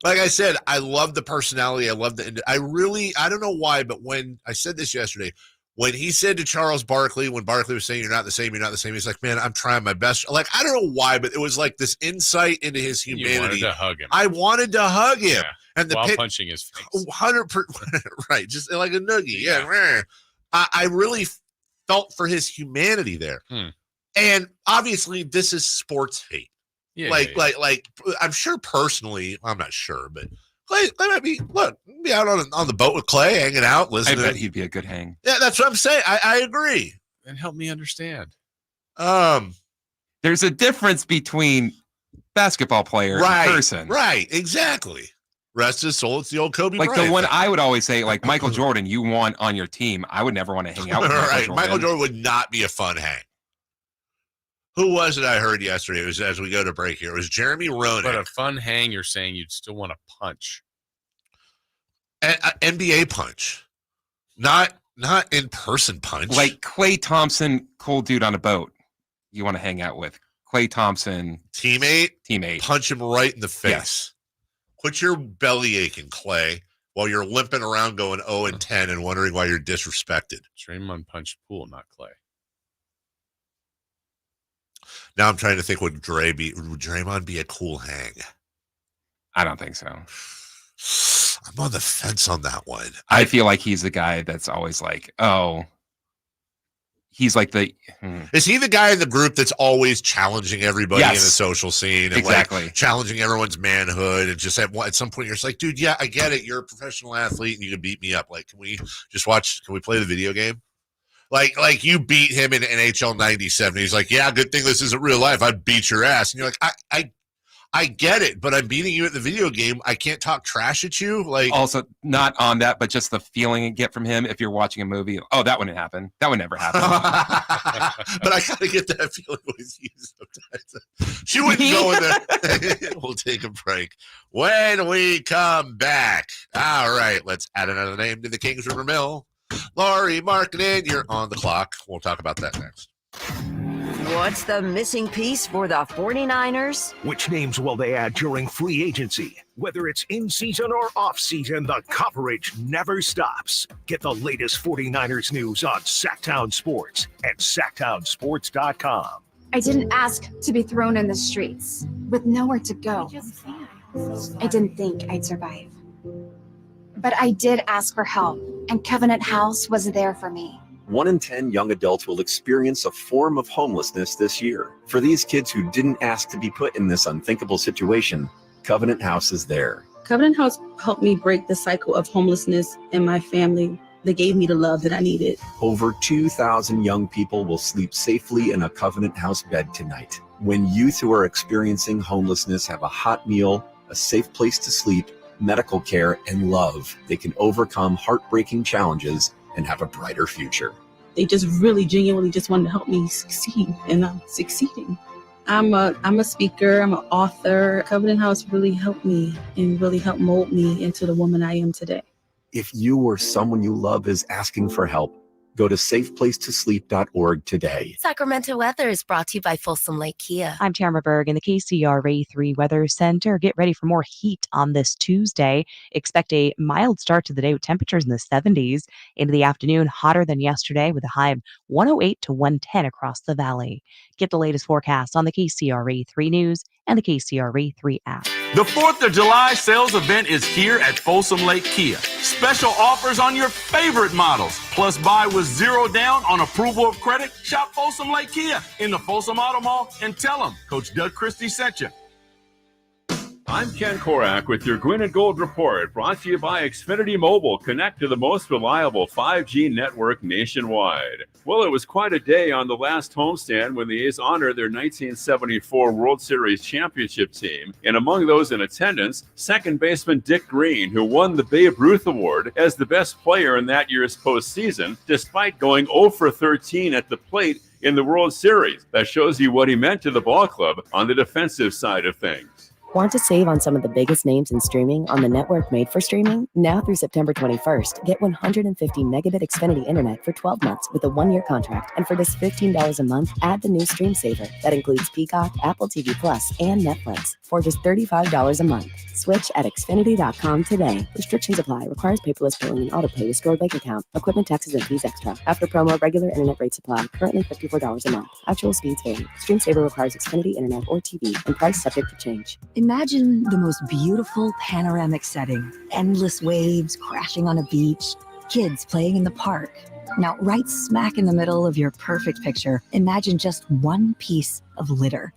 I said, I love the personality. I love I don't know why, but when I said this yesterday, when he said to Charles Barkley, when Barkley was saying, you're not the same, he's like, man, I'm trying my best. Like, I don't know why, but it was like this insight into his humanity. You wanted to hug him. I wanted to hug him. Yeah. And while punching his face. 100%, right, just like a noogie. Yeah. I really felt for his humanity there. And obviously, this is sports hate. Yeah, like I'm sure personally, I'm not sure, but Klay might be out on the boat with Klay, hanging out, listening. I bet he'd be a good hang. Yeah, that's what I'm saying. I agree. And help me understand. There's a difference between basketball player and person. Right, exactly. Rest his soul. It's the old Kobe Like Bryant the one thing. I would always say, like Michael Jordan, you want on your team. I would never want to hang out with Michael Jordan would not be a fun hang. Who was it I heard yesterday? It was as we go to break here. It was Jeremy Roenick. But a fun hang, you're saying you'd still want to punch. NBA punch. Not in-person punch. Like Klay Thompson, cool dude on a boat you want to hang out with. Klay Thompson. Teammate. Punch him right in the face. Yes. Quit your belly aching, Klay, while you're limping around going 0-10 and wondering why you're disrespected. Draymond punched Poole, not Klay. Now I'm trying to think, would Draymond be a cool hang? I don't think so. I'm on the fence on that one. I feel like he's the guy that's always like, he's like the. Is he the guy in the group that's always challenging everybody in the social scene and exactly challenging everyone's manhood? And just at some point, you're just like, dude, yeah, I get it. You're a professional athlete and you can beat me up. Like, can we play the video game? Like you beat him in NHL 97. He's like, yeah, good thing this isn't real life. I'd beat your ass. And you're like, I get it, but I'm beating you at the video game. I can't talk trash at you. Like, also not on that, but just the feeling you get from him if you're watching a movie. Oh, that wouldn't happen. That would never happen. But I kind of get that feeling with you sometimes. She wouldn't go in there. We'll take a break. When we come back, all right, let's add another name to the Kings River Mill. Lauri Markkanen, you're on the clock. We'll talk about that next. What's the missing piece for the 49ers? Which names will they add during free agency? Whether it's in season or off season, the coverage never stops. Get the latest 49ers news on Sacktown Sports at sacktownsports.com. I didn't ask to be thrown in the streets with nowhere to go. I didn't think I'd survive. But I did ask for help, and Covenant House was there for me. 1 in 10 young adults will experience a form of homelessness this year. For these kids who didn't ask to be put in this unthinkable situation, Covenant House is there. Covenant House helped me break the cycle of homelessness in my family. They gave me the love that I needed. Over 2,000 young people will sleep safely in a Covenant House bed tonight. When youth who are experiencing homelessness have a hot meal, a safe place to sleep, medical care, and love, they can overcome heartbreaking challenges and have a brighter future. They just really genuinely just wanted to help me succeed, and I'm succeeding. I'm a speaker, I'm an author. Covenant House really helped me and really helped mold me into the woman I am today. If you or someone you love is asking for help, go to safeplacetosleep.org today. Sacramento weather is brought to you by Folsom Lake Kia. I'm Tamara Berg in the KCRA 3 Weather Center. Get ready for more heat on this Tuesday. Expect a mild start to the day with temperatures in the 70s. Into the afternoon, hotter than yesterday with a high of 108 to 110 across the valley. Get the latest forecast on the KCRA 3 News and the KCRA 3 app. The 4th of July sales event is here at Folsom Lake Kia. Special offers on your favorite models. Plus buy with zero down on approval of credit. Shop Folsom Lake Kia in the Folsom Auto Mall and tell them Coach Doug Christie sent you. I'm Ken Korak with your Green and Gold Report, brought to you by Xfinity Mobile. Connect to the most reliable 5G network nationwide. Well, it was quite a day on the last homestand when the A's honored their 1974 World Series championship team. And among those in attendance, second baseman Dick Green, who won the Babe Ruth Award as the best player in that year's postseason, despite going 0 for 13 at the plate in the World Series. That shows you what he meant to the ball club on the defensive side of things. Want to save on some of the biggest names in streaming on the network made for streaming? Now through September 21st, get 150 megabit Xfinity internet for 12 months with a 1-year contract. And for just $15 a month, add the new Stream Saver. That includes Peacock, Apple TV Plus, and Netflix for just $35 a month. Switch at Xfinity.com today. Restrictions apply. Requires paperless billing and autopay with stored bank account. Equipment taxes and fees extra. After promo, regular internet rates apply. Currently $54 a month. Actual speeds vary. Stream Saver requires Xfinity internet or TV and price subject to change. Imagine the most beautiful panoramic setting. Endless waves crashing on a beach. Kids playing in the park. Now, right smack in the middle of your perfect picture, imagine just one piece of litter.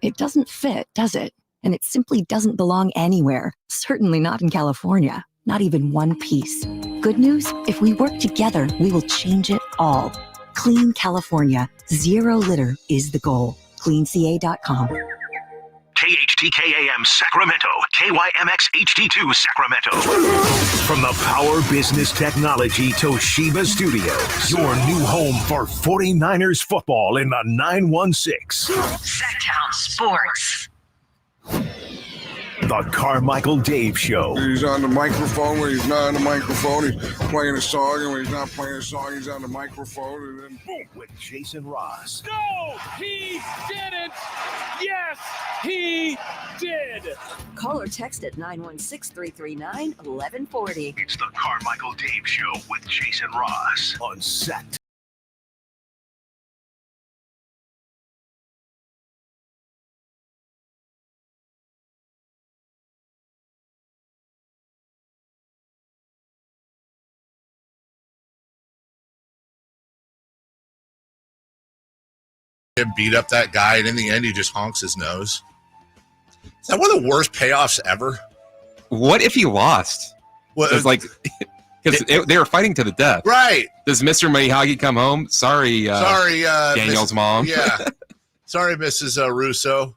It doesn't fit, does it? And it simply doesn't belong anywhere. Certainly not in California. Not even one piece. Good news? If we work together, we will change it all. Clean California. Zero litter is the goal. CleanCA.com. KHTKAM Sacramento, KYMX HD2 Sacramento. From the Power Business Technology Toshiba Studios, your new home for 49ers football in the 916. Sacktown Sports. The Carmichael Dave Show. He's on the microphone when he's not on the microphone. He's playing a song, and when he's not playing a song, he's on the microphone. And then boom, with Jason Ross. No, he didn't. Yes, he did. Call or text at 916-339-1140. It's the Carmichael Dave Show with Jason Ross on Sacktown. Him beat up that guy, and in the end, he just honks his nose. Is that one of the worst payoffs ever? What if he lost? Well, it's like because they were fighting to the death. Right? Does Mr. Miyagi come home? Sorry, Daniel's mom. Yeah. Sorry, Mrs. Russo.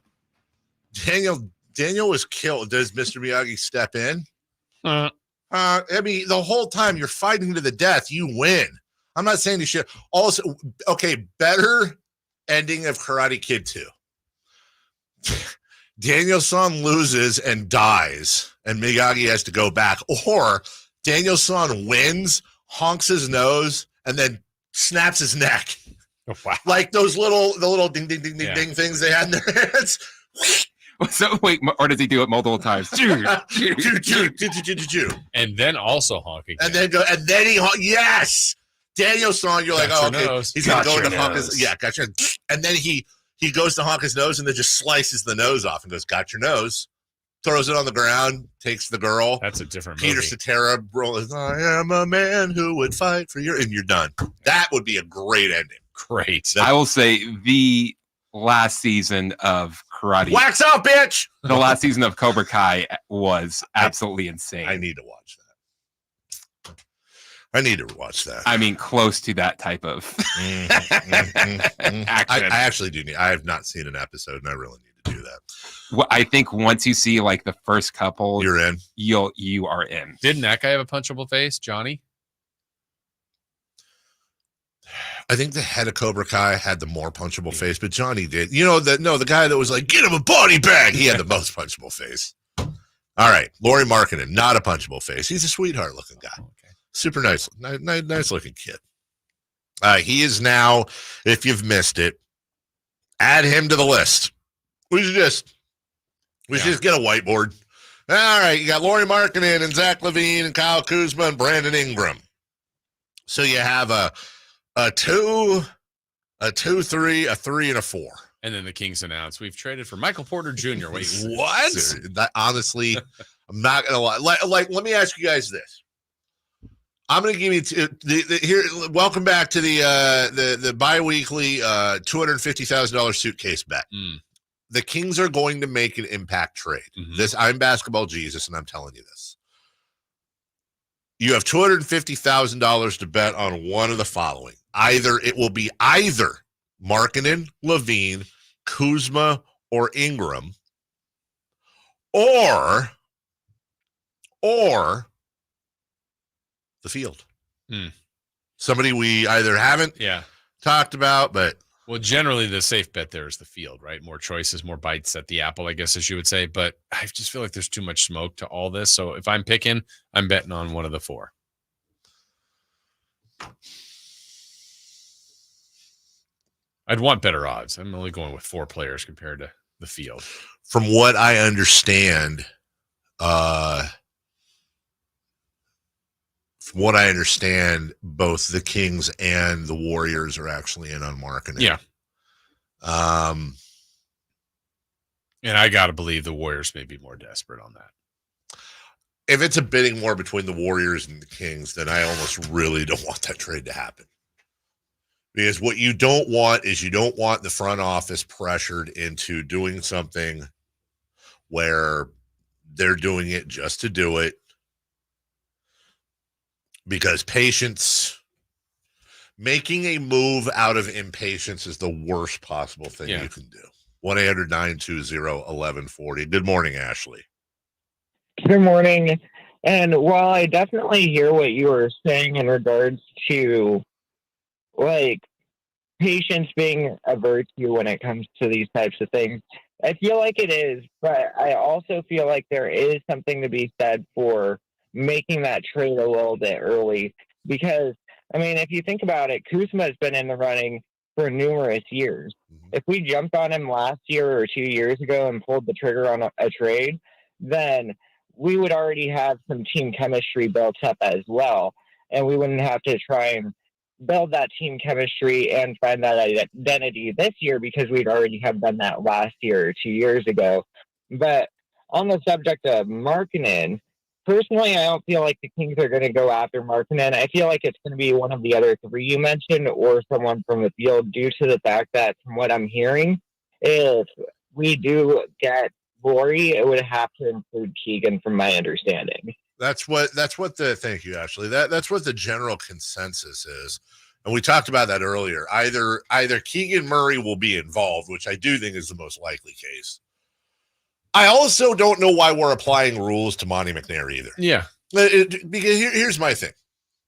Daniel was killed. Does Mr. Miyagi step in? I mean, the whole time you're fighting to the death, you win. I'm not saying you should. Also, okay, better ending of Karate Kid 2. Daniel-san loses and dies, and Miyagi has to go back. Or Daniel-san wins, honks his nose, and then snaps his neck. Oh, wow. Like the little ding, ding, ding, ding, ding things they had in their hands. So wait, or does he do it multiple times? And then also honking. And then he yes. Daniel-san, you're like, oh, okay, he's gonna go to honk his gotcha. And then he goes to honk his nose and then just slices the nose off and goes, got your nose, throws it on the ground, takes the girl. That's a different Peter movie. Cetera rolls, I am a man who would fight for you, and you're done. That would be a great ending. Great. I will say the last season of karate. Wax out, bitch! The last season of Cobra Kai was absolutely insane. I need to watch that. I mean, close to that type of action. I actually do need. I have not seen an episode, and I really need to do that. Well, I think once you see like the first couple, you're in. You are in. Didn't that guy have a punchable face, Johnny? I think the head of Cobra Kai had the more punchable face, but Johnny did. The guy that was like, get him a body bag. He had the most punchable face. All right. Lauri Markkanen, not a punchable face. He's a sweetheart looking guy. Okay. Super nice looking kid. He is now, if you've missed it, add him to the list. We should just get a whiteboard. All right. You got Lauri Markkanen and Zach LaVine and Kyle Kuzma and Brandon Ingram. So you have a 2, a 2, 3, a 3, and a 4. And then the Kings announced we've traded for Michael Porter Jr. Wait, what? Honestly, I'm not gonna lie. Like, let me ask you guys this. I'm gonna give you here. Welcome back to the bi-weekly $250,000 suitcase bet. The Kings are going to make an impact trade. I'm Basketball Jesus, and I'm telling you this. You have $250,000 to bet on one of the following. It will be either Markkanen, LaVine, Kuzma, or Ingram, or the field. Somebody we either haven't talked about, but well, generally the safe bet there is the field, right? More choices, more bites at the apple, I guess, as you would say. But I just feel like there's too much smoke to all this. So if I'm picking, I'm betting on one of the 4. I'd want better odds. I'm only going with 4 players compared to the field. From what I understand, both the Kings and the Warriors are actually in on Markkanen. Yeah. And I got to believe the Warriors may be more desperate on that. If it's a bidding war between the Warriors and the Kings, then I almost really don't want that trade to happen. Because what you don't want is the front office pressured into doing something where they're doing it just to do it. Because making a move out of impatience is the worst possible thing you can do. 1-800-920-1140. Good morning, Ashley. Good morning. And while I definitely hear what you were saying in regards to like patience being a virtue when it comes to these types of things, I feel like it is, but I also feel like there is something to be said for making that trade a little bit early. Because, I mean, if you think about it, Kuzma has been in the running for numerous years. If we jumped on him last year or 2 years ago and pulled the trigger on a trade, then we would already have some team chemistry built up as well. And we wouldn't have to try and build that team chemistry and find that identity this year because we'd already have done that last year or 2 years ago. But on the subject of Markkanen, personally, I don't feel like the Kings are going to go after Markkanen. I feel like it's going to be one of the other 3 you mentioned or someone from the field due to the fact that, from what I'm hearing, if we do get Lauri, it would have to include Keegan from my understanding. Thank you, Ashley. That's what the general consensus is. And we talked about that earlier. Either Keegan Murray will be involved, which I do think is the most likely case. I also don't know why we're applying rules to Monty McNair either. Yeah. Because here's my thing.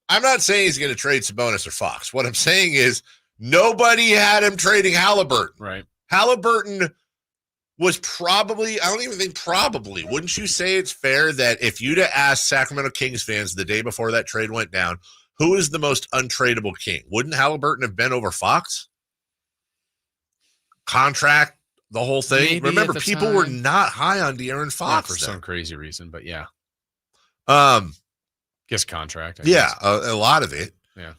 I'm not saying he's going to trade Sabonis or Fox. What I'm saying is nobody had him trading Halliburton. Right. Halliburton was probably, wouldn't you say it's fair that if you'd have asked Sacramento Kings fans the day before that trade went down, who is the most untradeable King? Wouldn't Halliburton have been over Fox? Contract, the whole thing. Maybe. Remember, people were not high on De'Aaron Fox for some crazy reason, but yeah. Guess contract. I guess. A lot of it. Yeah.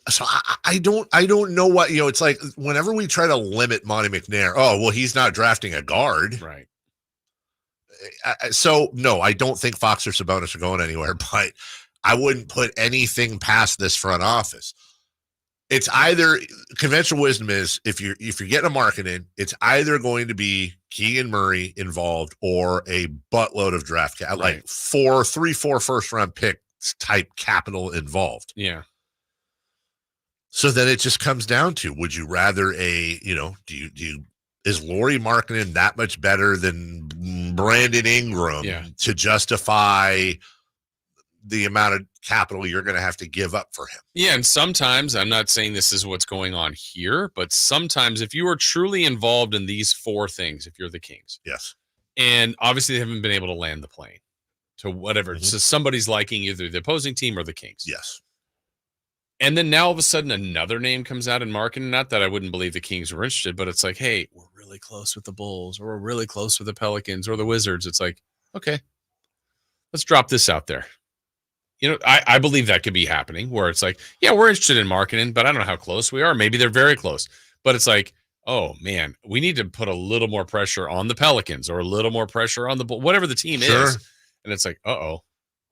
So I don't know what, it's like whenever we try to limit Monty McNair, he's not drafting a guard. Right. So no, I don't think Fox or Sabonis are going anywhere, but I wouldn't put anything past this front office. it's either conventional wisdom is if you're getting a Markkanen, it's either going to be Keegan Murray involved or a buttload of draft like 4 first round pick type capital involved. Yeah. So then it just comes down to, would you rather is Lauri Markkanen that much better than Brandon Ingram to justify the amount of capital you're going to have to give up for him? Yeah, and sometimes, I'm not saying this is what's going on here, but sometimes if you are truly involved in these 4 things, if you're the Kings. Yes. And obviously they haven't been able to land the plane to whatever, to somebody's liking, either the opposing team or the Kings. Yes. And then now all of a sudden another name comes out in Markkanen. Not that I wouldn't believe the Kings were interested, but it's like, hey, we're really close with the Bulls, or we're really close with the Pelicans or the Wizards. It's like, okay, let's drop this out there. You know, I believe that could be happening where it's like, yeah, we're interested in Markkanen, but I don't know how close we are. Maybe they're very close. But it's like, oh, man, we need to put a little more pressure on the Pelicans or a little more pressure on the Bulls, whatever the team is. And it's like, uh-oh,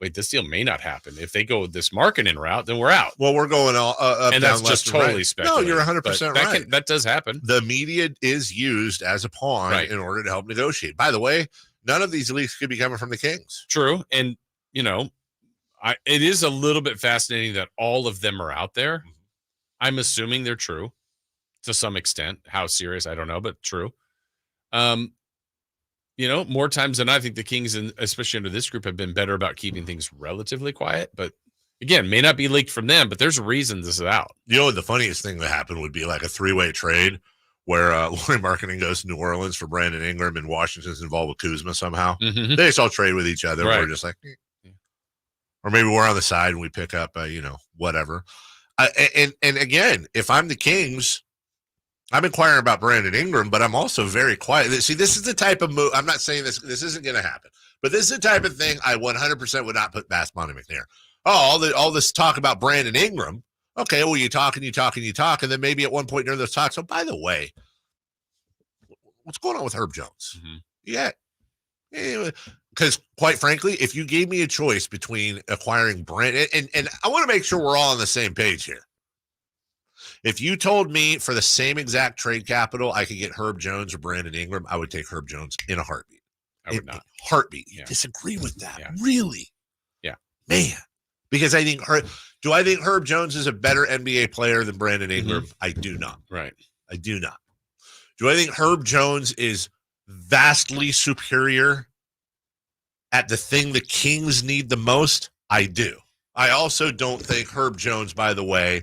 wait, this deal may not happen. If they go this Markkanen route, then we're out. Well, we're going all up, and down, that's just totally right. speculative. No, you're 100% right. That does happen. The media is used as a pawn in order to help negotiate. By the way, none of these leaks could be coming from the Kings. True. And, you know, it is a little bit fascinating that all of them are out there. I'm assuming they're true to some extent. How serious, I don't know, but true. You know, more times than I think the Kings, and especially under this group, have been better about keeping things relatively quiet. But again, may not be leaked from them, but there's a reason this is out. You know, the funniest thing that happened would be like a 3-way trade where Lauri Markkanen goes to New Orleans for Brandon Ingram and Washington's involved with Kuzma somehow. They just all trade with each other. We're just like, or maybe we're on the side and we pick up, whatever. And again, if I'm the Kings, I'm inquiring about Brandon Ingram, but I'm also very quiet. See, this is the type of move. I'm not saying this isn't going to happen, but this is the type of thing I 100% would not put past Monty McNair. Oh, all this talk about Brandon Ingram. Okay, well, you talk, and then maybe at one point during those talks, oh, by the way, what's going on with Herb Jones? Yeah. Because quite frankly, if you gave me a choice between acquiring Brandon, and I want to make sure we're all on the same page here. If you told me for the same exact trade capital, I could get Herb Jones or Brandon Ingram, I would take Herb Jones in a heartbeat. I would not. Heartbeat. You disagree with that? Really? Yeah. Man. Because I think do I think Herb Jones is a better NBA player than Brandon Ingram? I do not. Right. I do not. Do I think Herb Jones is vastly superior at the thing the Kings need the most? I do. I also don't think Herb Jones, by the way,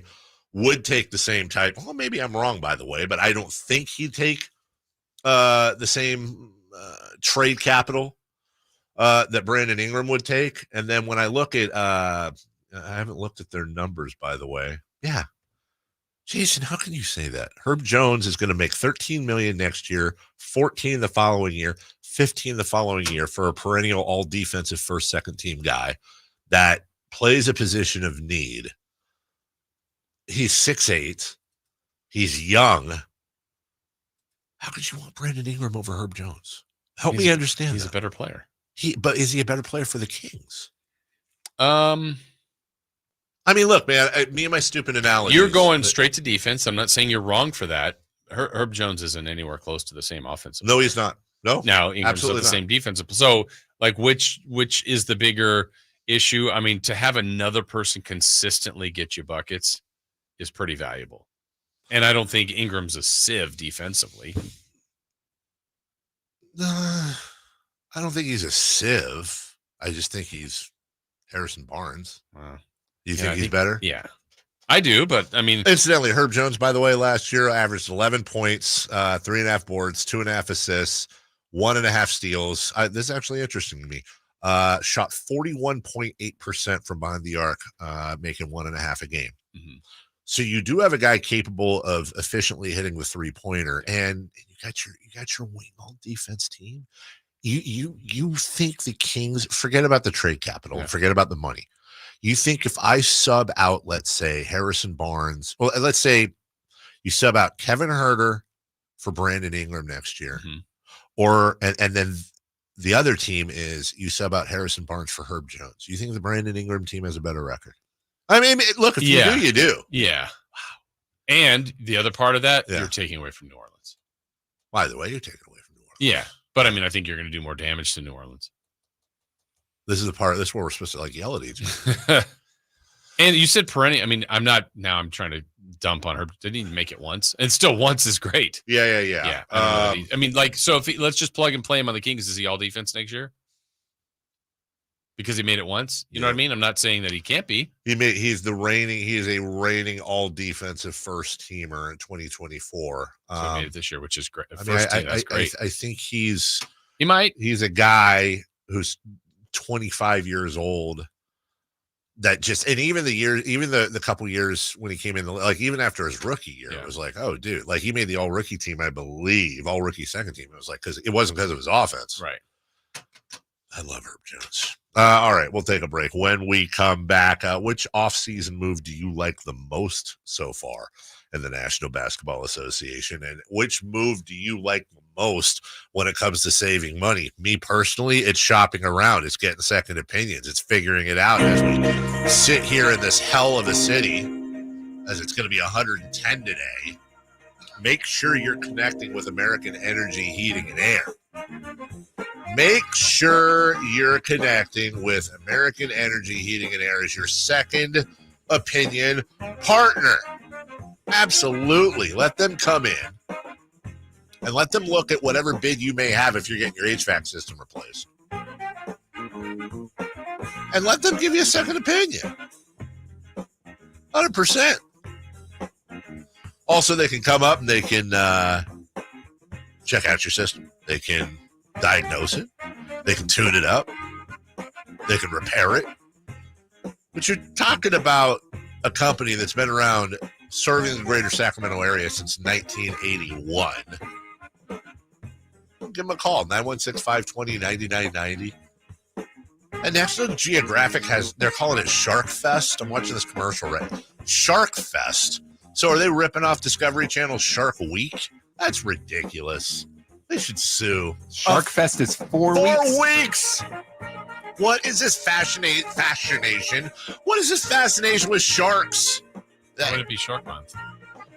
would take the same type. Well, maybe I'm wrong, by the way, but I don't think he'd take the same trade capital that Brandon Ingram would take. And then when I look at, I haven't looked at their numbers, by the way. Yeah. Jason, how can you say that? Herb Jones is going to make $13 million next year, 14 the following year, 15 the following year for a perennial all defensive first, second team guy that plays a position of need. He's 6'8". He's young. How could you want Brandon Ingram over Herb Jones? Help me understand. He's a better player. But is he a better player for the Kings? I mean, look, man, me and my stupid analogy. You're going straight to defense. I'm not saying you're wrong for that. Herb Jones isn't anywhere close to the same offensive. No, he's not. No. Now Ingram's the same defensive. So, like, which is the bigger issue? I mean, to have another person consistently get you buckets is pretty valuable. And I don't think Ingram's a sieve defensively. I don't think he's a sieve. I just think he's Harrison Barnes. You think he's better? Yeah, I do. But I mean, incidentally, Herb Jones, by the way, last year averaged 11 points, 3.5 boards, 2.5 assists, 1.5 steals. This is actually interesting to me. Shot 41.8% from behind the arc, making 1.5 a game. So you do have a guy capable of efficiently hitting the 3-pointer, and you got your wing all defense team. You think the Kings, forget about the trade capital, forget about the money. You think if I sub out, let's say, Harrison Barnes, well, let's say you sub out Kevin Huerter for Brandon Ingram next year, or and then the other team is you sub out Harrison Barnes for Herb Jones. You think the Brandon Ingram team has a better record? I mean, look, if you do, you do. Yeah. And the other part of that, you're taking away from New Orleans. By the way, you're taking away from New Orleans. Yeah. But I mean, I think you're going to do more damage to New Orleans. This is the part. This is where we're supposed to like yell at each other. And you said perennial. I mean, I'm trying to dump on her. Didn't even make it once. And still once is great. Yeah. I mean, like, so if let's just plug and play him on the Kings. Is he all defense next year? Because he made it once. You know what I mean? I'm not saying that he can't be. He is a reigning all defensive first teamer in 2024. So he made it this year, which is great. That's great. I think he's a guy who's 25 years old that just, and even the couple years when he came in, like even after his rookie year, it was like, oh dude, like he made the all rookie team, I believe, all rookie second team. It was like, because it wasn't because of his offense. Right. I love Herb Jones. All right, we'll take a break. When we come back, which offseason move do you like the most so far in the National Basketball Association? And which move do you like the most when it comes to saving money? Me personally, it's shopping around. It's getting second opinions. It's figuring it out as we sit here in this hell of a city, as it's going to be 110 today. Make sure you're connecting with American Energy Heating and Air. Make sure you're connecting with American Energy Heating and Air as your second opinion partner. Absolutely. Let them come in and let them look at whatever bid you may have if you're getting your HVAC system replaced. And let them give you a second opinion. 100%. Also, they can come up and they can check out your system. They can diagnose it. They can tune it up. They can repair it. But you're talking about a company that's been around serving the greater Sacramento area since 1981. Give them a call, 916-520-9990. And National Geographic they're calling it Shark Fest. I'm watching this commercial, right? Shark Fest. So are they ripping off Discovery Channel's Shark Week? That's ridiculous. They should sue. Shark Fest is 4 weeks. 4 weeks. What is this fascination? What is this fascination with sharks? Why would it be Shark Month?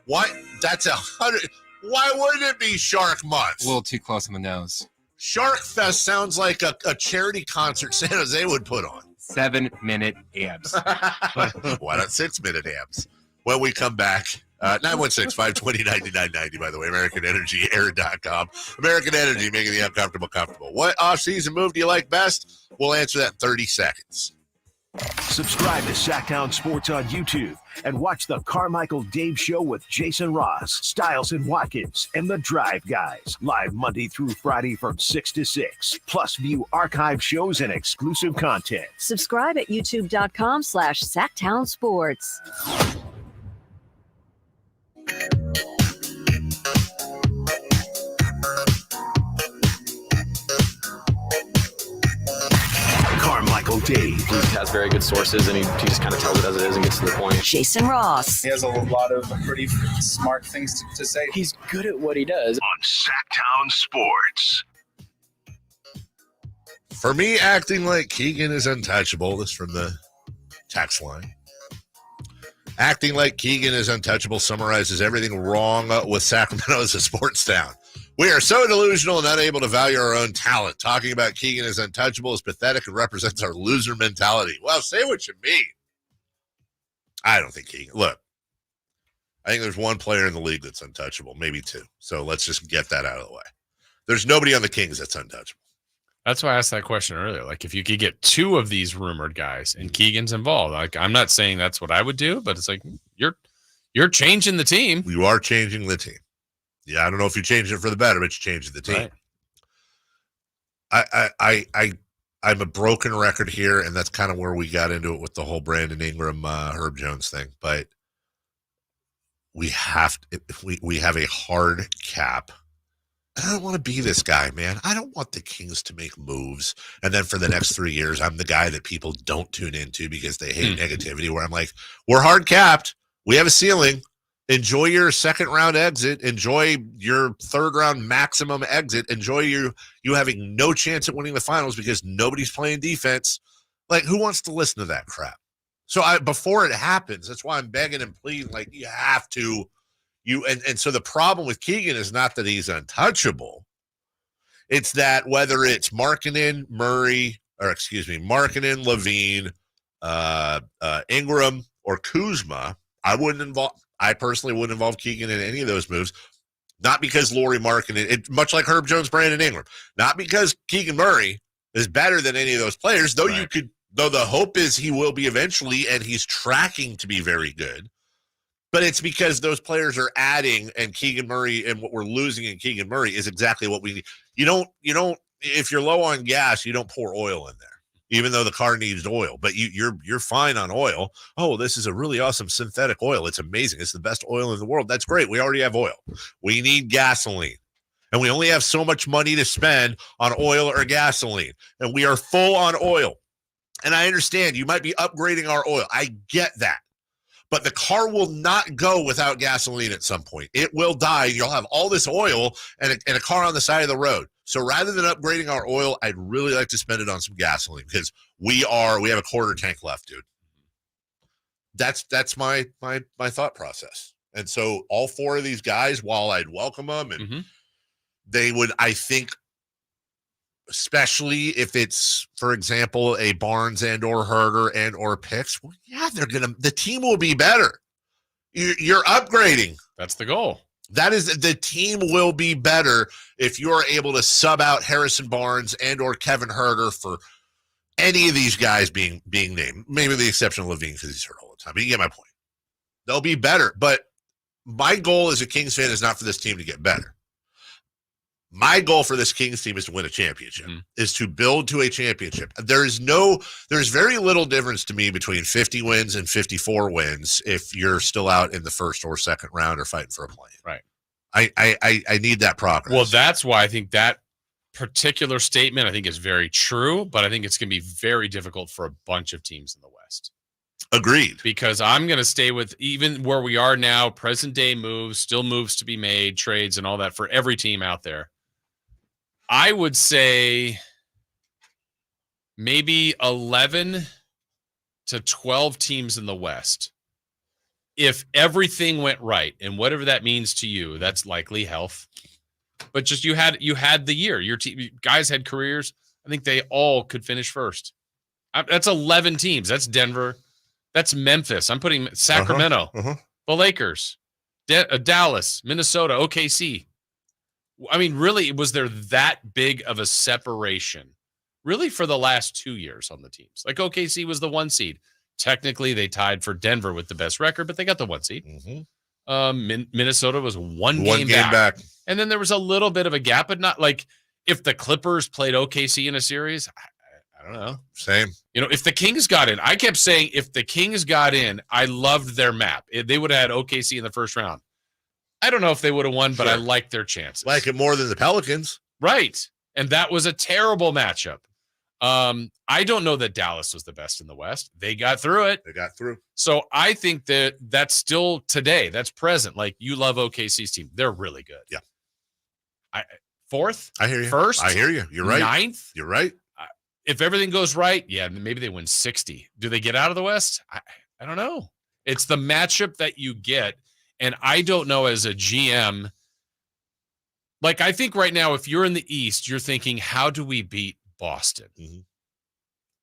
What? That's 100. Why wouldn't it be Shark Month? A little too close on the nose. Shark Fest sounds like a charity concert San Jose would put on. 7-minute abs. Why not 6-minute abs? When we come back, 916-520-9990, by the way, AmericanEnergyAir.com. American Energy, making the uncomfortable comfortable. What off-season move do you like best? We'll answer that in 30 seconds. Subscribe to Sacktown Sports on YouTube and watch the Carmichael Dave Show with Jason Ross, Stiles and Watkins, and the Drive Guys. Live Monday through Friday from 6 to 6. Plus view archive shows and exclusive content. Subscribe at youtube.com/Sacktown Sports. Carmichael Dave. He has very good sources, and he just kind of tells it as it is and gets to the point. Jason Ross. He has a lot of pretty smart things to say. He's good at what he does. On Sacktown Sports. For me, acting like Keegan is untouchable. This from the text line. Acting like Keegan is untouchable summarizes everything wrong with Sacramento as a sports town. We are so delusional and unable to value our own talent. Talking about Keegan as untouchable is pathetic and represents our loser mentality. Well, say what you mean. I don't think Keegan. Look, I think there's one player in the league that's untouchable, maybe two. So let's just get that out of the way. There's nobody on the Kings that's untouchable. That's why I asked that question earlier. Like, if you could get two of these rumored guys and Keegan's involved, like, I'm not saying that's what I would do, but it's like you're changing the team. You are changing the team. Yeah, I don't know if you changed it for the better, but you changed the team. Right. I'm a broken record here, and that's kind of where we got into it with the whole Brandon Ingram, Herb Jones thing. But we have a hard cap. I don't want to be this guy, man. I don't want the Kings to make moves. And then for the next 3 years, I'm the guy that people don't tune into because they hate negativity, where I'm like, we're hard capped. We have a ceiling. Enjoy your second round exit. Enjoy your third round maximum exit. Enjoy you having no chance at winning the finals because nobody's playing defense. Like, who wants to listen to that crap? So before it happens, that's why I'm begging and pleading, like, you have to And so the problem with Keegan is not that he's untouchable. It's that whether it's Markkanen, Levine, Ingram, or Kuzma, I personally wouldn't involve Keegan in any of those moves. Not because Lauri Markkanen, much like Herb Jones, Brandon Ingram, not because Keegan Murray is better than any of those players, though though the hope is he will be eventually, and he's tracking to be very good. But it's because those players are adding, and Keegan Murray, and what we're losing in Keegan Murray is exactly what we need. You don't. If you're low on gas, you don't pour oil in there, even though the car needs oil. But you're fine on oil. Oh, this is a really awesome synthetic oil. It's amazing. It's the best oil in the world. That's great. We already have oil. We need gasoline, and we only have so much money to spend on oil or gasoline, and we are full on oil. And I understand you might be upgrading our oil. I get that. But the car will not go without gasoline at some point. It will die. You'll have all this oil and a car on the side of the road. So rather than upgrading our oil, I'd really like to spend it on some gasoline because we have a quarter tank left, dude. That's my thought process. And so all four of these guys, while I'd welcome them, and they would, I think, especially if it's, for example, a Barnes and or Herder and or Picks, well, yeah, the team will be better. You're upgrading. That's the goal. That is, the team will be better if you're able to sub out Harrison Barnes and or Kevin Herder for any of these guys being named. Maybe with the exception of Levine because he's hurt all the time. But you get my point. They'll be better. But my goal as a Kings fan is not for this team to get better. My goal for this Kings team is to win a championship, is to build to a championship. There's very little difference to me between 50 wins and 54 wins if you're still out in the first or second round or fighting for a play-in. Right. I need that progress. Well, that's why I think that particular statement, I think, is very true, but I think it's going to be very difficult for a bunch of teams in the West. Agreed. Because I'm going to stay with even where we are now, present day moves, still moves to be made, trades and all that for every team out there. I would say maybe 11 to 12 teams in the West. If everything went right, and whatever that means to you, that's likely health. But just you had the year. Your team guys had careers. I think they all could finish first. That's 11 teams. That's Denver. That's Memphis. I'm putting Sacramento, the Lakers, Dallas, Minnesota, OKC. I mean, really, was there that big of a separation, really, for the last 2 years on the teams? Like OKC was the 1 seed. Technically, they tied for Denver with the best record, but they got the 1 seed. Minnesota was one game back. And then there was a little bit of a gap, but not like if the Clippers played OKC in a series. I don't know. Same. If the Kings got in, I kept saying if the Kings got in, I loved their map. They would have had OKC in the first round. I don't know if they would have won, but I like their chances. Like it more than the Pelicans. Right. And that was a terrible matchup. I don't know that Dallas was the best in the West. They got through it. So I think that's still today. That's present. Like, you love OKC's team. They're really good. Yeah. Fourth? I hear you. First? I hear you. You're right. Ninth? You're right. If everything goes right, yeah, maybe they win 60. Do they get out of the West? I don't know. It's the matchup that you get. And I don't know as a GM, like, I think right now, if you're in the East, you're thinking, how do we beat Boston?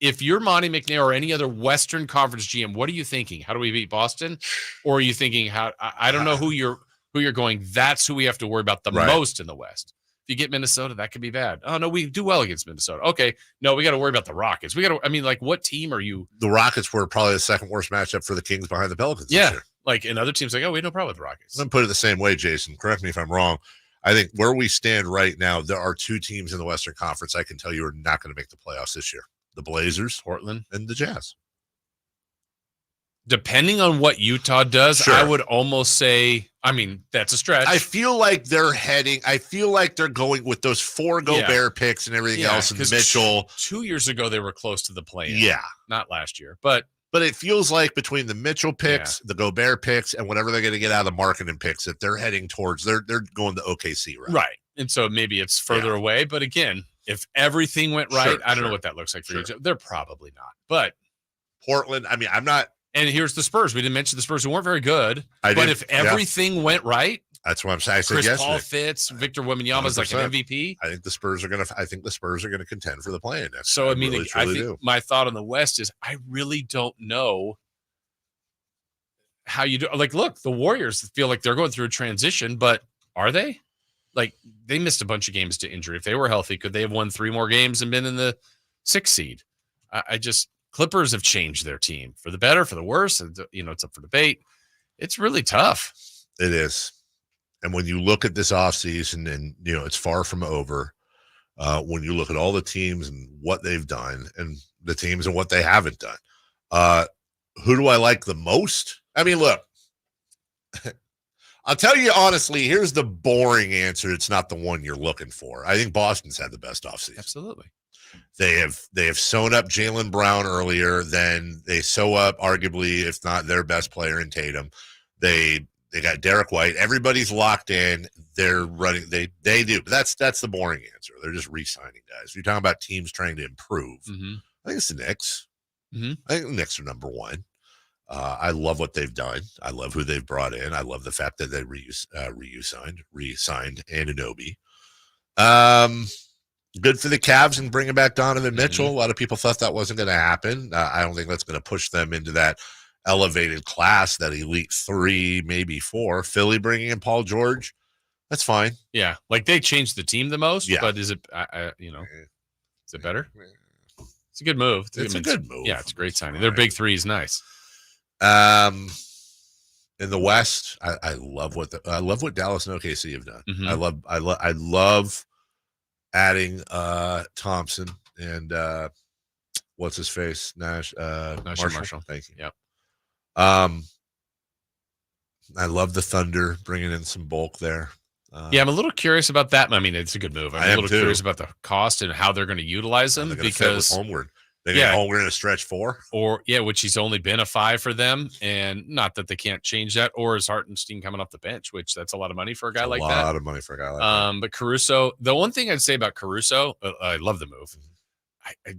If you're Monty McNair or any other Western Conference GM, what are you thinking? How do we beat Boston? Or are you thinking, I don't know who you're going, that's who we have to worry about the most in the West. If you get Minnesota, that could be bad. Oh, no, we do well against Minnesota. Okay, no, we got to worry about the Rockets. What team are you? The Rockets were probably the second worst matchup for the Kings behind the Pelicans this year. Like, in other teams, like, oh, we have no problem with the Rockets. I'm going to put it the same way, Jason. Correct me if I'm wrong. I think where we stand right now, there are 2 teams in the Western Conference I can tell you are not going to make the playoffs this year. The Blazers, Portland, and the Jazz. Depending on what Utah does, I would almost say, that's a stretch. I feel like they're going with those 4 Gobert picks and everything else, and Mitchell. 2 years ago, they were close to the play-in. Yeah. Not last year, but it feels like between the Mitchell picks, the Gobert picks, and whatever they're going to get out of the Markkanen picks, that they're heading towards, they're going to OKC, right? Right. And so maybe it's further away, but again, if everything went right, I don't know what that looks like for you. They're probably not. But Portland, I'm not And here's the Spurs. We didn't mention the Spurs who weren't very good. But if everything went right, that's what I'm saying. I said Chris Paul fits. Victor Wembanyama is like an 100%. MVP. I think the Spurs are going to contend for the play-in next. So year. I mean, really, I truly think do. my thought on the West is I really don't know how you do. Like, look, the Warriors feel like they're going through a transition, but are they? Like, they missed a bunch of games to injury. If they were healthy, could they have won 3 more games and been in the 6th seed? Clippers have changed their team for the better, for the worse. And, it's up for debate. It's really tough. It is. And when you look at this offseason and, it's far from over, when you look at all the teams and what they've done and the teams and what they haven't done, who do I like the most? I mean, look, I'll tell you honestly, here's the boring answer. It's not the one you're looking for. I think Boston's had the best offseason. Absolutely. They have sewn up Jaylen Brown earlier. Then they sew up, arguably, if not their best player in Tatum. They got Derek White. Everybody's locked in. They're running. They do. But that's the boring answer. They're just re-signing guys. You're talking about teams trying to improve. Mm-hmm. I think it's the Knicks. Mm-hmm. I think the Knicks are number one. I love what they've done. I love who they've brought in. I love the fact that they re-signed Anunoby. Good for the Cavs and bringing back Donovan Mitchell. A lot of people thought that wasn't going to happen. I don't think that's going to push them into that elevated class, that elite 3, maybe 4. Philly bringing in Paul George, that's fine. Yeah, like they changed the team the most. Yeah. But is it? Is it better? It's a good move. It's a good move. Yeah, it's a great signing. Their big 3 is nice. In the West, I love what Dallas and OKC have done. Mm-hmm. I love adding Thompson and what's his face? Marshall. Thank you. Yep. I love the Thunder bringing in some bulk there. I'm a little curious about that. I mean, it's a good move. I'm a little curious about the cost and how they're going to utilize them because Holmgren. They got Holmgren in a stretch 4, which he's only been a 5 for them, and not that they can't change that. Or is Hartenstein coming off the bench, which that's a lot of money for a guy like that. A lot of money for a guy like that. But Caruso, the one thing I'd say about Caruso, I love the move.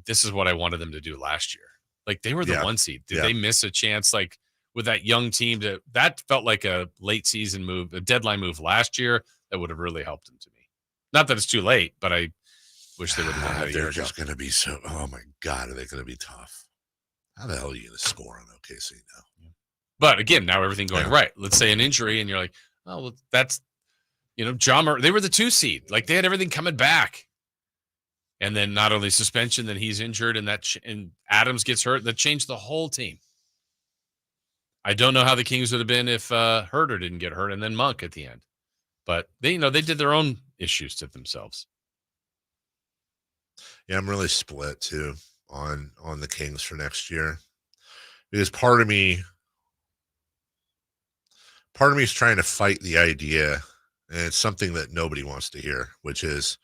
This is what I wanted them to do last year. Like they were the 1 seed. Did they miss a chance? Like with that young team, that felt like a late season move, a deadline move last year that would have really helped them to me. Not that it's too late, but I wish they would have done that a year They're ago. just going to be so. Oh my God, are they going to be tough? How the hell are you going to score on OKC now? But again, now everything going right. Let's say an injury, and you're like, oh, well, that's John. They were the 2 seed. Like they had everything coming back, and then not only suspension, then he's injured, and and Adams gets hurt. That changed the whole team. I don't know how the Kings would have been if Herter didn't get hurt, and then Monk at the end. But they did their own issues to themselves. Yeah, I'm really split too on the Kings for next year because part of me is trying to fight the idea, and it's something that nobody wants to hear, which is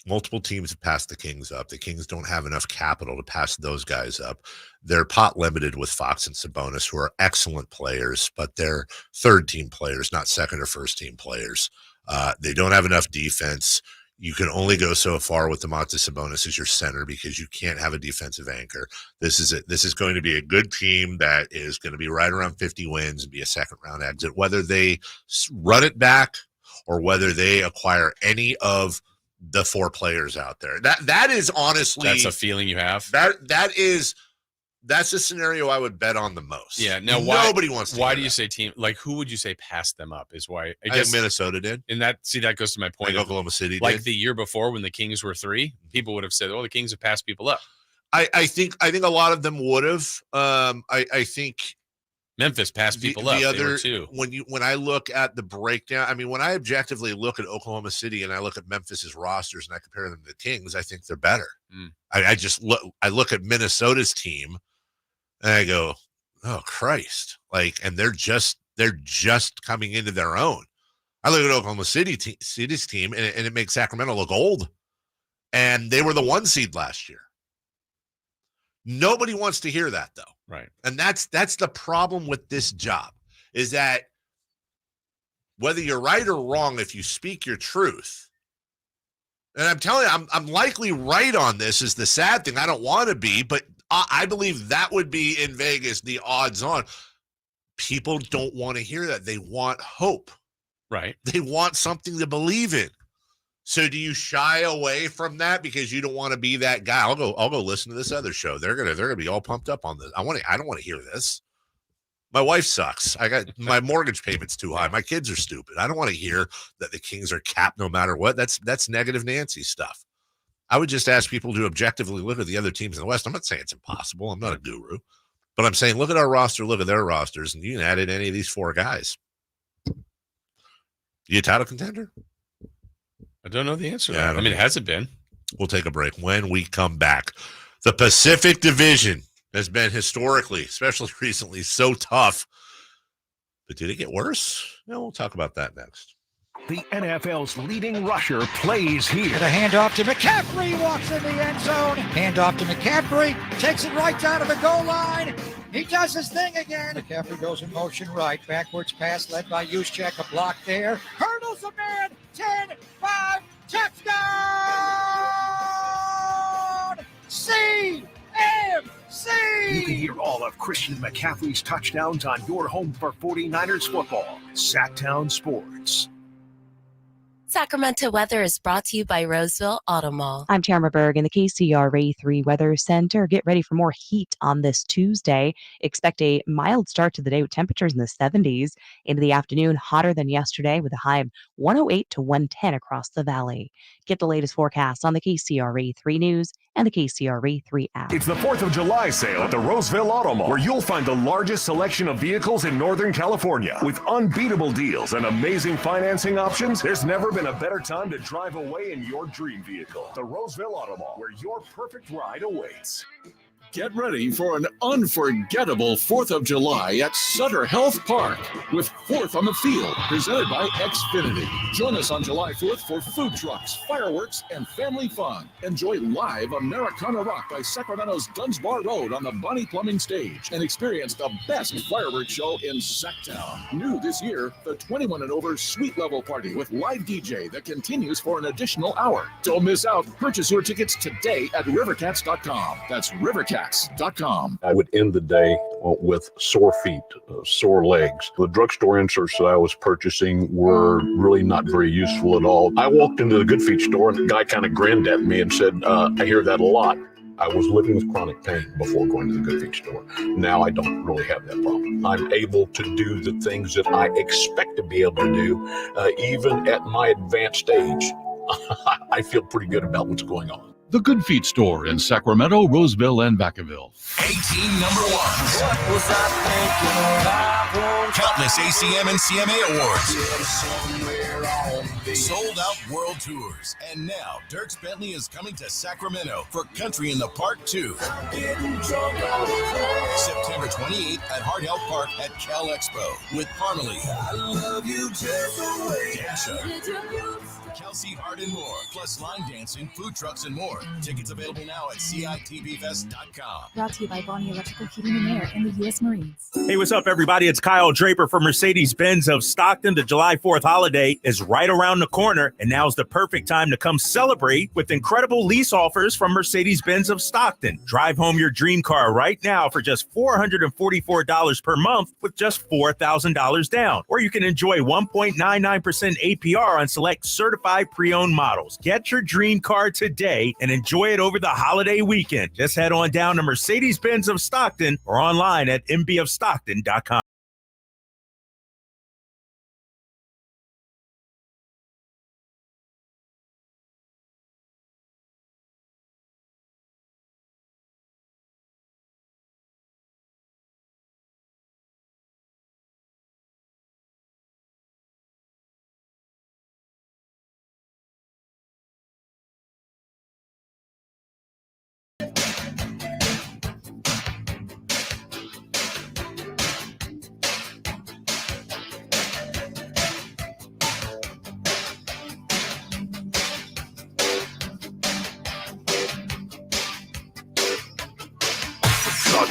multiple teams have passed the Kings up. The Kings don't have enough capital to pass those guys up. They're pot limited with Fox and Sabonis, who are excellent players, but they're 3rd-team players, not 2nd or 1st-team players. They don't have enough defense. You can only go so far with Domantas Sabonis as your center because you can't have a defensive anchor. This is going to be a good team that is going to be right around 50 wins and be a 2nd-round exit, whether they run it back or whether they acquire any of the 4 players out there. That is honestly, that's a feeling you have. That's a scenario I would bet on the most. Yeah. Now, nobody wants to. Why do you say team? Like, who would you say pass them up? Is why I guess Minnesota did. And that goes to my point. Oklahoma City did. Like the year before when the Kings were 3, people would have said, "Oh, the Kings have passed people up." I think a lot of them would have. I think Memphis passed people up. The other, too. When I look at the breakdown, I mean, when I objectively look at Oklahoma City and I look at Memphis's rosters and I compare them to the Kings, I think they're better. I look at Minnesota's team and I go, oh Christ! And they're just coming into their own. I look at Oklahoma City's team and it makes Sacramento look old, and they were the 1 seed last year. Nobody wants to hear that though. Right. And that's the problem with this job, is that whether you're right or wrong, if you speak your truth, and I'm telling you, I'm likely right on this is the sad thing. I don't want to be, but I believe that would be in Vegas the odds on. People don't want to hear that. They want hope. Right. They want something to believe in. So do you shy away from that because you don't want to be that guy? I'll go listen to this other show. They're gonna be all pumped up on this. I don't want to hear this. My wife sucks. I got my mortgage payment's too high. My kids are stupid. I don't want to hear that the Kings are capped no matter what. That's negative Nancy stuff. I would just ask people to objectively look at the other teams in the West. I'm not saying it's impossible. I'm not a guru. But I'm saying look at our roster, look at their rosters, and you can add in any of these four guys. You a title contender? I don't know the answer. I mean, it hasn't been. We'll take a break. When we come back, the Pacific Division has been historically, especially recently, so tough. But did it get worse? No, we'll talk about that next. The NFL's leading rusher plays here. The handoff to McCaffrey, walks in the end zone. Handoff to McCaffrey, takes it right down to the goal line. He does his thing again. McCaffrey goes in motion right. Backwards pass led by Juszczyk. A block there. Hurdles a man. 10, 5, touchdown! CMC! You can hear all of Christian McCaffrey's touchdowns on your home for 49ers football. Sacktown Sports. Sacramento weather is brought to you by Roseville Auto Mall. I'm Tamara Berg in the KCRA 3 Weather Center. Get ready for more heat on this Tuesday. Expect a mild start to the day with temperatures in the 70s. Into the afternoon, hotter than yesterday with a high of 108 to 110 across the valley. Get the latest forecast on the KCRA 3 News and the KCRA 3 app. It's the 4th of July sale at the Roseville Auto Mall, where you'll find the largest selection of vehicles in Northern California. With unbeatable deals and amazing financing options, there's never been a better time to drive away in your dream vehicle. The Roseville Auto Mall, where your perfect ride awaits. Get ready for an unforgettable 4th of July at Sutter Health Park with 4th on the Field, presented by Xfinity. Join us on July 4th for food trucks, fireworks, and family fun. Enjoy live Americana Rock by Sacramento's Guns Bar Road on the Bonnie Plumbing stage and experience the best fireworks show in Sacktown. New this year, the 21 and over Suite Level Party with live DJ that continues for an additional hour. Don't miss out. Purchase your tickets today at rivercats.com. That's rivercats.com. I would end the day with sore feet, sore legs. The drugstore inserts that I was purchasing were really not very useful at all. I walked into the Good Feet store and the guy kind of grinned at me and said, I hear that a lot. I was living with chronic pain before going to the Good Feet store. Now I don't really have that problem. I'm able to do the things that I expect to be able to do, even at my advanced age. I feel pretty good about what's going on. The Good Feet store in Sacramento, Roseville, and Vacaville. 18 number ones. What was I thinking? Countless ACM and CMA awards. Sold out world tours. And now Dierks Bentley is coming to Sacramento for Country in the Park 2. September 28th at Hart Health Park at Cal Expo with Parmalee. I love you just the way Dasha. Kelsey Hart and more, plus line dancing, food trucks, and more. Tickets available now at CITVFest.com. Brought to you by Bonnie Electrical Heating and Air and the U.S. Marines. Hey, what's up, everybody? It's Kyle Draper from Mercedes-Benz of Stockton. The July 4th holiday is right around the corner, and now's the perfect time to come celebrate with incredible lease offers from Mercedes-Benz of Stockton. Drive home your dream car right now for just $444 per month with just $4,000 down. Or you can enjoy 1.99% APR on select certified pre-owned models. Get your dream car today and enjoy it over the holiday weekend. Just head on down to Mercedes-Benz of Stockton or online at mbofstockton.com.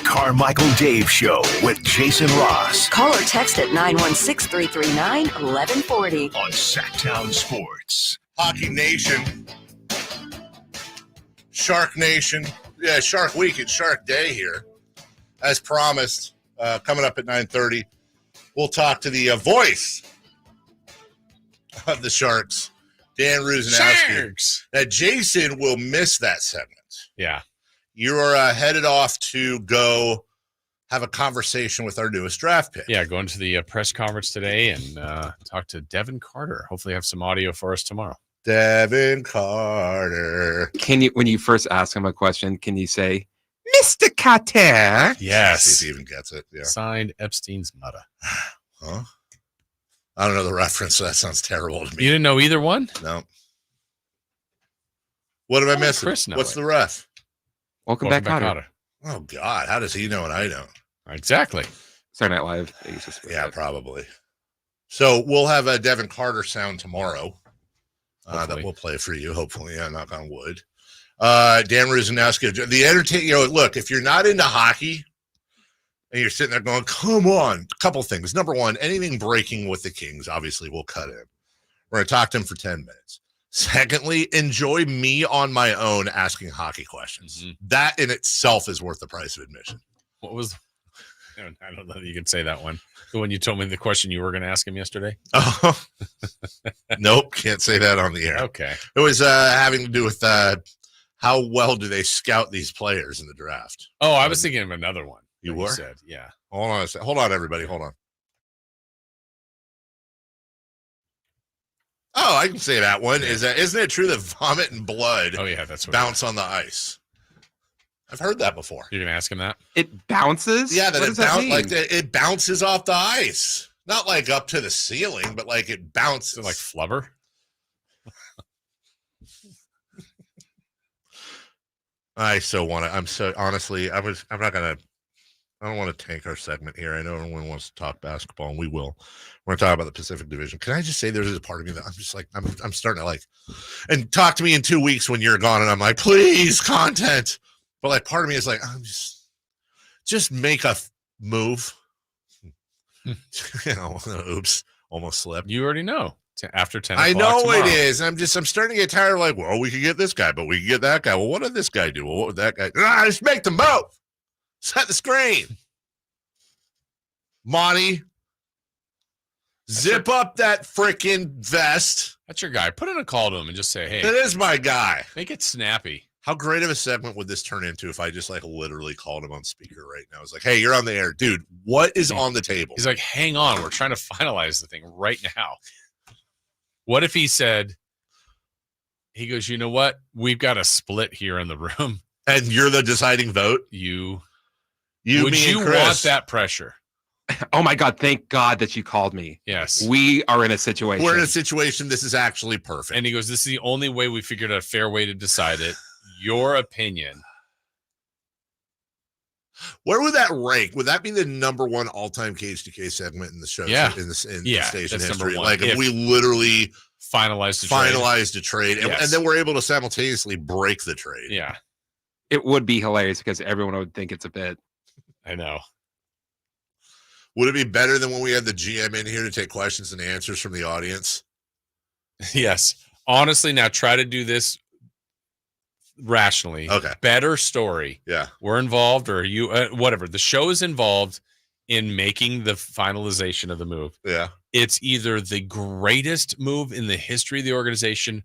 Carmichael Dave Show with Jason Ross. Call or text at 916-339-1140. On Sacktown Sports. Hockey Nation, Shark Nation, Shark Week and Shark Day here. As promised, coming up at 9:30, we'll talk to the voice of the Sharks, Dan Rusanowsky. Now, Jason will miss that segment. Yeah. You are headed off to go have a conversation with our newest draft pick. Yeah, going to the press conference today and talk to Devin Carter. Hopefully have some audio for us tomorrow. Devin Carter. Can you, when you first ask him a question, can you say, Mr. Carter? Yes. See if he even gets it. Yeah. Signed Epstein's mother. Huh? I don't know the reference, so that sounds terrible to me. You didn't know either one? No. What am I missing? Chris know What's it. the ref? Welcome back, Carter. Oh, God. How does he know and I don't? Exactly. Saturday Night Live. Yeah, probably. So we'll have a Devin Carter sound tomorrow that we'll play for you, hopefully. Yeah, knock on wood. Dan Rusanowsky. The entertain. Look, if you're not into hockey and you're sitting there going, come on, a couple things. Number one, anything breaking with the Kings, obviously, we'll cut in. We're going to talk to him for 10 minutes. Secondly, enjoy me on my own asking hockey questions. Mm-hmm. That in itself is worth the price of admission. What was... I don't know if you can say that one. The one you told me the question you were going to ask him yesterday? Oh, nope. Can't say that on the air. Okay. It was having to do with how well do they scout these players in the draft. Oh, I was thinking of another one. You were? said, yeah. Hold on a second. Hold on, everybody. Hold on. Oh, I can say that one. Isn't it true that vomit and blood that's what bounce on the ice? I've heard that before. You're going to ask him that? It bounces? Yeah, it bounces off the ice. Not like up to the ceiling, but like it bounces. Like flubber? I so want to. I'm so honestly, I don't want to tank our segment here. I know everyone wants to talk basketball, and we will. We're going to talk about the Pacific Division. Can I just say there's a part of me that I'm just like, I'm starting to like, and talk to me in 2 weeks when you're gone, and I'm like, please, content. But like part of me is like, I'm just make a move. Oops, almost slipped. You already know. After 10 I o'clock know tomorrow. it is. I'm starting to get tired of like, well, we could get this guy, but we could get that guy. Well, what did this guy do? Well, what would that guy do? Just make the move. Set the screen. Monty, zip up that freaking vest. That's your guy. Put in a call to him and just say, hey. That is my guy. Make it snappy. How great of a segment would this turn into if I just like literally called him on speaker right now? I was like, hey, you're on the air. Dude, what is on the table? He's like, hang on. We're trying to finalize the thing right now. What if he said, he goes, you know what? We've got a split here in the room. And you're the deciding vote? Would you me, and Chris. want that pressure? Oh my God, thank God that you called me. Yes. We are in a situation. We're in a situation. This is actually perfect. And he goes, this is the only way we figured out a fair way to decide it. Your opinion. Where would that rank? Would that be the number one all-time Cage to Cage segment in the show? Yeah. In the station that's history. number one. Like if we literally finalized a trade, and then we're able to simultaneously break the trade. Yeah. It would be hilarious because everyone would think it's a bit. I know. Would it be better than when we had the GM in here to take questions and answers from the audience? Yes. Honestly, now try to do this rationally. Okay. Better story. Yeah. We're involved, or you, whatever. The show is involved in making the finalization of the move. Yeah. It's either the greatest move in the history of the organization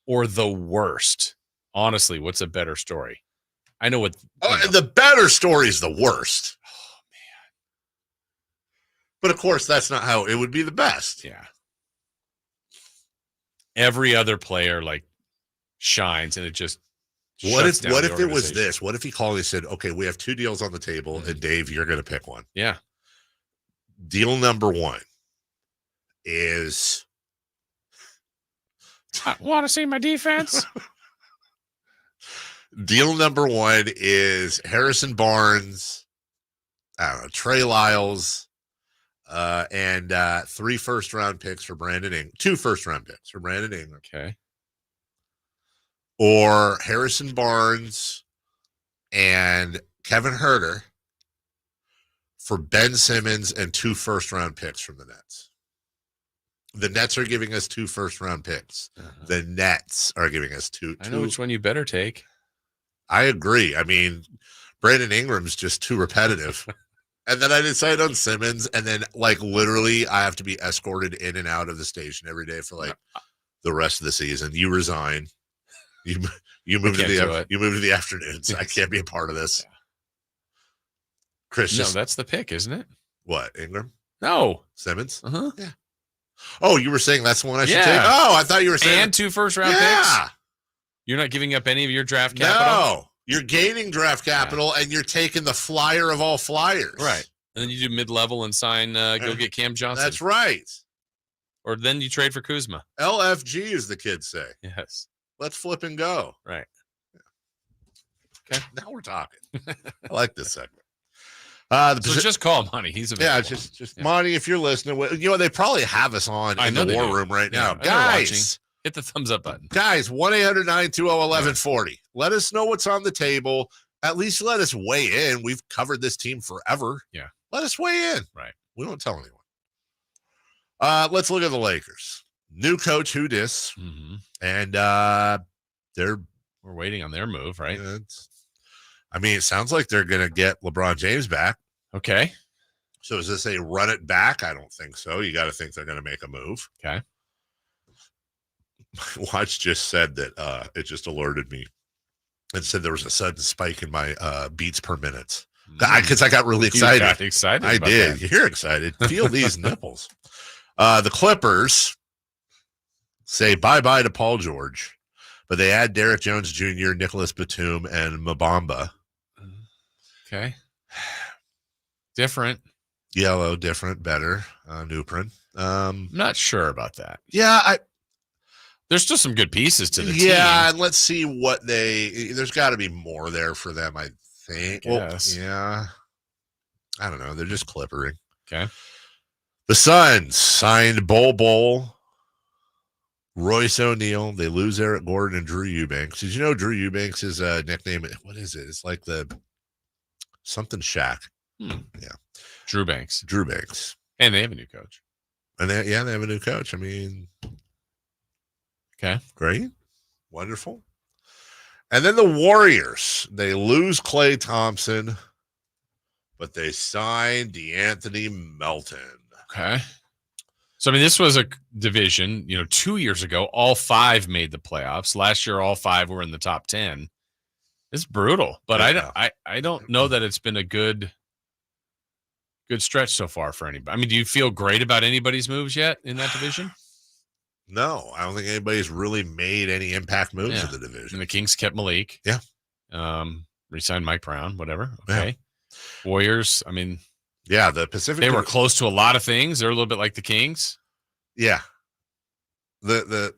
or the worst. Honestly, what's a better story? I know what. The better story is the worst. Oh, man. But of course, that's not how it would be the best. Yeah. Every other player like shines, and it just. What if it was this? What if he called and said, okay, we have two deals on the table, and Dave, you're going to pick one. Yeah. Deal number one is. Want to see my defense? Deal number one is Harrison Barnes, I don't know, Trey Lyles, and 3 first-round picks for Brandon Ingram. 2 first-round picks for Brandon Ingram. Okay. Or Harrison Barnes and Kevin Huerter for Ben Simmons and 2 first-round picks from the Nets. The Nets are giving us 2 first-round picks. The Nets are giving us two. I know which one you better take. I agree. I mean, Brandon Ingram's just too repetitive. And then I decide on Simmons, and then like literally I have to be escorted in and out of the station every day for like the rest of the season. You resign. You move to the afternoons. I can't be a part of this. Chris, no, that's the pick, isn't it? What, Ingram? No, Simmons. Yeah. Oh, you were saying that's the one I should take? Oh, I thought you were saying and 2 first-round picks. You're not giving up any of your draft capital. No, you're gaining draft capital, and you're taking the flyer of all flyers. Right. And then you do mid-level and sign, go get Cam Johnson. That's right. Or then you trade for Kuzma. LFG, as the kids say. Yes. Let's flip and go. Right. Okay. Now we're talking. I like this segment. So just call Monty. He's available. Yeah, just Monty, if you're listening. You know, they probably have us on in the war room right now. Guys, hit the thumbs up button. Guys, 1-800-920-1140. Let us know what's on the table. At least let us weigh in. We've covered this team forever. Yeah. Let us weigh in. Right. We don't tell anyone. Let's look at the Lakers. New coach, who dis? Mm-hmm. And we're waiting on their move, right? I mean, it sounds like they're going to get LeBron James back. Okay. So is this a run it back? I don't think so. You got to think they're going to make a move. Okay. My watch just said that it just alerted me and said there was a sudden spike in my beats per minute. Because I got really excited. You got excited. I about did. That. You're excited. Feel these nipples. The Clippers say bye-bye to Paul George, but they add Derek Jones Jr., Nicholas Batum, and Mbamba. Okay. Different. Yellow, different, better. Nuprin. I'm not sure about that. Yeah, there's still some good pieces to the team. Yeah, and let's see what there's got to be more there for them, I think. Yes. Well, yeah. I don't know. They're just clippering. Okay. The Suns signed Bol, Royce O'Neal. They lose Eric Gordon and Drew Eubanks. Did you know Drew Eubanks is a nickname? What is it? It's like the something Shack. Yeah. Drew Banks. And they have a new coach. And they have a new coach. I mean, okay. Great. Wonderful. And then the Warriors, they lose Klay Thompson, but they signed DeAnthony Melton. Okay. So, I mean, this was a division, 2 years ago, all 5 made the playoffs. Last year, all 5 were in the top 10. It's brutal, but I don't know that it's been a good stretch so far for anybody. I mean, do you feel great about anybody's moves yet in that division? No, I don't think anybody's really made any impact moves in the division. And the Kings kept Malik. Yeah. Re-signed Mike Brown, whatever. Okay. Yeah. Warriors, I mean. Yeah, the Pacific. They were close to a lot of things. They're a little bit like the Kings. Yeah. The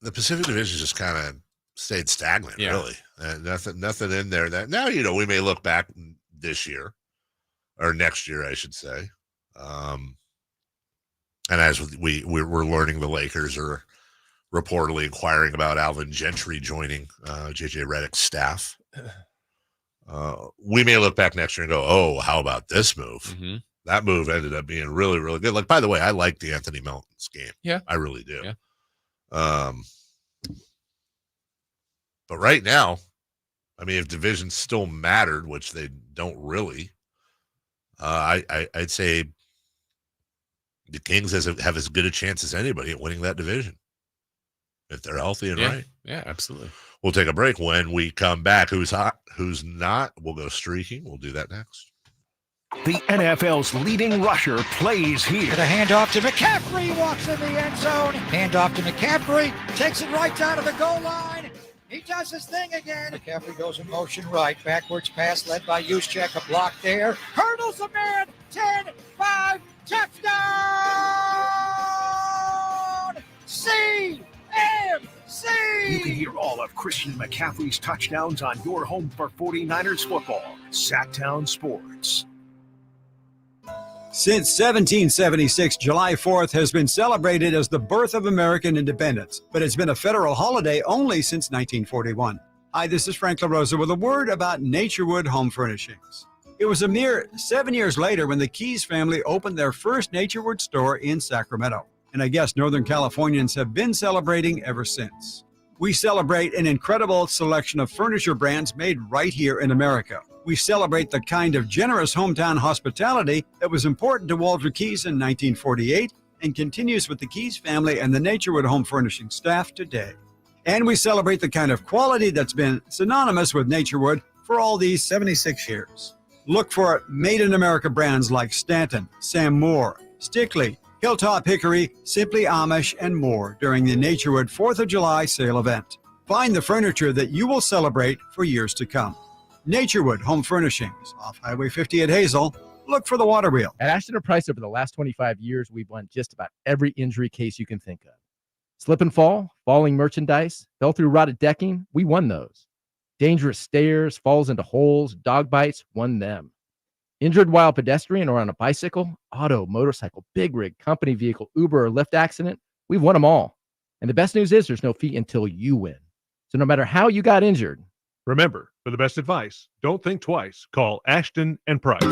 Pacific Division just kind of stayed stagnant, really. And nothing in there that now, we may look back this year or next year, I should say. And as we're learning, the Lakers are reportedly inquiring about Alvin Gentry joining JJ Redick's staff. We may look back next year and go, oh, how about this move? Mm-hmm. That move ended up being really, really good. Like, by the way, I like Anthony Melton's game. Yeah. I really do. Yeah. But right now, I mean, if divisions still mattered, which they don't really, I'd say the Kings have as good a chance as anybody at winning that division if they're healthy and right. Yeah, absolutely. We'll take a break. When we come back, who's hot, who's not, we'll go streaking. We'll do that next. The NFL's leading rusher plays here. The handoff to McCaffrey, walks in the end zone. Handoff to McCaffrey, takes it right down to the goal line. He does his thing again. McCaffrey goes in motion right. Backwards pass led by Juszczyk. A block there. Hurdles a man. 10-5. Touchdown. CMC. You can hear all of Christian McCaffrey's touchdowns on your home for 49ers football. Sacktown Sports. Since 1776, July 4th has been celebrated as the birth of American independence, but it's been a federal holiday only since 1941. Hi, this is Frank LaRosa with a word about Naturewood Home Furnishings. It was a mere 7 years later when the Keys family opened their first Naturewood store in Sacramento, and I guess Northern Californians have been celebrating ever since. We celebrate an incredible selection of furniture brands made right here in America. We celebrate the kind of generous hometown hospitality that was important to Walter Keyes in 1948 and continues with the Keyes family and the Naturewood Home Furnishing staff today. And we celebrate the kind of quality that's been synonymous with Naturewood for all these 76 years. Look for Made in America brands like Stanton, Sam Moore, Stickley, Hilltop Hickory, Simply Amish, and more during the Naturewood 4th of July sale event. Find the furniture that you will celebrate for years to come. Naturewood Home Furnishings, off Highway 50 at Hazel. Look for the water wheel. At Ashton & Price, over the last 25 years, we've won just about every injury case you can think of. Slip and fall, falling merchandise, fell through rotted decking, we won those. Dangerous stairs, falls into holes, dog bites, won them. Injured while pedestrian or on a bicycle, auto, motorcycle, big rig, company vehicle, Uber, or Lyft accident, we've won them all. And the best news is there's no fee until you win. So no matter how you got injured. Remember, for the best advice, don't think twice. Call Ashton & Price.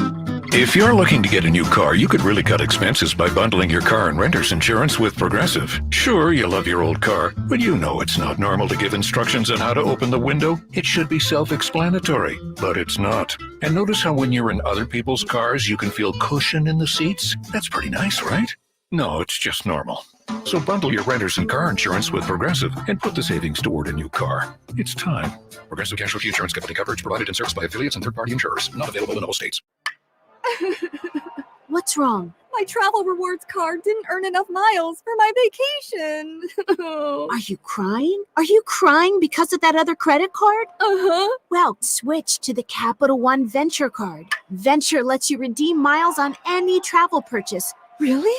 If you're looking to get a new car, you could really cut expenses by bundling your car and renter's insurance with Progressive. Sure, you love your old car, but you know it's not normal to give instructions on how to open the window. It should be self-explanatory, but it's not. And notice how when you're in other people's cars, you can feel cushion in the seats? That's pretty nice, right? No, it's just normal. So bundle your renter's and car insurance with Progressive and put the savings toward a new car. It's time. Progressive Casualty Insurance Company coverage provided and serviced by affiliates and third-party insurers. Not available in all states. What's wrong? My travel rewards card didn't earn enough miles for my vacation. Are you crying? Are you crying because of that other credit card? Uh-huh. Well, switch to the Capital One Venture card. Venture lets you redeem miles on any travel purchase. Really?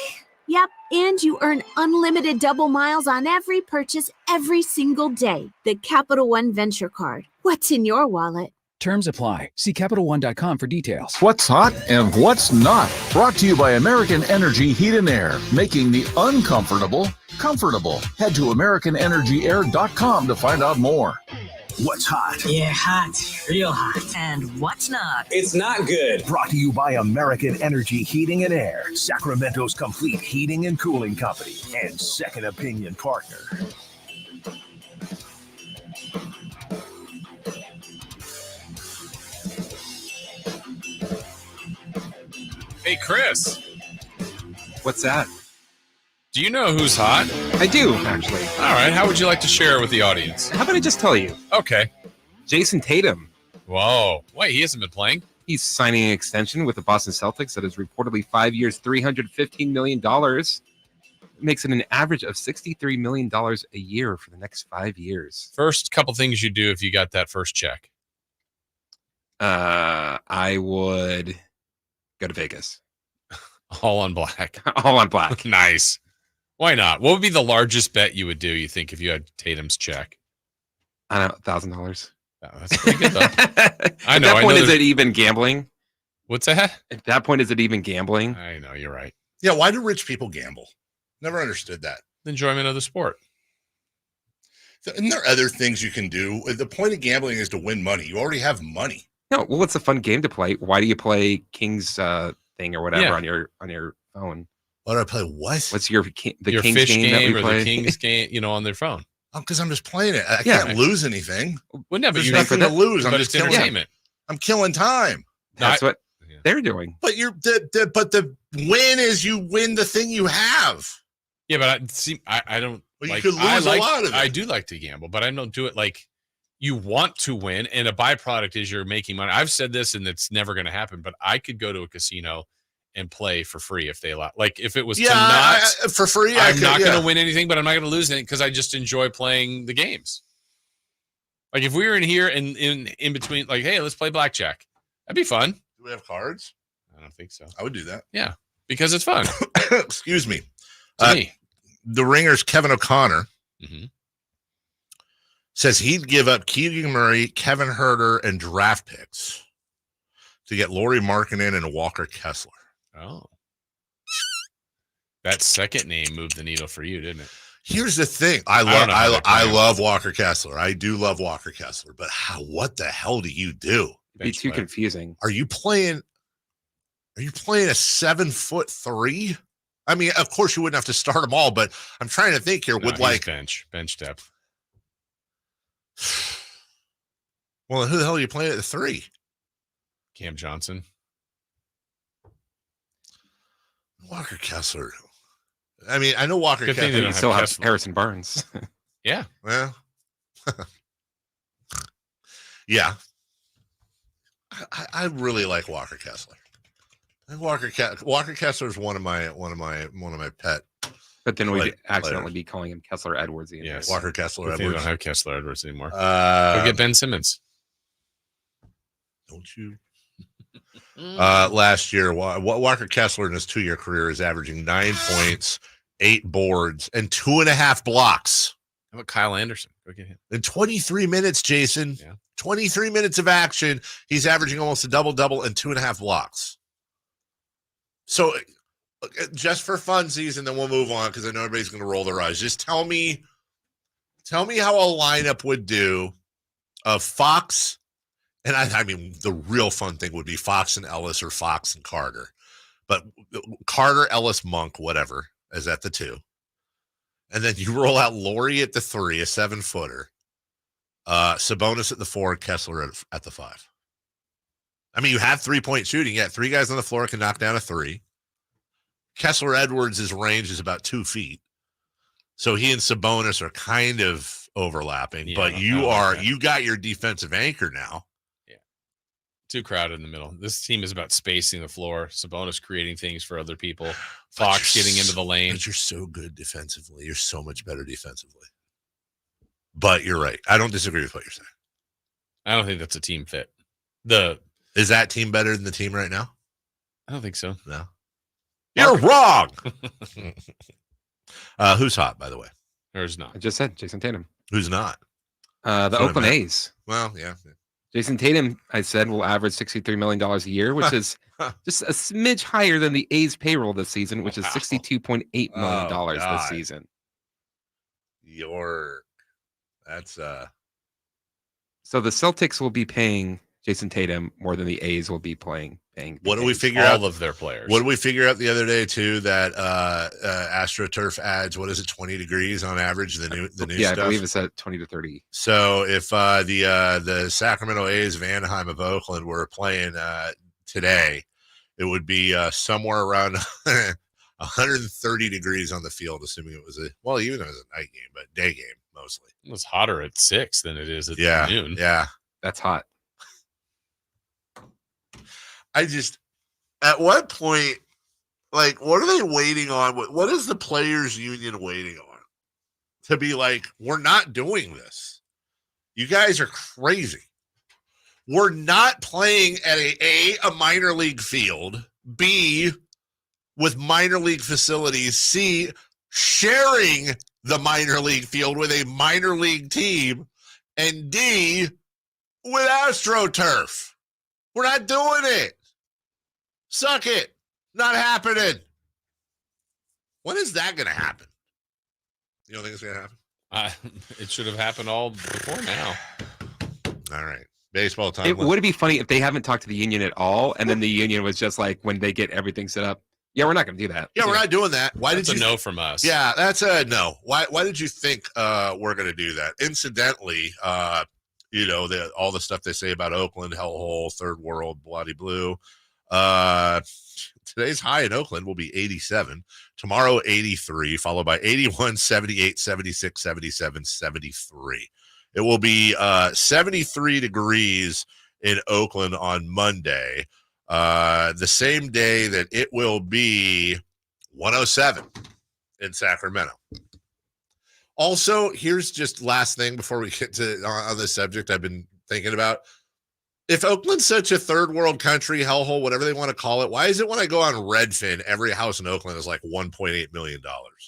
Yep, and you earn unlimited double miles on every purchase every single day. The Capital One Venture card. What's in your wallet? Terms apply. See CapitalOne.com for details. What's hot and what's not. Brought to you by American Energy Heat and Air, making the uncomfortable comfortable. Head to AmericanEnergyAir.com to find out more. What's hot? Yeah, hot. Real hot. And what's not? It's not good. Brought to you by American Energy Heating and Air, Sacramento's complete heating and cooling company, and second opinion partner. Hey, Chris. What's that? Do you know who's hot? I do, actually. All right. How would you like to share it with the audience? How about I just tell you? Okay. Jason Tatum. Whoa. Wait, he hasn't been playing? He's signing an extension with the Boston Celtics that is reportedly 5 years, $315 million. It makes it an average of $63 million a year for the next 5 years. First couple things you do if you got that first check. I would go to Vegas. All on black. All on black. Nice. Why not? What would be the largest bet you would do, you think, if you had Tatum's check? I don't know, $1,000. Oh, that's pretty good, though. At that point, is it even gambling? What's that? At that point, is it even gambling? I know, you're right. Yeah, why do rich people gamble? Never understood that. Enjoyment of the sport. And there are other things you can do. The point of gambling is to win money. You already have money. No, well, it's a fun game to play. Why do you play King's thing or whatever on your phone? Why do I play what? What's your King's fish game that we or play? the King's game, on their phone? Because I'm just playing it. I can't lose anything. Well, no, but there's you nothing to lose. I'm but just it's entertainment. I'm killing time. That's what they're doing. But the win is you win the thing you have. Yeah, but I don't. Well, like, you could lose a lot of it. I do like to gamble, but I don't do it like you want to win, and a byproduct is you're making money. I've said this, and it's never going to happen. But I could go to a casino and play for free if they allow. Like if it was for free, I'm not going to win anything, but I'm not going to lose anything because I just enjoy playing the games. Like if we were in here and in between, like, hey, let's play blackjack. That'd be fun. Do we have cards? I don't think so. I would do that. Yeah, because it's fun. Excuse me. Me. The Ringer's Kevin O'Connor says he'd give up Keegan Murray, Kevin Huerter, and draft picks to get Lauri Markkanen and Walker Kessler. Oh. That second name moved the needle for you, didn't it? Here's the thing. I love Walker Kessler. I do love Walker Kessler, but what the hell do you do? It'd be too confusing. Are you playing a 7'3"? I mean, of course you wouldn't have to start them all, but I'm trying to think here. No, would like bench depth. Well, who the hell are you playing at the 3? Cam Johnson. Walker Kessler. I mean, I know Walker Good thing Kessler. they don't still have Kessler. Harrison Barnes. Yeah. Well, yeah. I really like Walker Kessler. I think Walker Kessler is one of my pet. But then we'd accidentally players. be calling him Kessler Edwards. Yes. Walker Kessler Good thing Edwards. they don't have Kessler Edwards anymore. Go get Ben Simmons. Don't you? Last year, Walker Kessler in his 2-year career is averaging 9 points, 8 boards, and 2.5 blocks. How about Kyle Anderson? Go get him. In 23 minutes, Jason. Yeah. 23 minutes of action. He's averaging almost a double-double and 2.5 blocks. So just for funsies, and then we'll move on because I know everybody's going to roll their eyes. Just tell me how a lineup would do of Fox. And I mean, the real fun thing would be Fox and Ellis or Fox and Carter. But Carter, Ellis, Monk, whatever, is at the 2. And then you roll out Lauri at the 3, a 7-footer. Sabonis at the 4, Kessler at the 5. I mean, you have 3-point shooting. You got 3 guys on the floor can knock down a 3. Kessler Edwards' range is about 2 feet. So he and Sabonis are kind of overlapping. Yeah, but you got your defensive anchor now. Too crowded in the middle. This team is about spacing the floor. Sabonis creating things for other people. Fox getting into the lane. But you're so good defensively. You're so much better defensively. But you're right. I don't disagree with what you're saying. I don't think that's a team fit. Is that team better than the team right now? I don't think so. No. You're wrong. Who's hot, by the way? There's not. I just said Jason Tatum. Who's not? The Oakland A's. Well, yeah. Jason Tatum, I said, will average $63 million a year, which is just a smidge higher than the A's payroll this season, which is $62.8 million this season. That's So the Celtics will be paying Jason Tatum more than the A's will be paying. What do we figure all out? Of their players. What did we figure out the other day too? That AstroTurf adds, what is it, 20 degrees on average? The new yeah, stuff? I believe it's at 20 to 30. So if the Sacramento A's of Anaheim of Oakland were playing today, it would be somewhere around 130 degrees on the field, assuming it was even if it was a night game, but day game mostly. It was hotter at 6 than it is at noon. Yeah, that's hot. At what point, like, what are they waiting on? What is the players union waiting on to be like, we're not doing this? You guys are crazy. We're not playing at a minor league field, B, with minor league facilities, C, sharing the minor league field with a minor league team, and D, with AstroTurf. We're not doing it. Suck it. Not happening. When is that going to happen? You don't think it's going to happen? It should have happened all before now. All right. Baseball time. Would it be funny if they haven't talked to the union at all, and then the union was just like, when they get everything set up, yeah, we're not going to do that. Yeah, we're not doing that. Why That's did you a no from us? Yeah, that's a no. Why did you think we're going to do that? Incidentally, all the stuff they say about Oakland, hellhole, third world, bloody blue. Today's high in Oakland will be 87. Tomorrow, 83, followed by 81, 78, 76, 77, 73. It will be 73 degrees in Oakland on Monday, the same day that it will be 107 in Sacramento. Also, here's just last thing before we get to on this subject I've been thinking about. If Oakland's such a third world country, hellhole, whatever they want to call it, why is it when I go on Redfin, every house in Oakland is like $1.8 million?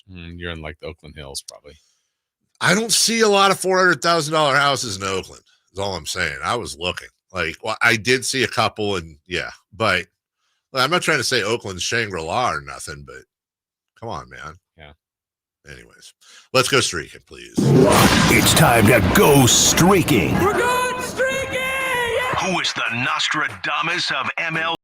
You're in like the Oakland Hills, probably. I don't see a lot of $400,000 houses in Oakland. Is all I'm saying. I was looking. I did see a couple, and yeah, but I'm not trying to say Oakland's Shangri-La or nothing, but come on, man. Yeah. Anyways, let's go streaking, please. It's time to go streaking. We're going streaking! Who is the Nostradamus of ML?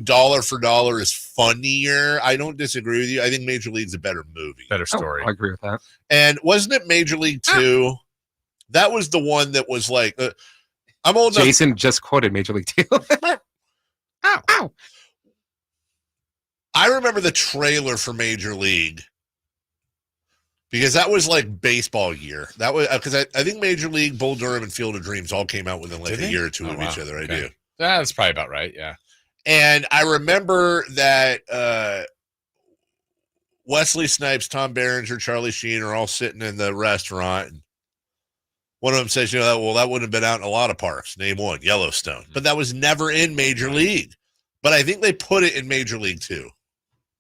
Dollar for Dollar is funnier. I don't disagree with you. I think Major League's a better movie. Better story. I agree with that. And wasn't it Major League 2? That was the one that was like, I'm old enough. Jason just quoted Major League 2. Ow. I remember the trailer for Major League because that was like baseball year. That was because I think Major League, Bull Durham, and Field of Dreams all came out within like a year or two of each other. I do. That's probably about right. Yeah. And I remember that Wesley Snipes, Tom Berenger, Charlie Sheen are all sitting in the restaurant. And one of them says, that wouldn't have been out in a lot of parks. Name one, Yellowstone. But that was never in Major League. But I think they put it in Major League 2.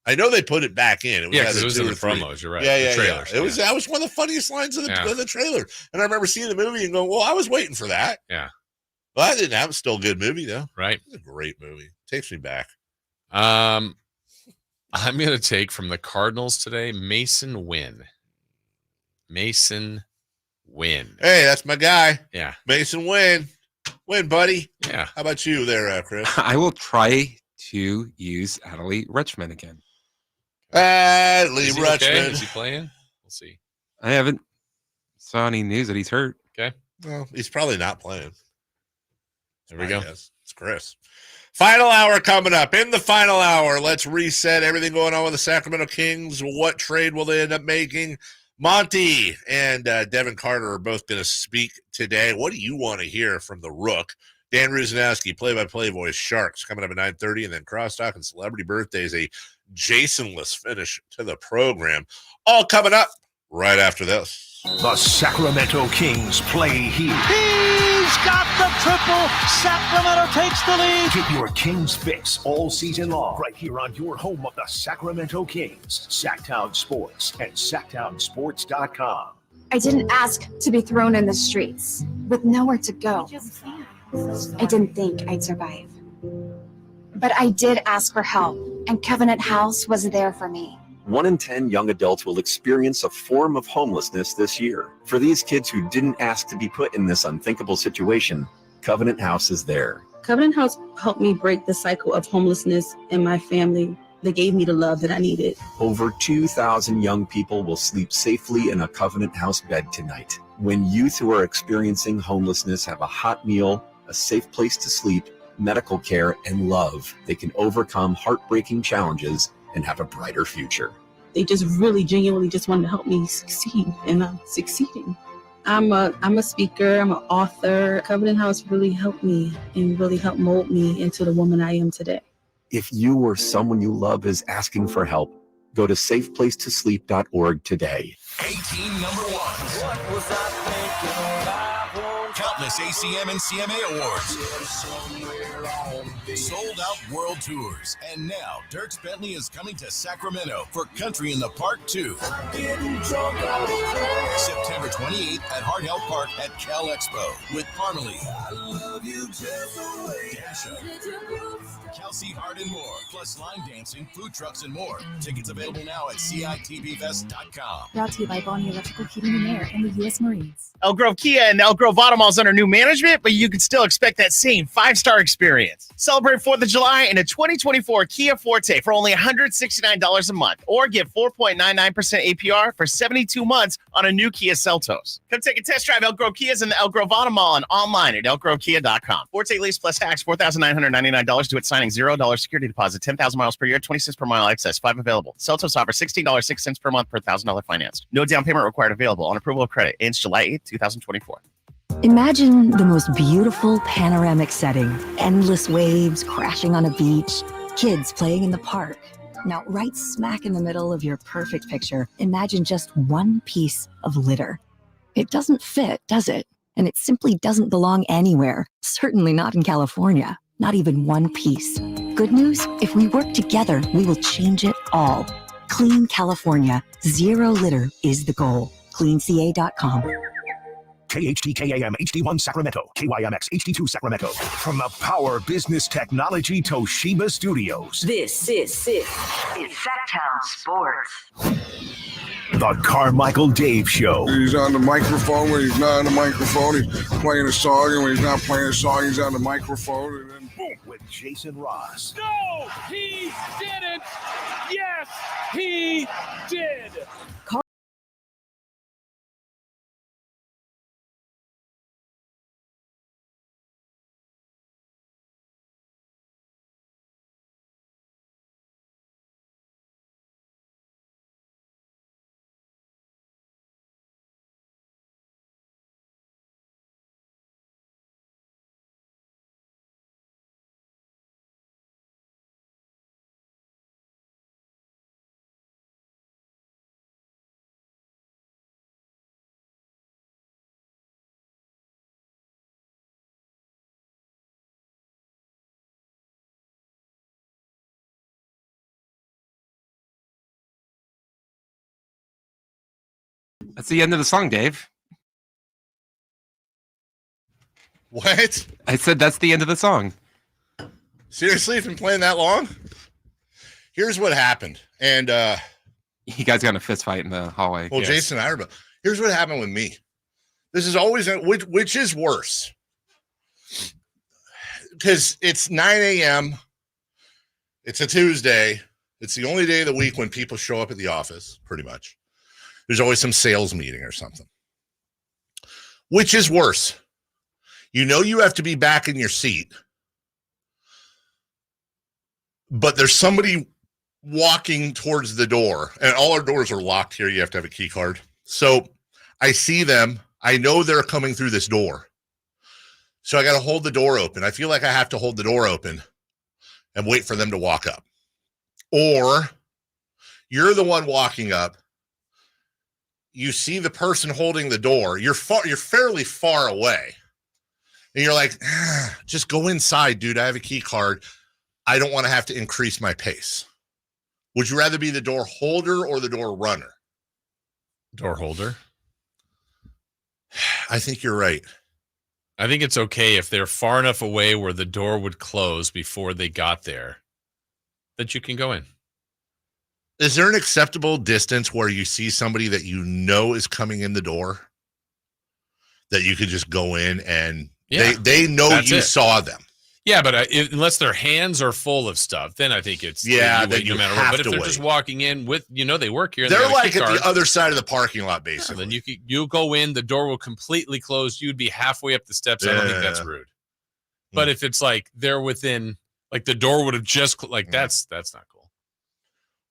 I know they put it back in. It was in the promos. You're right. Yeah, the trailers. It was. That was one of the funniest lines of the trailer. And I remember seeing the movie and going, well, I was waiting for that. Yeah. Well, I didn't have. It's still a good movie, though. Right. It's a great movie. Takes me back. I'm going to take from the Cardinals today, Mason Wynn. Mason Wynn. Hey, that's my guy. Yeah. Mason Wynn. Win, buddy. Yeah. How about you there, Chris? I will try to use Adley Rutschman again. Adley Rutschman. Okay? Is he playing? We'll see. I haven't saw any news that he's hurt. Okay. Well, he's probably not playing. There we go. It's Chris. Final hour coming up. In the final hour, let's reset everything going on with the Sacramento Kings. What trade will they end up making? Monty and Devin Carter are both going to speak today. What do you want to hear from the Rook? Dan Rusanowsky, play-by-play voice, Sharks, coming up at 9:30, and then Crosstalk and Celebrity Birthdays, a Jason-less finish to the program. All coming up right after this. The Sacramento Kings play here. He's got the triple. Sacramento takes the lead. Get your Kings fix all season long right here on your home of the Sacramento Kings, Sacktown Sports and SacktownSports.com. I didn't ask to be thrown in the streets with nowhere to go. I didn't think I'd survive. But I did ask for help, and Covenant House was there for me. 1 in 10 young adults will experience a form of homelessness this year. For these kids who didn't ask to be put in this unthinkable situation, Covenant House is there. Covenant House helped me break the cycle of homelessness in my family. They gave me the love that I needed. Over 2,000 young people will sleep safely in a Covenant House bed tonight. When youth who are experiencing homelessness have a hot meal, a safe place to sleep, medical care, and love, they can overcome heartbreaking challenges and have a brighter future. They just really genuinely just wanted to help me succeed, and I'm succeeding. I'm a speaker, I'm an author. Covenant House really helped me and really helped mold me into the woman I am today. If you or someone you love is asking for help, go to safeplacetosleep.org today. 18 number one. What was I thinking about? Countless ACM and CMA awards. Sold out world tours. And now Dierks Bentley is coming to Sacramento for Country in the Park 2. September 28th at Hard Health Park at Cal Expo with Parmalee, Dasha, Kelsey Hart, and more. Plus line dancing, food trucks, and more. Tickets available now at CITBfest.com. Brought to you by Bonnie Electrical Heating and Air and the U.S. Marines. Elk Grove Kia and Elk Grove Auto Mall is under new management, but you can still expect that same 5-star experience. Celebrate 4th of July in a 2024 Kia Forte for only $169 a month, or get 4.99% APR for 72 months on a new Kia Seltos. Come take a test drive Elk Grove Kias in the Elk Grove Auto Mall and online at elkgrovekia.com. Forte lease plus tax, $4,999. Do it signing $0 security deposit, 10,000 miles per year, 26 per mile excess, 5 available. Seltos offers $16.06 per month per $1,000 financed. No down payment required available on approval of credit. Ends July 8th, 2024. Imagine the most beautiful panoramic setting. Endless waves crashing on a beach, kids playing in the park. Now, right smack in the middle of your perfect picture, imagine just one piece of litter. It doesn't fit, does it? And it simply doesn't belong anywhere. Certainly not in California. Not even one piece. Good news? If we work together, we will change it all. Clean California. Zero litter is the goal. CleanCA.com. KHTKAM HD1 Sacramento, KYMX HD2 Sacramento. From the Power Business Technology Toshiba Studios. This is Sacktown Sports. The Carmichael Dave Show. He's on the microphone when he's not on the microphone. He's playing a song, and when he's not playing a song, he's on the microphone. And then with Jason Ross. No, he didn't. Yes, he did. That's the end of the song, Dave. What? I said that's the end of the song. Seriously, it's been playing that long? Here's what happened. And you guys got in a fist fight in the hallway. Well, yes. Jason and I remember. Here's what happened with me. This is always which is worse. Because it's 9 a.m. It's a Tuesday. It's the only day of the week when people show up at the office, pretty much. There's always some sales meeting or something. Which is worse? You know you have to be back in your seat, but there's somebody walking towards the door, and all our doors are locked here. You have to have a key card. So I see them. I know they're coming through this door. So I got to hold the door open. I feel like I have to hold the door open and wait for them to walk up. Or you're the one walking up. You see the person holding the door. You're fairly far away. And you're like, just go inside, dude. I have a key card. I don't want to have to increase my pace. Would you rather be the door holder or the door runner? Door holder. I think you're right. I think it's okay if they're far enough away where the door would close before they got there that you can go in. Is there an acceptable distance where you see somebody that you know is coming in the door that you could just go in and they know you saw them? Yeah, but unless their hands are full of stuff, then I think it's that no matter what. But if they're just walking in with, they work here. They're like at the other side of the parking lot, basically. Then you go in, the door will completely close. You'd be halfway up the steps. I don't think that's rude. But if it's like they're within, like the door would have just that's not cool.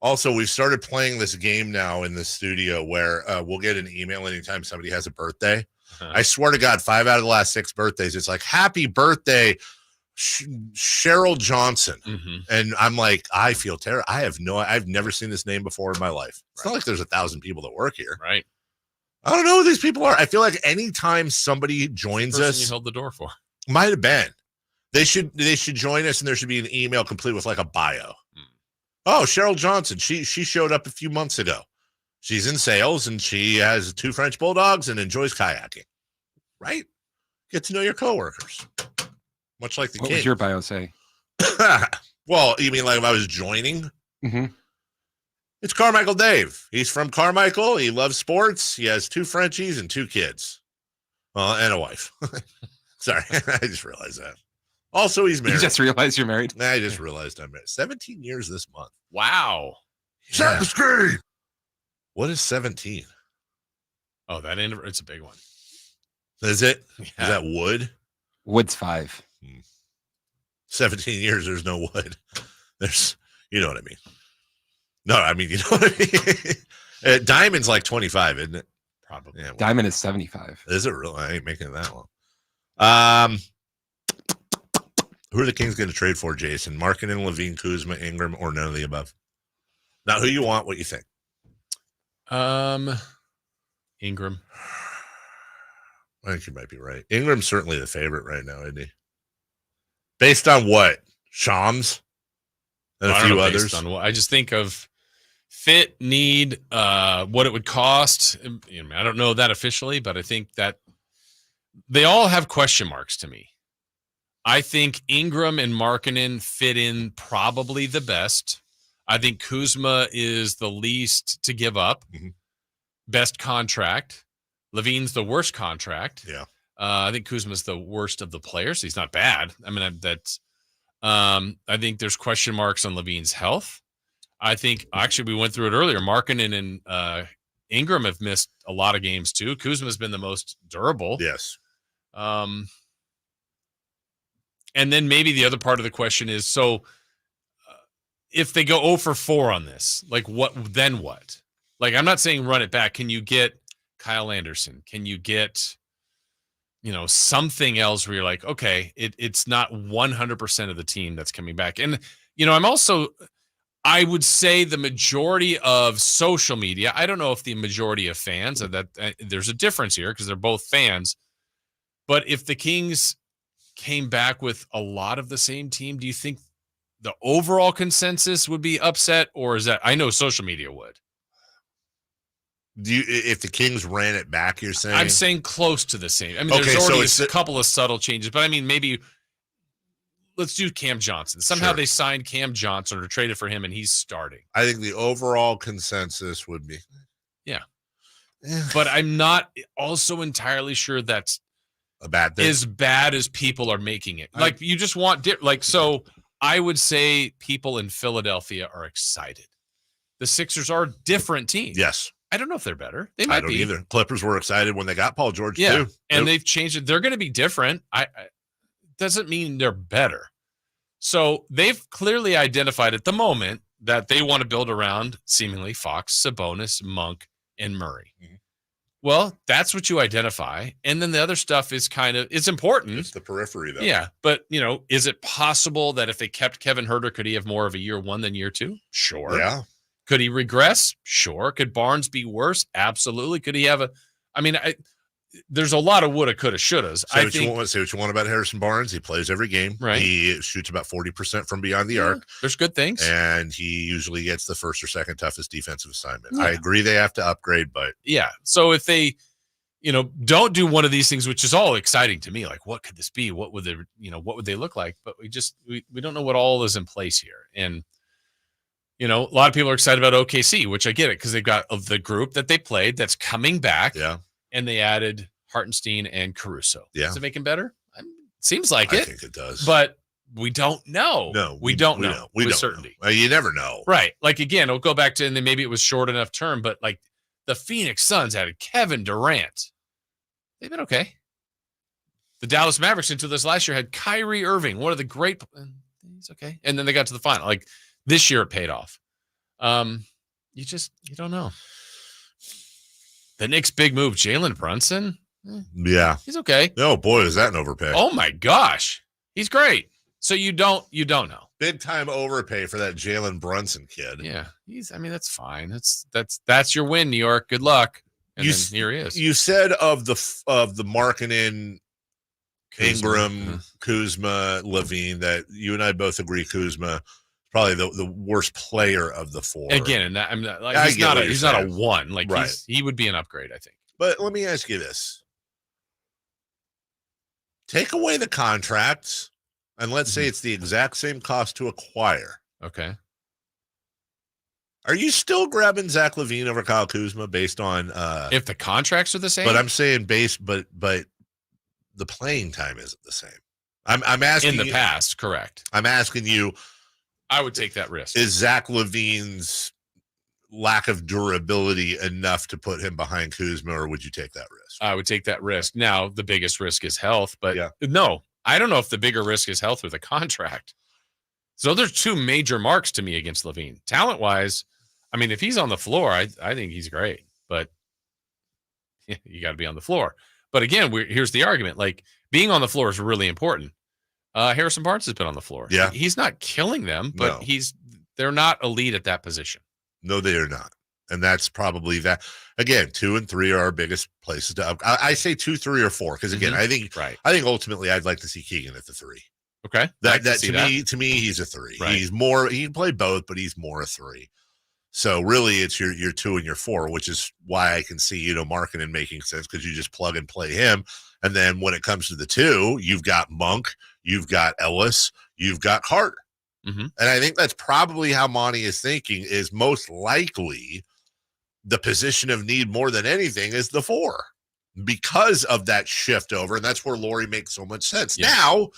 Also, we've started playing this game now in the studio where we'll get an email anytime somebody has a birthday. I swear to God, 5 out of the last 6 birthdays, it's like, happy birthday, Cheryl Johnson. Mm-hmm. And I'm like, I feel terrible. I've never seen this name before in my life. It's not like there's 1,000 people that work here. Right. I don't know who these people are. I feel like anytime somebody joins us, you held the door for might have been. They should join us, and there should be an email complete with like a bio. Oh, Cheryl Johnson. She showed up a few months ago. She's in sales, and she has 2 French bulldogs and enjoys kayaking. Right? Get to know your coworkers. Much like the What King. would your bio say? Well, you mean like if I was joining? Mm-hmm. It's Carmichael Dave. He's from Carmichael. He loves sports. He has 2 Frenchies and 2 kids. And a wife. Sorry, I just realized that. Also, he's married. You just realized you're married? I just realized I'm married. 17 years this month. Wow. Set the screen. What is 17? Oh, it's a big one. Is it? Yeah. Is that wood? Wood's 5. 17 years, there's no wood. There's, you know what I mean. No, I mean, you know what I mean? Diamond's like 25, isn't it? Probably. Yeah, well, Diamond is 75. Is it really? I ain't making it that long. Who are the Kings going to trade for, Jason? Markkanen, Levine, Kuzma, Ingram, or none of the above? Not who you want, what you think. Ingram. I think you might be right. Ingram's certainly the favorite right now, isn't he? Based on what? Shams? And a few others? I just think of fit, need, what it would cost. I don't know that officially, but I think that they all have question marks to me. I think Ingram and Markkanen fit in probably the best. I think Kuzma is the least to give up. Mm-hmm. Best contract. Levine's the worst contract. Yeah. I think Kuzma's the worst of the players. He's not bad. I mean, I think there's question marks on Levine's health. I think actually we went through it earlier. Markkanen and Ingram have missed a lot of games too. Kuzma's been the most durable. Yes. And then maybe the other part of the question is, so if they go 0 for 4 on this, like what? Like, I'm not saying run it back. Can you get Kyle Anderson? Can you get, something else where you're like, okay, it's not 100% of the team that's coming back. And, I would say the majority of social media, I don't know if the majority of fans, there's a difference here because they're both fans, but if the Kings came back with a lot of the same team, do you think the overall consensus would be upset, or is that, I know social media would. If the Kings ran it back, you're saying? I'm saying close to the same. I mean, there's already a couple of subtle changes, but I mean, maybe let's do Cam Johnson. Somehow they signed Cam Johnson or traded for him and he's starting. I think the overall consensus would be. Yeah. But I'm not also entirely sure that's a bad thing, as bad as people are making it. Like, you just want so I would say people in Philadelphia are excited. The Sixers are a different team. Yes. I don't know if they're better. They might be. Either. Clippers were excited when they got Paul George too. And they've changed it. They're going to be different. I doesn't mean they're better. So they've clearly identified at the moment that they want to build around seemingly Fox, Sabonis, Monk, and Murray. Mm-hmm. Well, that's what you identify. And then the other stuff is it's important. It's the periphery, though. Yeah. But, is it possible that if they kept Kevin Huerter, could he have more of a year 1 than year 2? Sure. Yeah. Could he regress? Sure. Could Barnes be worse? Absolutely. Could he have there's a lot of woulda, coulda, shouldas. Say what you want about Harrison Barnes. He plays every game. Right. He shoots about 40% from beyond the arc. There's good things. And he usually gets the first or second toughest defensive assignment. Yeah. I agree they have to upgrade, but. Yeah. So if they, don't do one of these things, which is all exciting to me, like what could this be? What would they look like? But we don't know what all is in place here. And, a lot of people are excited about OKC, which I get it because they've got the group that they played that's coming back. Yeah. And they added Hartenstein and Caruso. Yeah. Does it make him better? Seems like I think it does. But we don't know. No, we don't know with certainty. You never know. Right. Like, again, it'll go back to, and then maybe it was short enough term, but like the Phoenix Suns added Kevin Durant. They've been okay. The Dallas Mavericks until this last year had Kyrie Irving, one of the great. He's okay. And then they got to the final. Like this year it paid off. You don't know. The Knicks' big move, Jalen Brunson. Yeah. He's okay. Oh, boy, is that an overpay. Oh, my gosh. He's great. So you don't know. Big time overpay for that Jalen Brunson kid. Yeah. That's fine. That's your win, New York. Good luck. And then here he is. You said of the Markkanen, Ingram, Kuzma, Levine, that you and I both agree Kuzma probably the worst player of the 4. Again, and he's not a 1. Like right. He would be an upgrade, I think. But let me ask you this: take away the contracts, and let's say it's the exact same cost to acquire. Okay. Are you still grabbing Zach LaVine over Kyle Kuzma based on if the contracts are the same? But I'm saying but the playing time isn't the same. I'm asking in the past, correct. I'm asking you. I would take that risk. Is Zach LaVine's lack of durability enough to put him behind Kuzma, or would you take that risk? I would take that risk. Now, the biggest risk is health, but no, I don't know if the bigger risk is health with a contract. So there's 2 major marks to me against LaVine. Talent-wise, if he's on the floor, I think he's great, but you got to be on the floor. But again, here's the argument. Like, being on the floor is really important. Harrison Barnes has been on the floor. Yeah. He's not killing them, but they're not elite at that position. No, they are not. And that's probably that. Again, 2 and 3 are our biggest places to up. I say 2, 3, or 4 because again, I think ultimately I'd like to see Keegan at the 3. Okay, that to me he's a 3. Right. He's more. He can play both, but he's more a 3. So really, it's your 2 and your 4, which is why I can see Markkanen making sense because you just plug and play him. And then when it comes to the 2, you've got Monk, you've got Ellis, you've got Carter. Mm-hmm. And I think that's probably how Monty is thinking is most likely the position of need more than anything is the 4 because of that shift over. And that's where Lauri makes so much sense. Yeah. Now,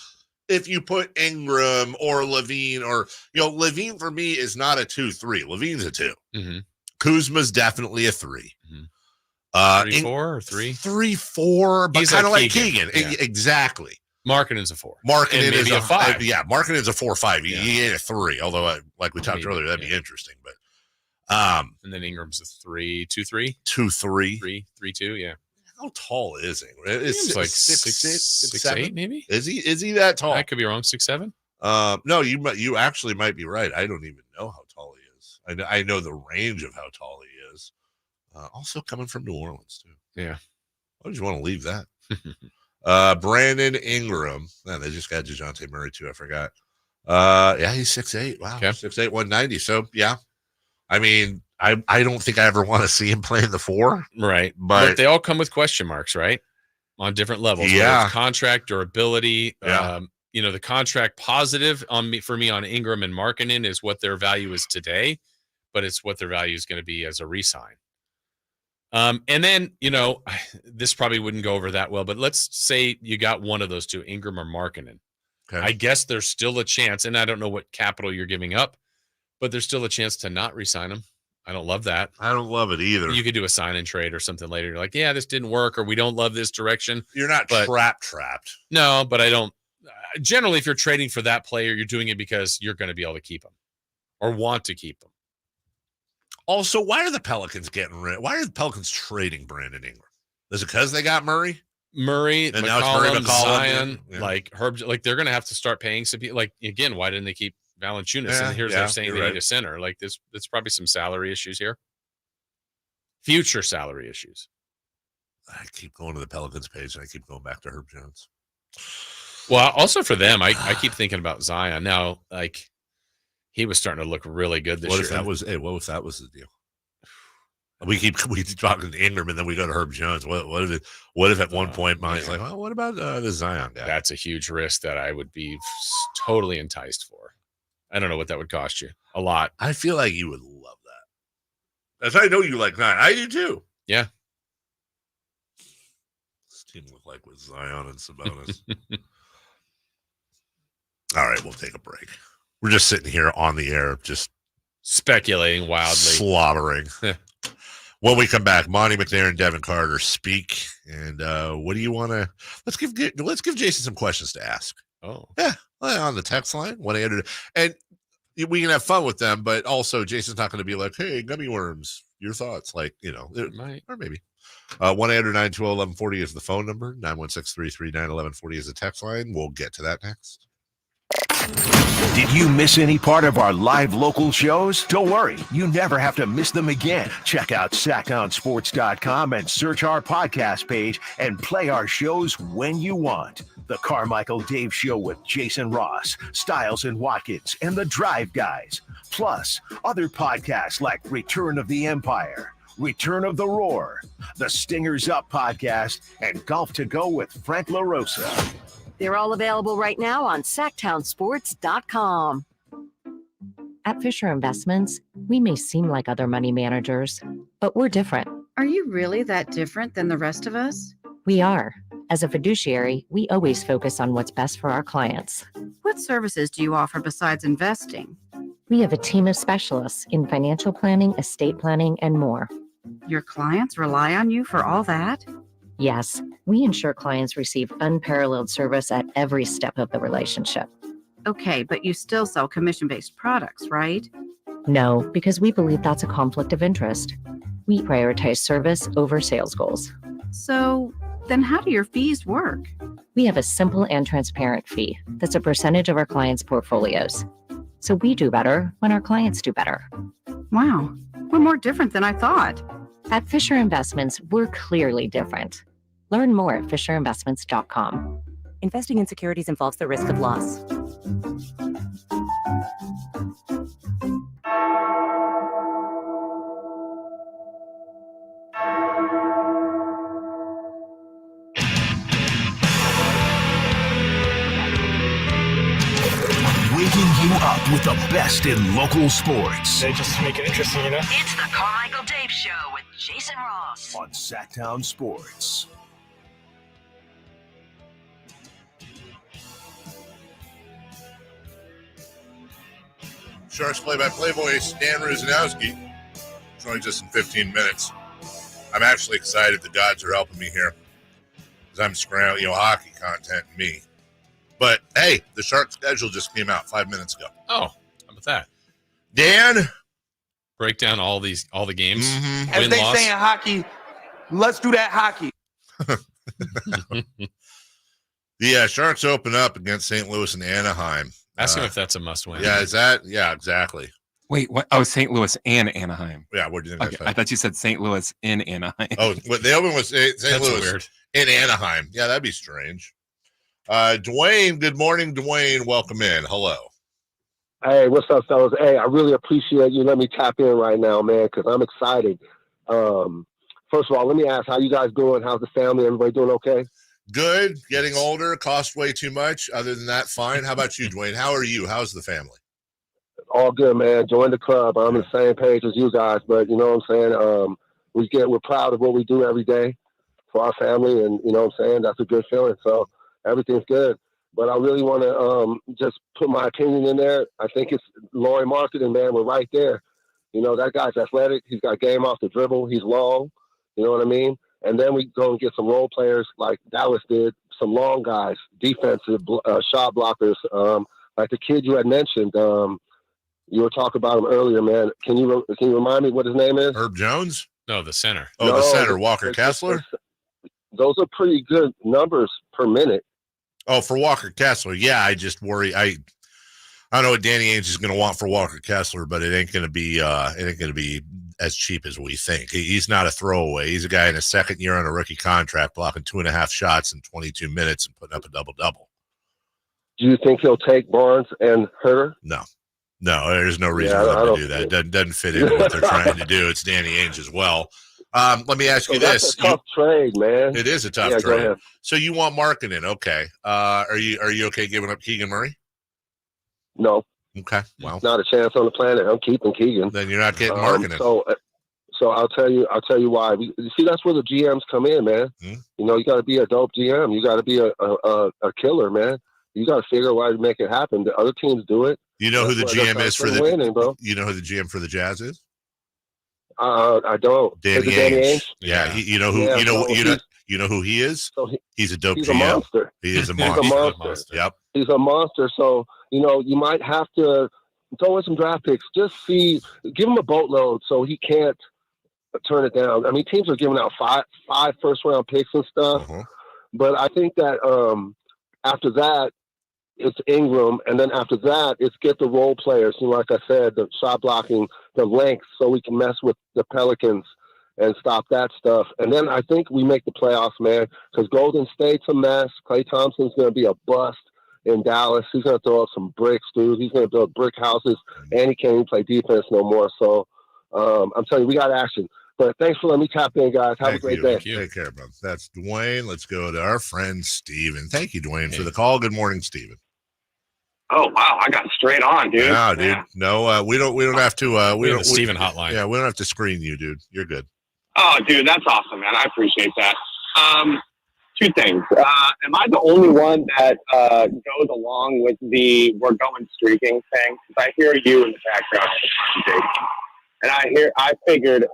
if you put Ingram or Levine or, Levine for me is not a 2-3. Levine's a 2. Mm-hmm. Kuzma's definitely a 3. Mm-hmm. 3-4 or 3? 3-4, but kind of like Keegan. Yeah. Exactly. Markkanen's a 4. Markkanen is a 5. Yeah, Markkanen's a 4-5. Yeah. He ain't a 3, although like we talked earlier, that'd be interesting. But and then Ingram's a 3, 2-3? 2-3. 3-2, yeah. How tall is Ingram? It's like 6'8", maybe? Is he that tall? I could be wrong, 6'7"? No, you actually might be right. I don't even know how tall he is. I know the range of how tall he is. Also coming from New Orleans, too. Yeah. Why would you want to leave that? Brandon Ingram. Man, they just got DeJounte Murray, too. I forgot. Yeah, he's 6'8". Wow. Okay. 6'8", 190. So, yeah. I mean, I don't think I ever want to see him play in the 4. Right. But they all come with question marks, right? On different levels. Yeah. Contract, durability. Yeah. The contract positive for me on Ingram and Markkanen is what their value is today, but it's what their value is going to be as a re-sign. And then, this probably wouldn't go over that well, but let's say you got one of those two, Ingram or Markkanen. Okay. I guess there's still a chance, and I don't know what capital you're giving up, but there's still a chance to not re-sign them. I don't love that. I don't love it either. You could do a sign and trade or something later. You're like, yeah, this didn't work, or we don't love this direction. You're not trapped. No, but I don't. Generally, if you're trading for that player, you're doing it because you're going to be able to keep them or want to keep them. Also, why are the Pelicans Why are the Pelicans trading Brandon Ingram? Is it because they got Murray? And now it's Murray, McCollum, Zion, yeah. like Herb, like they're going to have to start paying some people. Like again, why didn't they keep Valanciunas? And here's they're saying they need a center. Like there's probably some salary issues here. Future salary issues. I keep going to the Pelicans page and I keep going back to Herb Jones. Well, also for them, I keep thinking about Zion now. Like he was starting to look really good this year. What if that was the deal? We keep talking to Ingram and then we go to Herb Jones. What if at one point mine's like, well, what about the Zion guy? That's a huge risk that I would be totally enticed for. I don't know what that would cost you. A lot. I feel like you would love that. As I know you like that. I do too. Yeah. This team look like with Zion and Sabonis. All right, we'll take a break. We're just sitting here on the air, just speculating wildly, slobbering. When we come back, Monty McNair and Devin Carter speak. And what do you want to? Let's give Jason some questions to ask. Oh, yeah, on the text line 1-800, and we can have fun with them. But also, Jason's not going to be like, "Hey, gummy worms, your thoughts?" Like it might or maybe. 1-800-912-1140 is the phone number. 916-339-1140 is the text line. We'll get to that next. Did you miss any part of our live local shows? Don't worry, you never have to miss them again. Check out sackdownsports.com and search our podcast page and play our shows when you want. The Carmichael Dave Show with Jason Ross, Stiles and Watkins, and the Drive Guys. Plus, other podcasts like Return of the Empire, Return of the Roar, the Stingers Up podcast, and Golf to Go with Frank LaRosa. They're all available right now on sacktownsports.com. At Fisher Investments, we may seem like other money managers, but we're different. Are you really that different than the rest of us? We are. As a fiduciary, we always focus on what's best for our clients. What services do you offer besides investing? We have a team of specialists in financial planning, estate planning, and more. Your clients rely on you for all that? Yes, we ensure clients receive unparalleled service at every step of the relationship. Okay, but you still sell commission-based products, right? No, because we believe that's a conflict of interest. We prioritize service over sales goals. So then how do your fees work? We have a simple and transparent fee that's a percentage of our clients' portfolios. So we do better when our clients do better. Wow, we're more different than I thought. At Fisher Investments, we're clearly different. Learn more at fisherinvestments.com. Investing in securities involves the risk of loss. Waking you up with the best in local sports. They just make it interesting, you know? It's the Carmichael Dave Show with Jason Ross on Sacktown Sports. Sharks play-by-play voice, Dan Rusanowsky, joins us in 15 minutes. I'm actually excited the gods are helping me here because I'm scrambling, hockey content and me. But, hey, the Sharks schedule just came out 5 minutes ago. Oh, how about that? Dan? Break down all the games. Mm-hmm. As they say in hockey, let's do that hockey. The Sharks open up against St. Louis and Anaheim. Ask him if that's a must-win. Yeah, is that? Yeah, exactly. Wait, what? Oh, St. Louis and Anaheim. Yeah, what do you think I said? I thought you said St. Louis in Anaheim. Oh, but they open with St. Louis weird. in Anaheim. Yeah, that'd be strange. Dwayne, good morning, Dwayne. Welcome in. Hello. Hey, what's up, fellas? Hey, I really appreciate you letting me tap in right now, man, because I'm excited. First of all, let me ask, how you guys doing? How's the family? Everybody doing okay? Good. Getting older. Cost way too much. Other than that, fine. How about you, Dwayne? How are you? How's the family? All good, man. Join the club. I'm on the same page as you guys, but you know what I'm saying? We're proud of what we do every day for our family, and you know what I'm saying? That's a good feeling. So everything's good. But I really want to just put my opinion in there. I think it's Lauri Markkanen, man. We're right there. You know, that guy's athletic. He's got game off the dribble. He's long. You know what I mean? And then we go and get some role players like Dallas did, some long guys, defensive shot blockers, like the kid you had mentioned. You were talking about him earlier, man. Can you remind me what his name is? Herb Jones? No, the center. Oh, no, the center, Walker Kessler? Those are pretty good numbers per minute. Oh, for Walker Kessler, yeah. I just worry. I don't know what Danny Ainge is going to want for Walker Kessler, but it ain't going to be as cheap as we think. He's not a throwaway. He's a guy in his second year on a rookie contract, blocking 2.5 shots in 22 minutes and putting up a double-double. Do you think he'll take Barnes and Herter? No, there's no reason for them to do that. Doesn't fit into what they're trying to do. It's Danny Ainge as well. Let me ask you this. That's a tough trade, man. It is a tough trade. Go ahead. So you want Markkanen, okay. Are you okay giving up Keegan Murray? No. Okay. Well, not a chance on the planet. I'm keeping Keegan. Then you're not getting Markkanen. So I'll tell you why. You see, that's where the GMs come in, man. Hmm? You know, you got to be a dope GM. You got to be a killer, man. You got to figure out how to make it happen. The other teams do it. You know who the GM is for the winning, bro. You know who the GM for the Jazz is? I don't. Danny Ainge. Yeah. You know who he is? So he's a dope GM. GM. A monster. He is a monster. He's a monster. Yep. He's a monster. So, you know, you might have to throw in some draft picks. Just give him a boatload so he can't turn it down. I mean, teams are giving out five first-round picks and stuff. Uh-huh. But I think that after that, it's Ingram, and then after that, it's get the role players. You know, like I said, the shot blocking, the length, so we can mess with the Pelicans and stop that stuff. And then I think we make the playoffs, man, because Golden State's a mess. Klay Thompson's going to be a bust in Dallas. He's going to throw up some bricks, dude. He's going to build brick houses, and he can't even play defense no more. So I'm telling you, we got action. But thanks for letting me tap in, guys. Have a great day. Take care, bro. That's Dwayne. Let's go to our friend Steven. Thank you, Dwayne, for the call. Good morning, Steven. Oh wow, I got straight on, dude. No, dude. Yeah. No, we don't have to. We have a Steven hotline. Yeah, we don't have to screen you, dude. You're good. Oh, dude, that's awesome, man. I appreciate that. Two things. Am I the only one that goes along with the "we're going streaking" thing? Because I hear you in the background, and I figured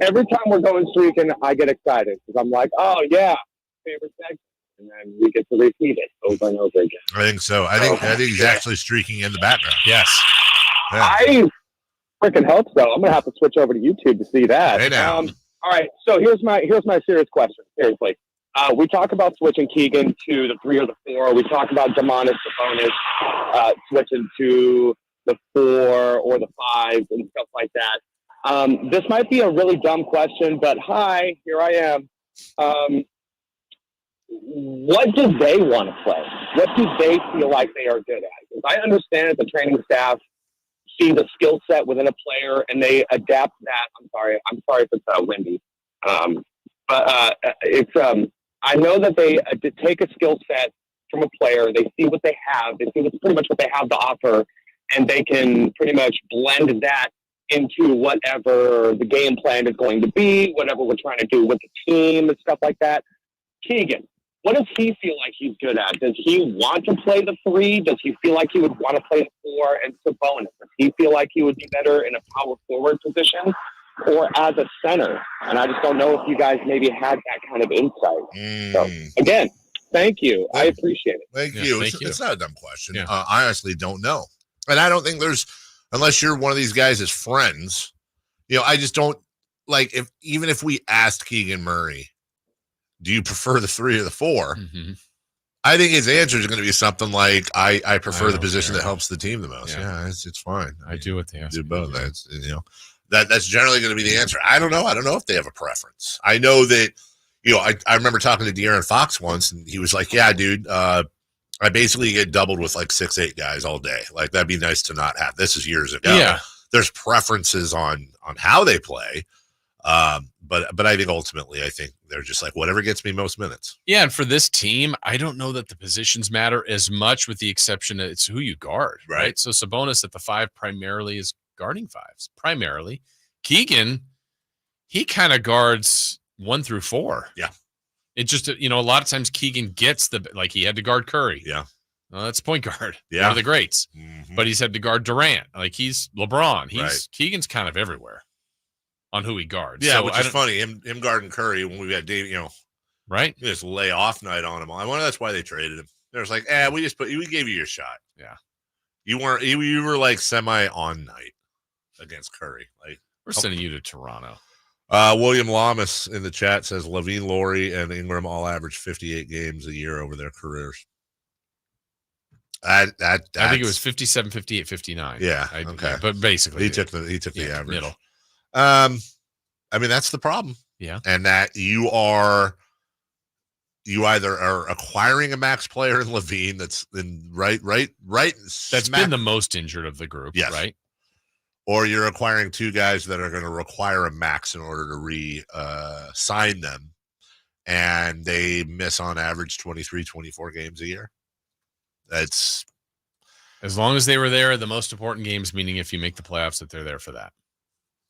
every time we're going streaking, I get excited because I'm like, oh yeah, favorite segment. And then we get to repeat it over and over again. I think so. I think he's actually streaking in the background. Yes. Yeah. I freaking hope so. I'm gonna have to switch over to YouTube to see that. Hey now. All right. So here's my serious question. Seriously, we talk about switching Keegan to the 3 or the 4. We talk about Domantas Sabonis switching to the 4 or the 5 and stuff like that. This might be a really dumb question, but hi, here I am. What do they want to play? What do they feel like they are good at? Because I understand that the training staff see the skill set within a player and they adapt that. I'm sorry if it's windy. But it's I know that they take a skill set from a player. They see what they have. They see what's pretty much what they have to offer, and they can pretty much blend that into whatever the game plan is going to be, whatever we're trying to do with the team and stuff like that. Keegan, what does he feel like he's good at? Does he want to play the 3? Does he feel like he would want to play the 4 and Sabonis? Does he feel like he would be better in a power forward position or as a center? And I just don't know if you guys maybe had that kind of insight. So, again, thank you. I appreciate it. Thank you. It's not a dumb question. Yeah. I honestly don't know. And I don't think unless you're one of these guys as friends, I just don't even if we asked Keegan Murray, do you prefer the 3 or the 4? Mm-hmm. I think his answer is going to be something like, I prefer the position that helps the team the most. Yeah, it's fine. I do what they ask. Do both. That's generally going to be the answer. I don't know. I don't know if they have a preference. I know that, I remember talking to De'Aaron Fox once, and he was like, yeah, dude, I basically get doubled with 6-8 guys all day. That'd be nice to not have. This is years ago. Yeah. There's preferences on how they play. But I think ultimately, they're just whatever gets me most minutes. Yeah, and for this team, I don't know that the positions matter as much, with the exception that it's who you guard, right? So Sabonis at the 5 primarily is guarding 5s, primarily. Keegan, he kind of guards 1 through 4. Yeah. It just, a lot of times Keegan gets he had to guard Curry. Yeah. Well, that's point guard. Yeah. One of the greats. Mm-hmm. But he's had to guard Durant. He's LeBron. Keegan's kind of everywhere on who he guards. Yeah, which is funny. Him guarding Curry when we got Dave, right? You just lay off night on him. I wonder that's why they traded him. There's we gave you your shot. Yeah. You were semi on night against Curry. We're sending you to Toronto. William Lamas in the chat says Levine, Lauri, and Ingram all average 58 games a year over their careers. I think it was 57, 58, 59. Yeah. Okay. But basically he took the average. Middle. That's the problem. Yeah. And that you either are acquiring a max player in Levine that's in right. That's been the most injured of the group, yes. Right? Or you're acquiring 2 guys that are going to require a max in order to sign them, and they miss on average 23, 24 games a year. That's as long as they were there, the most important games, meaning if you make the playoffs, that they're there for that.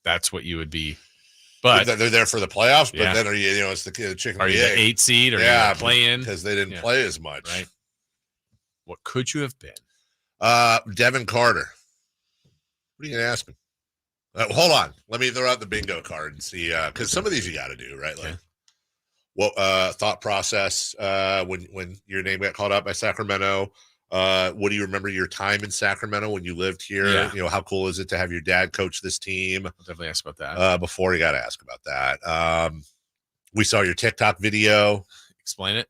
That's what you would be. But they're there for the playoffs. But then are you? It's the chicken. Are you the 8 seed? Or you play in because they didn't play as much? Right. What could you have been? Devin Carter. What are you going to ask him? Hold on. Let me throw out the bingo card and see. Because some of these you got to do right. What thought process when your name got called out by Sacramento? What do you remember your time in Sacramento when you lived here? Yeah. How cool is it to have your dad coach this team? I'll definitely ask about that. Before you got to ask about that. We saw your TikTok video. Explain it.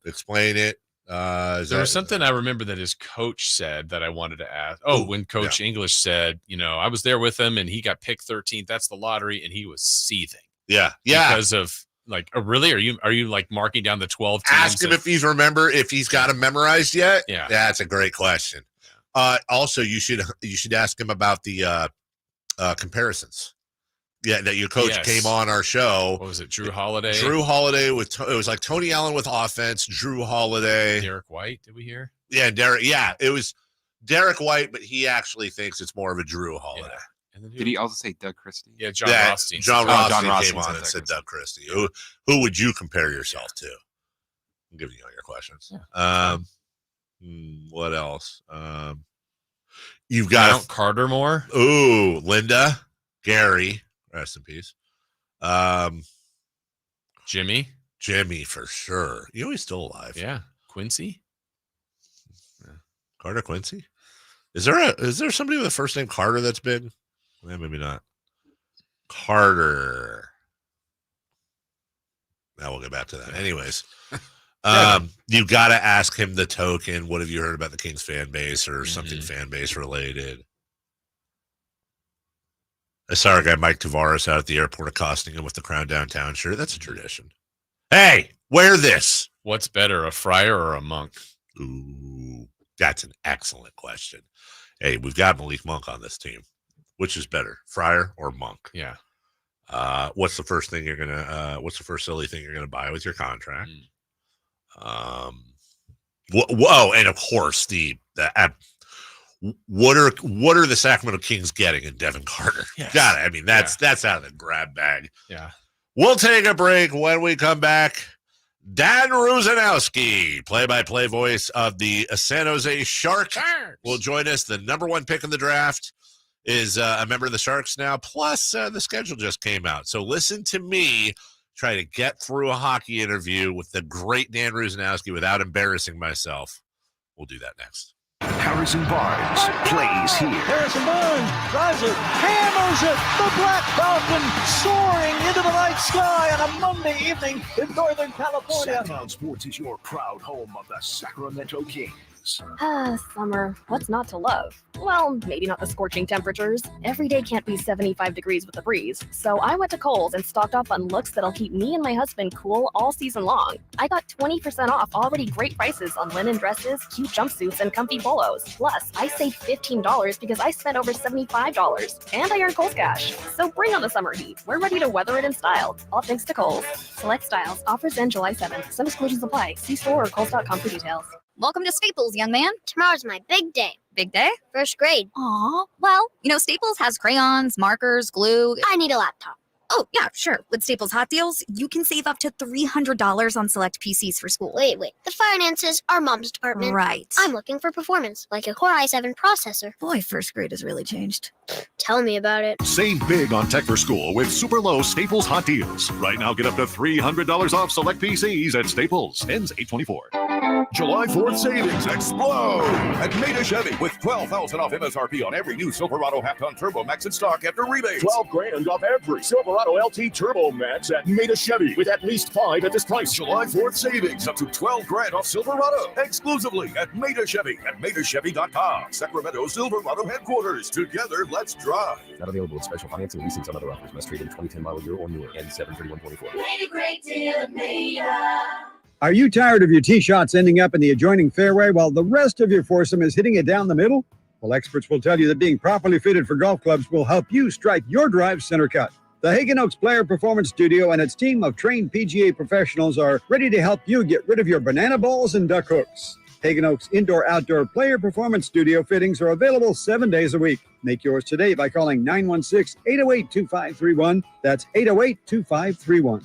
There was something I remember that his coach said that I wanted to ask. Oh, when Coach English said, I was there with him and he got picked 13th. That's the lottery. And he was seething. Yeah. Because of really? Are you marking down the 12 teams? Ask him if he's got them memorized yet. Yeah. That's a great question. Also, you should ask him about the comparisons. Yeah, that your coach came on our show. What was it? Drew Holiday. It was like Tony Allen with offense. Drew Holiday. Derek White. Did we hear? Yeah, Derek. Yeah, it was Derek White, but he actually thinks it's more of a Drew Holiday. Yeah. And then did he also say Doug Christie? Yeah, John Rothstein. John Rothstein came on and said Doug Christie. Who would you compare yourself to? I'm giving you all your questions. Yeah. What else? You've got Mount Carter more. Ooh, Linda, Gary. Rest in peace. Jimmy for sure. He's still alive. Yeah. Quincy. Yeah. Carter Quincy. Is there somebody with a first name Carter that's big? Yeah, maybe not. Carter. Now we'll get back to that. Anyways, you've got to ask him the token. What have you heard about the Kings fan base or something fan base related? I saw our guy Mike Tavares out at the airport accosting him with the Crown Downtown shirt. That's a tradition. Hey, wear this. What's better, a friar or a monk? Ooh, that's an excellent question. Hey, we've got Malik Monk on this team. Which is better, friar or monk? Yeah. What's the first thing what's the first silly thing you're gonna buy with your contract? Whoa, and of course what are the Sacramento Kings getting in Devin Carter? Yes. Got it. I mean, that's out of the grab bag. Yeah. We'll take a break. When we come back, Dan Rusanowsky, play-by-play voice of the San Jose Sharks, will join us. The number one pick in the draft is a member of the Sharks now, plus the schedule just came out. So listen to me try to get through a hockey interview with the great Dan Rusanowsky without embarrassing myself. We'll do that next. Harrison Barnes plays here. Harrison Barnes drives it, hammers it. The Black Falcon soaring into the night sky on a Monday evening in Northern California. Sacktown Sports is your proud home of the Sacramento Kings. Summer. What's not to love? Well, maybe not the scorching temperatures. Every day can't be 75 degrees with a breeze. So I went to Kohl's and stocked up on looks that'll keep me and my husband cool all season long. I got 20% off already great prices on linen dresses, cute jumpsuits, and comfy polos. Plus, I saved $15 because I spent over $75. And I earned Kohl's cash. So bring on the summer heat. We're ready to weather it in style. All thanks to Kohl's. Select styles. Offers end July 7th. Some exclusions apply. See store or Kohl's.com for details. Welcome to Staples, young man. Tomorrow's my big day. Big day? First grade. Aw. Well, Staples has crayons, markers, glue. I need a laptop. Oh, yeah, sure. With Staples Hot Deals, you can save up to $300 on select PCs for school. Wait. The finances are mom's department. Right. I'm looking for performance, like a Core i7 processor. Boy, first grade has really changed. Tell me about it. Save big on tech for school with super low Staples Hot Deals. Right now, get up to $300 off select PCs at Staples. Ends 8/24. July 4th savings explode at Maida Chevy with $12,000 off MSRP on every new Silverado half-ton Turbo Max in stock after rebates. $12,000 off every Silverado LT Turbo Max at Maida Chevy with at least 5 at this price. July 4th savings up to $12,000 off Silverado exclusively at Maida Chevy at MaidaChevy.com. Sacramento Silverado headquarters. Together, let's drive. Not available with special financing, leasing, some other offers. Must trade in 2010 model year or newer. End 7/31/24. Made a great deal at Maida. Are you tired of your tee shots ending up in the adjoining fairway while the rest of your foursome is hitting it down the middle? Well, experts will tell you that being properly fitted for golf clubs will help you strike your drive center cut. The Hagen Oaks Player Performance Studio and its team of trained PGA professionals are ready to help you get rid of your banana balls and duck hooks. Hagen Oaks Indoor-Outdoor Player Performance Studio fittings are available 7 days a week. Make yours today by calling 916-808-2531. That's 808-2531.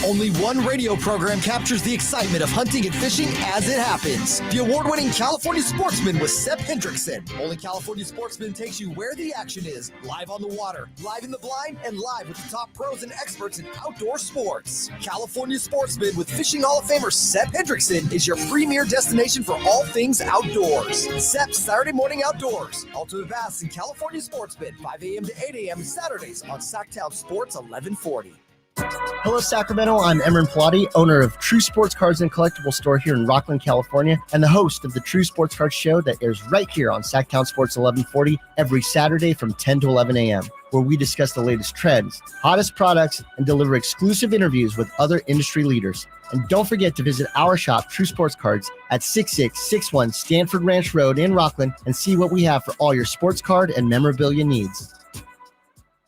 Only one radio program captures the excitement of hunting and fishing as it happens. The award-winning California Sportsman with Sep Hendrickson. Only California Sportsman takes you where the action is, live on the water, live in the blind, and live with the top pros and experts in outdoor sports. California Sportsman with Fishing Hall of Famer Sep Hendrickson is your premier destination for all things outdoors. Sep's Saturday Morning Outdoors. Ultimate Bass and California Sportsman, 5 a.m. to 8 a.m. Saturdays on Sacktown Sports 1140. Hello, Sacramento. I'm Emran Pilati, owner of True Sports Cards and Collectible Store here in Rockland, California, and the host of the True Sports Cards Show that airs right here on Sacktown Sports 1140 every Saturday from 10 to 11 a.m., where we discuss the latest trends, hottest products, and deliver exclusive interviews with other industry leaders. And don't forget to visit our shop, True Sports Cards, at 6661 Stanford Ranch Road in Rockland and see what we have for all your sports card and memorabilia needs.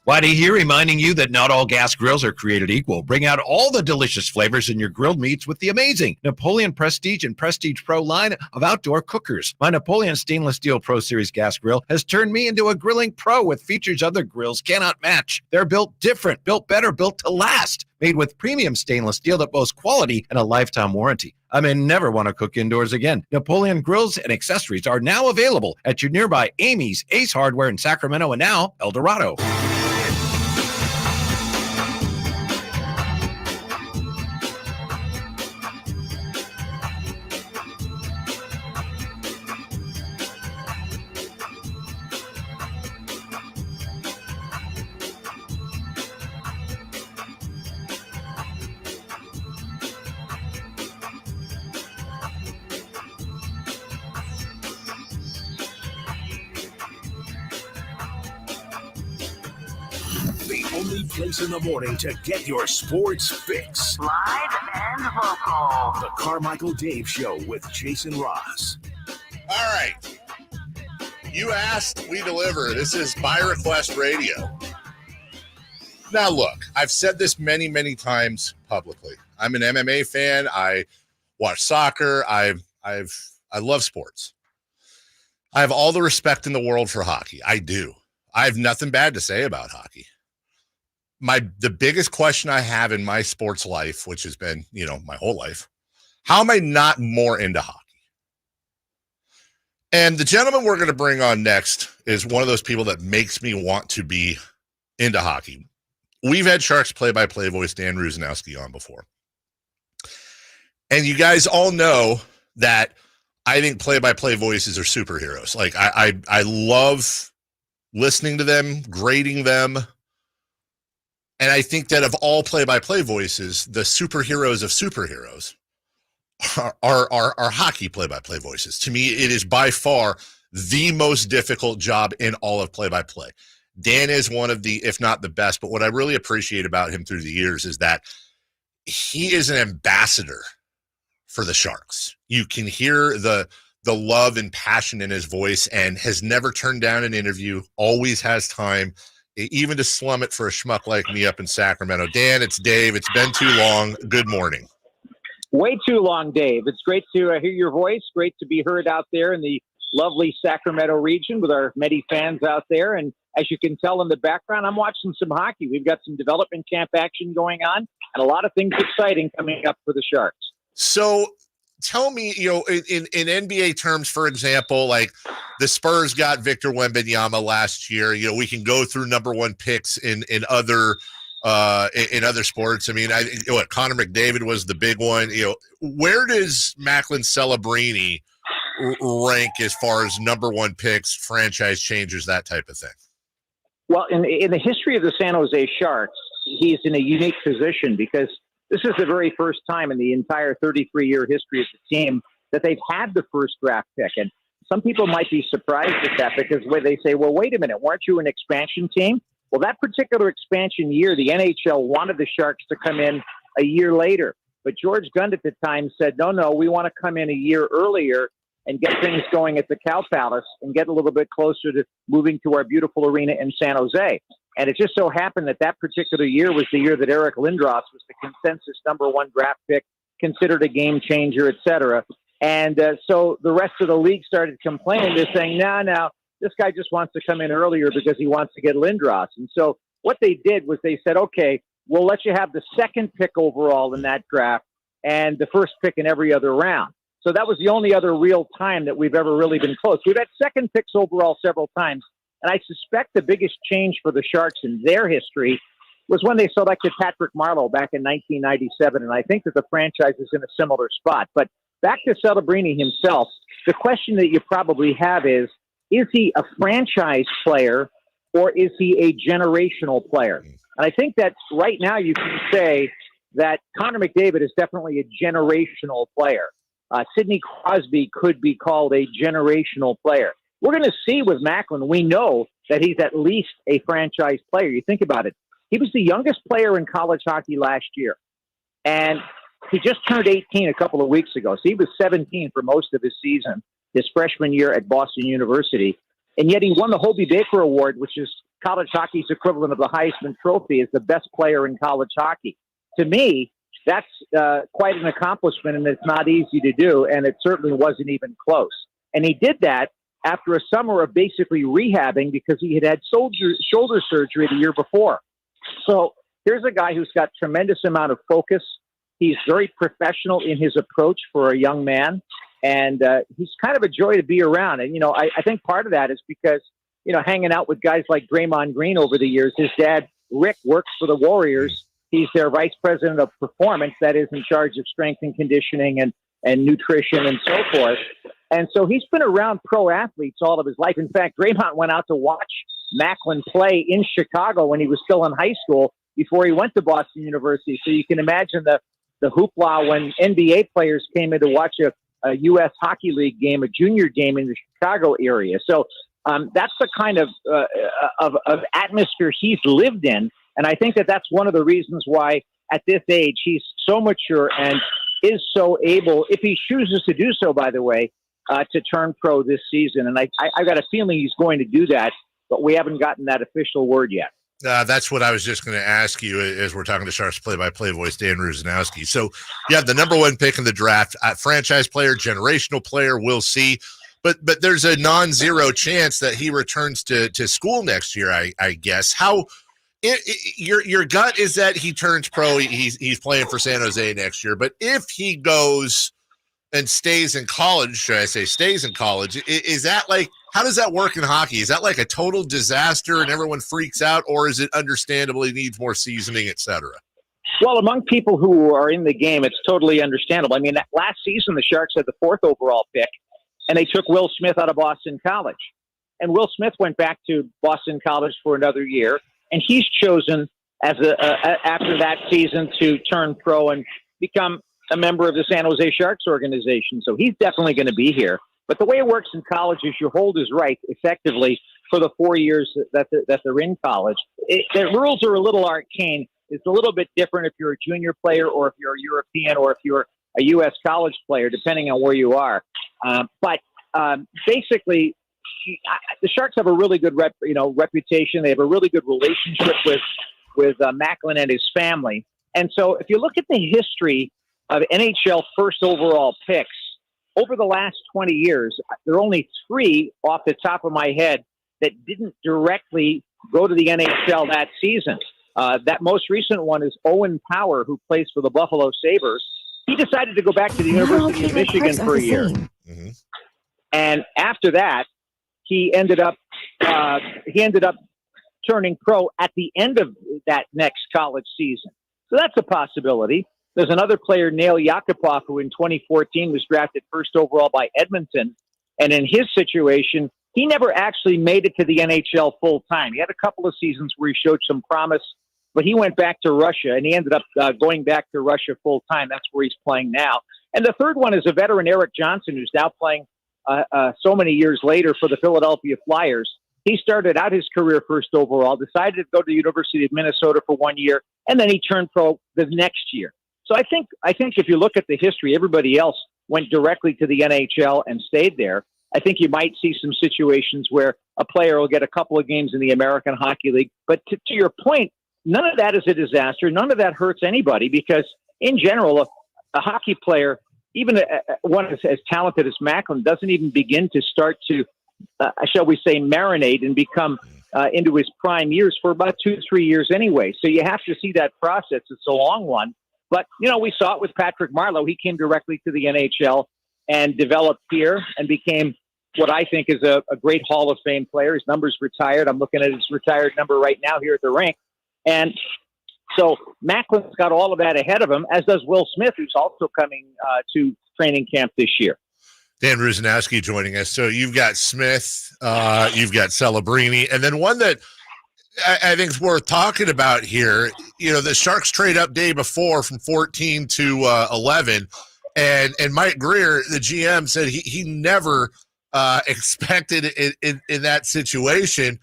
Whitey here, reminding you that not all gas grills are created equal. Bring out all the delicious flavors in your grilled meats with the amazing Napoleon Prestige and Prestige Pro line of outdoor cookers. My Napoleon Stainless Steel Pro Series gas grill has turned me into a grilling pro with features other grills cannot match. They're built different, built better, built to last. Made with premium stainless steel that boasts quality and a lifetime warranty. I may never want to cook indoors again. Napoleon grills and accessories are now available at your nearby Amy's, Ace Hardware in Sacramento, and now El Dorado. Place in the morning to get your sports fix. Live and vocal. The Carmichael Dave Show with Jason Ross. All right. You asked, we deliver. This is by request radio. Now, look, I've said this many, many times publicly. I'm an MMA fan. I watch soccer. I love sports. I have all the respect in the world for hockey. I do. I have nothing bad to say about hockey. the biggest question I have in my sports life, which has been, my whole life, how am I not more into hockey? And the gentleman we're going to bring on next is one of those people that makes me want to be into hockey. We've had Sharks play-by-play voice Dan Rusanowsky on before. And you guys all know that I think play-by-play voices are superheroes. Like, I love listening to them, grading them. And I think that of all play-by-play voices, the superheroes of superheroes are hockey play-by-play voices. To me, it is by far the most difficult job in all of play-by-play. Dan is one of the, if not the best, but what I really appreciate about him through the years is that he is an ambassador for the Sharks. You can hear the love and passion in his voice, and has never turned down an interview, always has time, even to slum it for a schmuck like me up in Sacramento. Dan, it's Dave. It's been too long. Good morning. Way too long, Dave. It's great to hear your voice. Great to be heard out there in the lovely Sacramento region with our many fans out there. And as you can tell in the background, I'm watching some hockey. We've got some development camp action going on and a lot of things exciting coming up for the Sharks. So tell me, in NBA terms, for example, like the Spurs got Victor Wembanyama last year. We can go through number one picks in other sports. I mean, Connor McDavid was the big one. Where does Macklin Celebrini rank as far as number one picks, franchise changers, that type of thing? Well, in the history of the San Jose Sharks, he's in a unique position because this is the very first time in the entire 33-year history of the team that they've had the first draft pick. And some people might be surprised at that because where they say, well, wait a minute, weren't you an expansion team? Well, that particular expansion year, the NHL wanted the Sharks to come in a year later. But George Gund at the time said, no, we want to come in a year earlier and get things going at the Cow Palace and get a little bit closer to moving to our beautiful arena in San Jose. And it just so happened that particular year was the year that Eric Lindros was the consensus number one draft pick, considered a game changer, et cetera. And so the rest of the league started complaining. They're saying, no, this guy just wants to come in earlier because he wants to get Lindros. And so what they did was they said, okay, we'll let you have the second pick overall in that draft and the first pick in every other round. So that was the only other real time that we've ever really been close. We've had second picks overall several times. And I suspect the biggest change for the Sharks in their history was when they selected Patrick Marleau back in 1997. And I think that the franchise is in a similar spot. But back to Celebrini himself, the question that you probably have is he a franchise player or is he a generational player? And I think that right now you can say that Connor McDavid is definitely a generational player. Sidney Crosby could be called a generational player. We're going to see with Macklin. We know that he's at least a franchise player. You think about it. He was the youngest player in college hockey last year. And he just turned 18 a couple of weeks ago. So he was 17 for most of his season, his freshman year at Boston University. And yet he won the Hobey Baker Award, which is college hockey's equivalent of the Heisman Trophy, as the best player in college hockey. To me, that's quite an accomplishment, and it's not easy to do, and it certainly wasn't even close. And he did that after a summer of basically rehabbing because he had shoulder surgery the year before. So here's a guy who's got tremendous amount of focus. He's very professional in his approach for a young man, and he's kind of a joy to be around. And, I think part of that is because, hanging out with guys like Draymond Green over the years, his dad, Rick, works for the Warriors. He's their vice president of performance, that is in charge of strength and conditioning and nutrition and so forth. And so he's been around pro athletes all of his life. In fact, Draymond went out to watch Macklin play in Chicago when he was still in high school before he went to Boston University. So you can imagine the hoopla when NBA players came in to watch a U.S. Hockey League game, a junior game in the Chicago area. So that's the kind of atmosphere he's lived in. And I think that that's one of the reasons why at this age he's so mature and is so able, if he chooses to do so, by the way, to turn pro this season. And I got a feeling he's going to do that, but we haven't gotten that official word yet. That's what I was just going to ask you as we're talking to Sharks play-by-play voice, Dan Rusanowsky. So you have the number one pick in the draft, franchise player, generational player, we'll see. But there's a non-zero chance that he returns to school next year, I guess. How Your gut is that he turns pro. He's playing for San Jose next year. But if he goes and stays in college, should I say stays in college, is that like, how does that work in hockey? Is that like a total disaster and everyone freaks out, or is it understandable he needs more seasoning, et cetera? Well, among people who are in the game, it's totally understandable. I mean, that last season, the Sharks had the 4th overall pick, and they took Will Smith out of Boston College. And Will Smith went back to Boston College for another year, and he's chosen after that season to turn pro and become a member of the San Jose Sharks organization. So he's definitely going to be here. But the way it works in college is you hold his right effectively for the 4 years that they're in college. The rules are a little arcane. It's a little bit different if you're a junior player or if you're a European or if you're a U.S. college player, depending on where you are. But basically, the Sharks have a really good reputation. They have a really good relationship with Markkanen and his family. And so if you look at the history of NHL first overall picks, over the last 20 years, there are only 3 off the top of my head that didn't directly go to the NHL that season. That most recent one is Owen Power, who plays for the Buffalo Sabres. He decided to go back to the University of Michigan for a year. Mm-hmm. And after that, he ended up turning pro at the end of that next college season. So that's a possibility. There's another player, Nail Yakupov, who in 2014 was drafted 1st overall by Edmonton. And in his situation, he never actually made it to the NHL full time. He had a couple of seasons where he showed some promise, but he went back to Russia, and he ended up going back to Russia full time. That's where he's playing now. And the third one is a veteran, Eric Johnson, who's now playing so many years later for the Philadelphia Flyers. He started out his career 1st overall, decided to go to the University of Minnesota for 1 year, and then he turned pro the next year. So I think if you look at the history, everybody else went directly to the NHL and stayed there. I think you might see some situations where a player will get a couple of games in the American Hockey League. But to your point, none of that is a disaster. None of that hurts anybody because, in general, a hockey player, even one as talented as Markkanen, doesn't even begin to start to, shall we say, marinate and become into his prime years for about 2-3 years anyway. So you have to see that process. It's a long one. But, we saw it with Patrick Marleau. He came directly to the NHL and developed here and became what I think is a great Hall of Fame player. His number's retired. I'm looking at his retired number right now here at the rink. And so Macklin's got all of that ahead of him, as does Will Smith, who's also coming to training camp this year. Dan Rusanowsky joining us. So you've got Smith, you've got Celebrini, and then one that I think is worth talking about here. The Sharks trade up day before from 14 to 11, and Mike Greer, the GM, said he never expected in that situation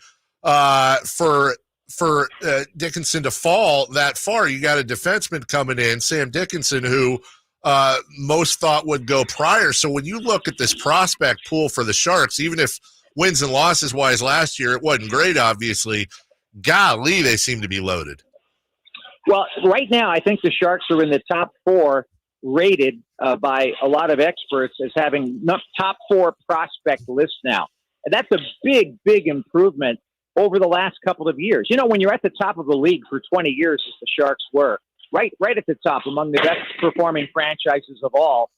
for Dickinson to fall that far. You got a defenseman coming in, Sam Dickinson, who most thought would go prior. So when you look at this prospect pool for the Sharks, even if wins and losses wise last year, it wasn't great, obviously, golly, they seem to be loaded. Well, right now, I think the Sharks are in the top 4 rated by a lot of experts as having top 4 prospect list now. And that's a big, big improvement over the last couple of years. When you're at the top of the league for 20 years, as the Sharks were, right at the top, among the best performing franchises of all.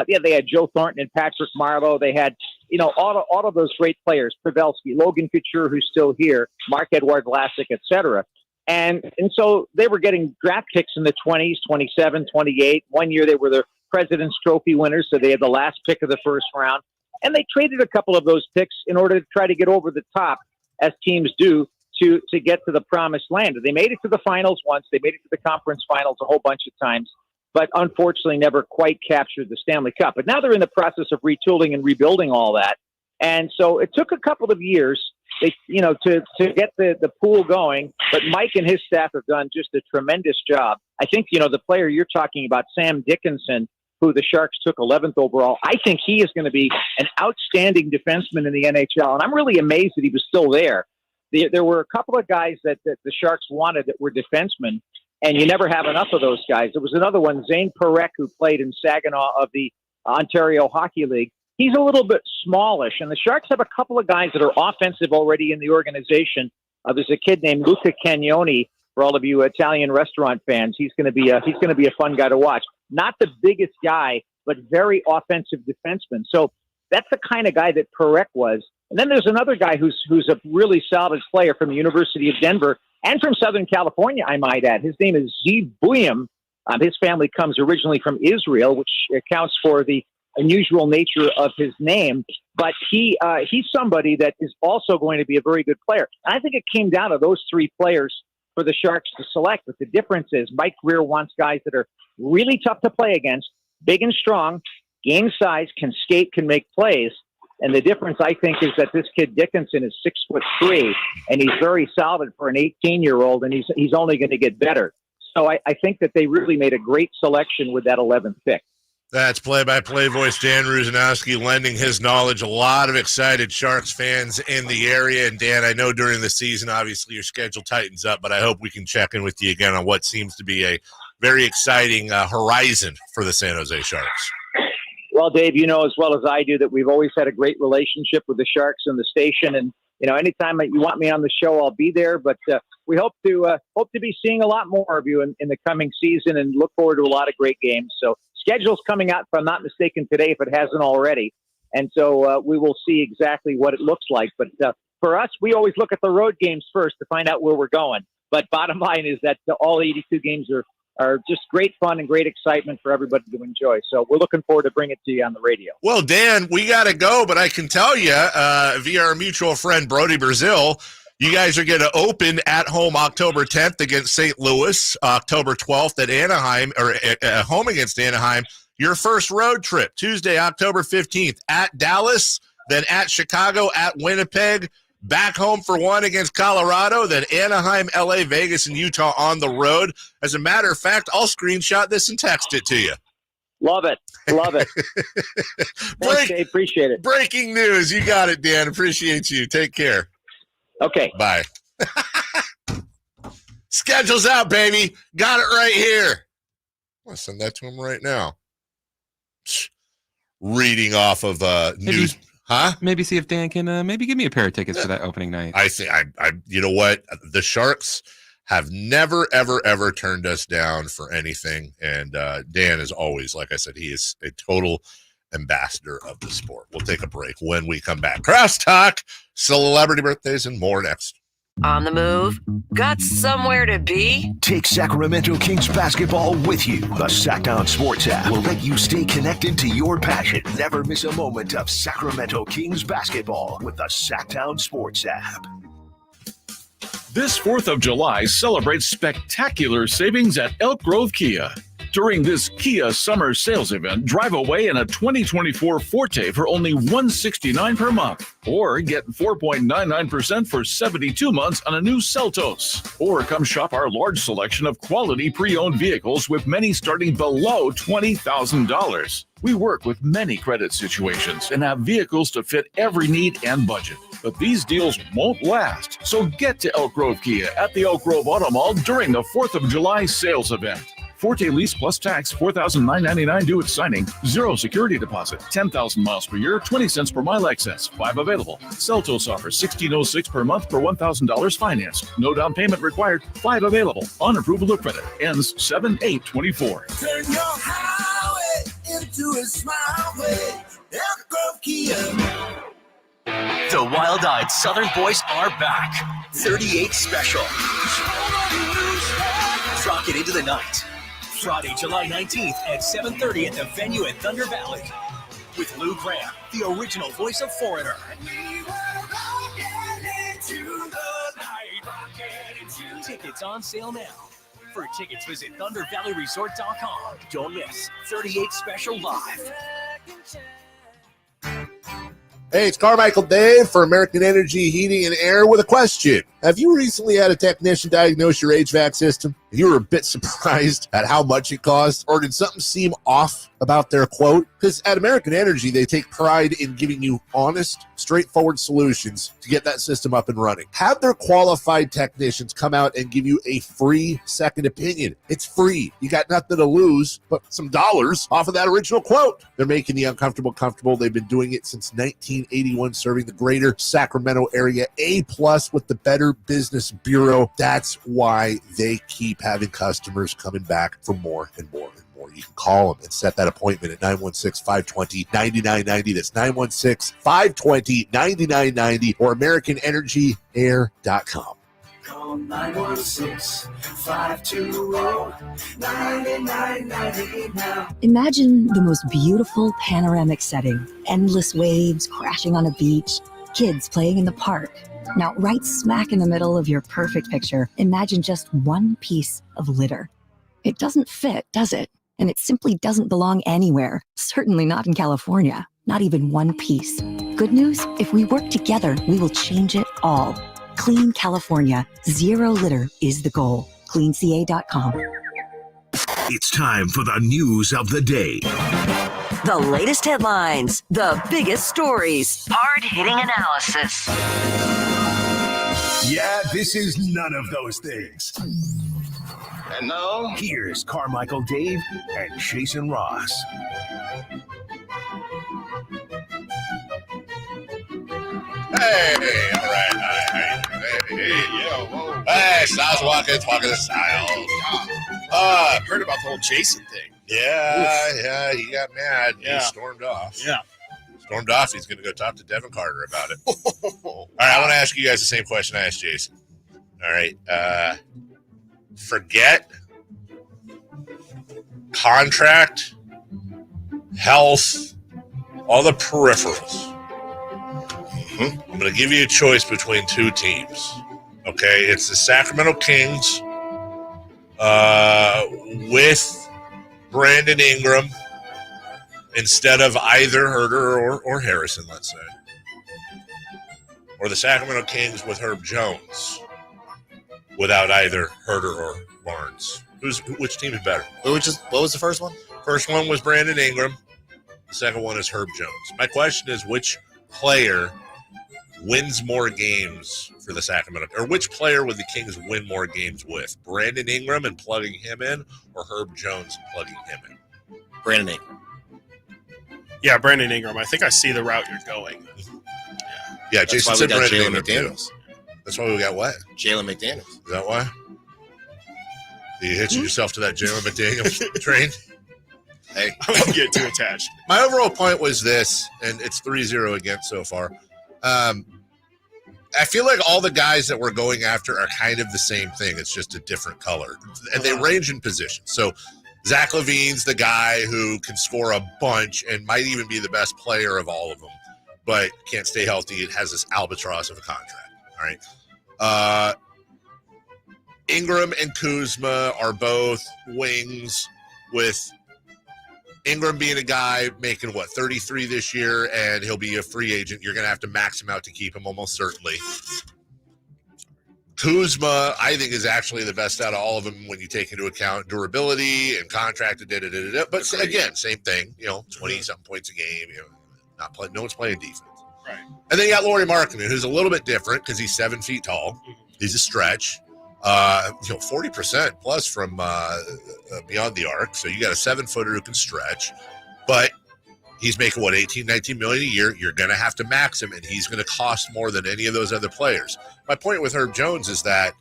They had Joe Thornton and Patrick Marleau. They had, all of those great players, Pavelski, Logan Couture, who's still here, Marc-Edouard Vlasic, et cetera. And so they were getting draft picks in the 20s, 27, 28. 1 year they were the President's Trophy winners, so they had the last pick of the first round. And they traded a couple of those picks in order to try to get over the top, as teams do, to get to the promised land. They made it to the finals once. They made it to the conference finals a whole bunch of times, but unfortunately never quite captured the Stanley Cup. But now they're in the process of retooling and rebuilding all that. And so it took a couple of years to get the pool going, but Mike and his staff have done just a tremendous job. I think, the player you're talking about, Sam Dickinson, who the Sharks took 11th overall, I think he is going to be an outstanding defenseman in the NHL. And I'm really amazed that he was still there. There were a couple of guys that the Sharks wanted that were defensemen, and you never have enough of those guys. There was another one, Zane Parekh, who played in Saginaw of the Ontario Hockey League. He's a little bit smallish, and the Sharks have a couple of guys that are offensive already in the organization. There's a kid named Luca Cagnoni For all of you Italian restaurant fans, he's going to be a fun guy to watch. Not the biggest guy, but very offensive defenseman. So that's the kind of guy that Perek was. And then there's another guy who's a really solid player from the University of Denver and from Southern California, I might add. His name is Ziv Buyam. His family comes originally from Israel, which accounts for the unusual nature of his name. But he's somebody that is also going to be a very good player. And I think it came down to those three players for the Sharks to select. But the difference is Mike Greer wants guys that are really tough to play against, big and strong, game size, can skate, can make plays. And the difference, I think, is that this kid Dickinson is 6'3", and he's very solid for an 18-year-old, and he's only going to get better. So I think that they really made a great selection with that 11th pick. That's play-by-play voice Dan Rusanowsky lending his knowledge. A lot of excited Sharks fans in the area. And, Dan, I know during the season, obviously, your schedule tightens up, but I hope we can check in with you again on what seems to be a very exciting horizon for the San Jose Sharks. Well, Dave, you know as well as I do that we've always had a great relationship with the Sharks and the station. And, you know, anytime that you want me on the show, I'll be there. But we hope to be seeing a lot more of you in the coming season and look forward to a lot of great games. So schedule's coming out, if I'm not mistaken, today, if it hasn't already. And so we will see exactly what it looks like. But for us, we always look at the road games first to find out where we're going. But bottom line is that all 82 games are just great fun and great excitement for everybody to enjoy. So we're looking forward to bringing it to you on the radio. Well, Dan, we got to go, but I can tell you via our mutual friend Brody Brazil, you guys are going to open at home October 10th against St. Louis, October 12th at Anaheim, or at home against Anaheim. Your first road trip, Tuesday, October 15th, at Dallas, then at Chicago, at Winnipeg, back home for one against Colorado, then Anaheim, LA, Vegas, and Utah on the road. As a matter of fact, I'll screenshot this and text it to you. Love it. Love it. Thanks, Dave. Appreciate it. Breaking news. You got it, Dan. Appreciate you. Take care. Okay. Bye. Schedule's out, baby. Got it right here. I'm going to send that to him right now. Reading off of news. Huh? Maybe see if Dan can maybe give me a pair of tickets for that opening night. I think I you know what? The Sharks have never, ever, ever turned us down for anything. And Dan is always, like I said, he is a total ambassador of the sport. We'll take a break when we come back. Crosstalk, celebrity birthdays, and more next. On the move? Got somewhere to be? Take Sacramento Kings basketball with you. The Sacktown Sports app will let you stay connected to your passion. Never miss a moment of Sacramento Kings basketball with the Sacktown Sports app. This 4th of July celebrates spectacular savings at Elk Grove Kia. During this Kia summer sales event, drive away in a 2024 Forte for only $169 per month. Or get 4.99% for 72 months on a new Seltos. Or come shop our large selection of quality pre-owned vehicles with many starting below $20,000. We work with many credit situations and have vehicles to fit every need and budget. But these deals won't last. So get to Elk Grove Kia at the Elk Grove Auto Mall during the 4th of July sales event. Forte lease plus tax, $4,999 due at signing. 0 security deposit. 10,000 miles per year, 20 cents per mile excess. 5 available. Seltos offers $1,606 per month for $1,000 financed. No down payment required. 5 available. On approval of credit. Ends 7/8/24. Turn your highway into a smileway. Elk Grove Kia. The wild-eyed Southern boys are back. 38 Special. Rock it into the night. Friday, July 19th at 7:30 at the venue at Thunder Valley. With Lou Graham, the original voice of Foreigner. Tickets on sale now. For tickets, visit ThunderValleyResort.com. Don't miss 38 Special live. Hey, it's Carmichael Dave for American Energy Heating and Air with a question. Have you recently had a technician diagnose your HVAC system? You were a bit surprised at how much it cost, or did something seem off about their quote? Because at American Energy, they take pride in giving you honest, straightforward solutions to get that system up and running. Have their qualified technicians come out and give you a free second opinion. It's free. You got nothing to lose but some dollars off of that original quote. They're making the uncomfortable comfortable. They've been doing it since 1981, serving the greater Sacramento area. A+ with the Better Business Bureau. That's why they keep having customers coming back for more and more and more. You can call them and set that appointment at 916-520-9990. That's 916-520-9990 or AmericanEnergyAir.com. Call 916-520-9990 now. Imagine the most beautiful panoramic setting, endless waves crashing on a beach, kids playing in the park. Now, right smack in the middle of your perfect picture, imagine just one piece of litter. It doesn't fit, does it? And it simply doesn't belong anywhere, certainly not in California, not even one piece. Good news, if we work together, we will change it all. Clean California. Zero litter is the goal. CleanCA.com. It's time for the news of the day. The latest headlines, the biggest stories, hard-hitting analysis. Yeah, this is none of those things. And now, Here's Carmichael Dave and Jason Ross. Hey, all right. Hey, Styles walking the style. Heard about the whole Jason thing. Yeah, he got mad. Yeah. He stormed off. Yeah. Stormed off. He's going to go talk to Devin Carter about it. All right, I want to ask you guys the same question I asked Jason. All right. Forget contract, health, all the peripherals. I'm going to give you a choice between two teams. Okay, it's the Sacramento Kings with Brandon Ingram instead of either Herter or Harrison, let's say. Or the Sacramento Kings with Herb Jones without either Herter or Barnes. Which team is better? What was the first one? First one was Brandon Ingram. The second one is Herb Jones. My question is, which player wins more games for the Sacramento, or which player would the Kings win more games with? Brandon Ingram and plugging him in, or Herb Jones and plugging him in? Brandon Ingram. Yeah, Brandon Ingram. I think I see the route you're going. Yeah, Jason said Brandon Jalen Ingram McDaniels. too. That's why we got what? Jalen McDaniels. Is that why? Are you hitching yourself to that Jalen McDaniels train? Hey, I wouldn't get too attached. My overall point was this, and it's 3-0 against so far. I feel like all the guys that we're going after are kind of the same thing. It's just a different color. And they range in position. So Zach LaVine's the guy who can score a bunch and might even be the best player of all of them, but can't stay healthy. It has this albatross of a contract. All right. Ingram and Kuzma are both wings, with Ingram being a guy making, 33 this year, and he'll be a free agent. You're going to have to max him out to keep him almost certainly. Kuzma, I think, is actually the best out of all of them when you take into account durability and contract. But again, same thing, 20-something points a game. No one's playing defense. Right. And then you got Lauri Markkanen, who's a little bit different because he's 7 feet tall. He's a stretch. 40% plus from beyond the arc. So you got a 7-footer who can stretch, but he's making 18-19 million a year. You're going to have to max him, and he's going to cost more than any of those other players. My point with Herb Jones is that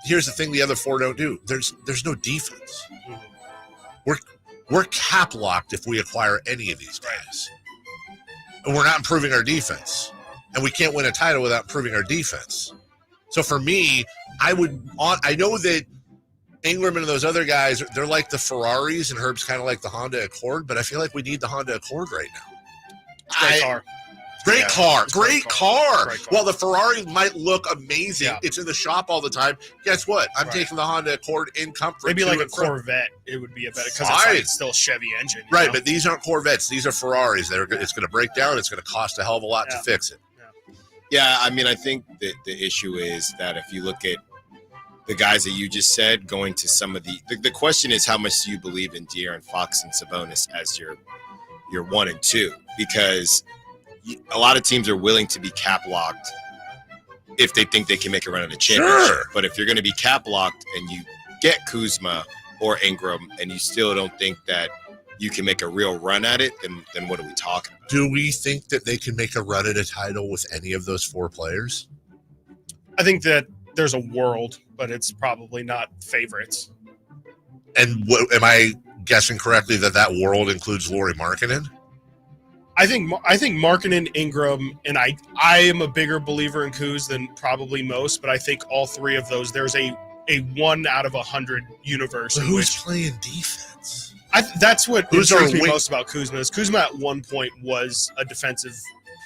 here's the thing the other four don't do. There's no defense. We're cap locked if we acquire any of these guys, and we're not improving our defense, and we can't win a title without improving our defense. So for me, I know that Ingram and those other guys, they're like the Ferraris, and Herb's kind of like the Honda Accord, but I feel like we need the Honda Accord right now. Great car. Great car. Well, the Ferrari might look amazing. Yeah. It's in the shop all the time. Guess what? I'm taking the Honda Accord in comfort. Maybe like a Corvette. It would be a better, because it's still a Chevy engine. Right, but these aren't Corvettes. These are Ferraris. It's going to break down. It's going to cost a hell of a lot to fix it. Yeah, I mean, I think that the issue is that if you look at the guys that you just said, going to some of the question is, how much do you believe in De'Aaron Fox and Sabonis as your 1 and 2? Because a lot of teams are willing to be cap locked if they think they can make a run at a championship. Sure. But if you're going to be cap locked and you get Kuzma or Ingram and you still don't think that you can make a real run at it, then what are we talking about? Do we think that they can make a run at a title with any of those four players? I think that there's a world, but it's probably not favorites. And am I guessing correctly that world includes Lauri Markkanen? I think Markkanen, Ingram, and I am a bigger believer in Kuz than probably most, but I think all three of those, there's a 1 out of 100 universe. But who's playing defense? That's what intrigues me most about Kuzma. Is Kuzma at one point was a defensive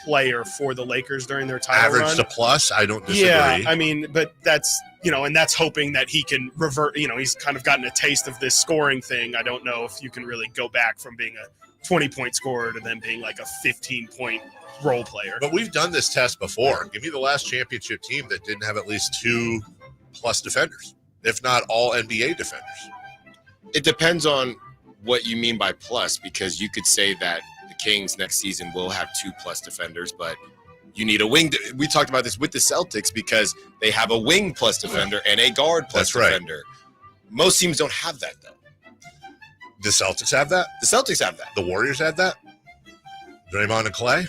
player for the Lakers during their title run. Average to plus, I don't disagree. Yeah, I mean, but that's, and that's hoping that he can revert, he's kind of gotten a taste of this scoring thing. I don't know if you can really go back from being a 20-point scorer to then being like a 15-point role player. But we've done this test before. Give me the last championship team that didn't have at least 2+ defenders, if not all NBA defenders. It depends on what you mean by plus, because you could say that the Kings next season will have 2+ defenders, but you need a wing. We talked about this with the Celtics because they have a wing plus defender and a guard plus defender. Most teams don't have that, though. The Celtics have that? The Celtics have that. The Warriors have that? Draymond and Klay?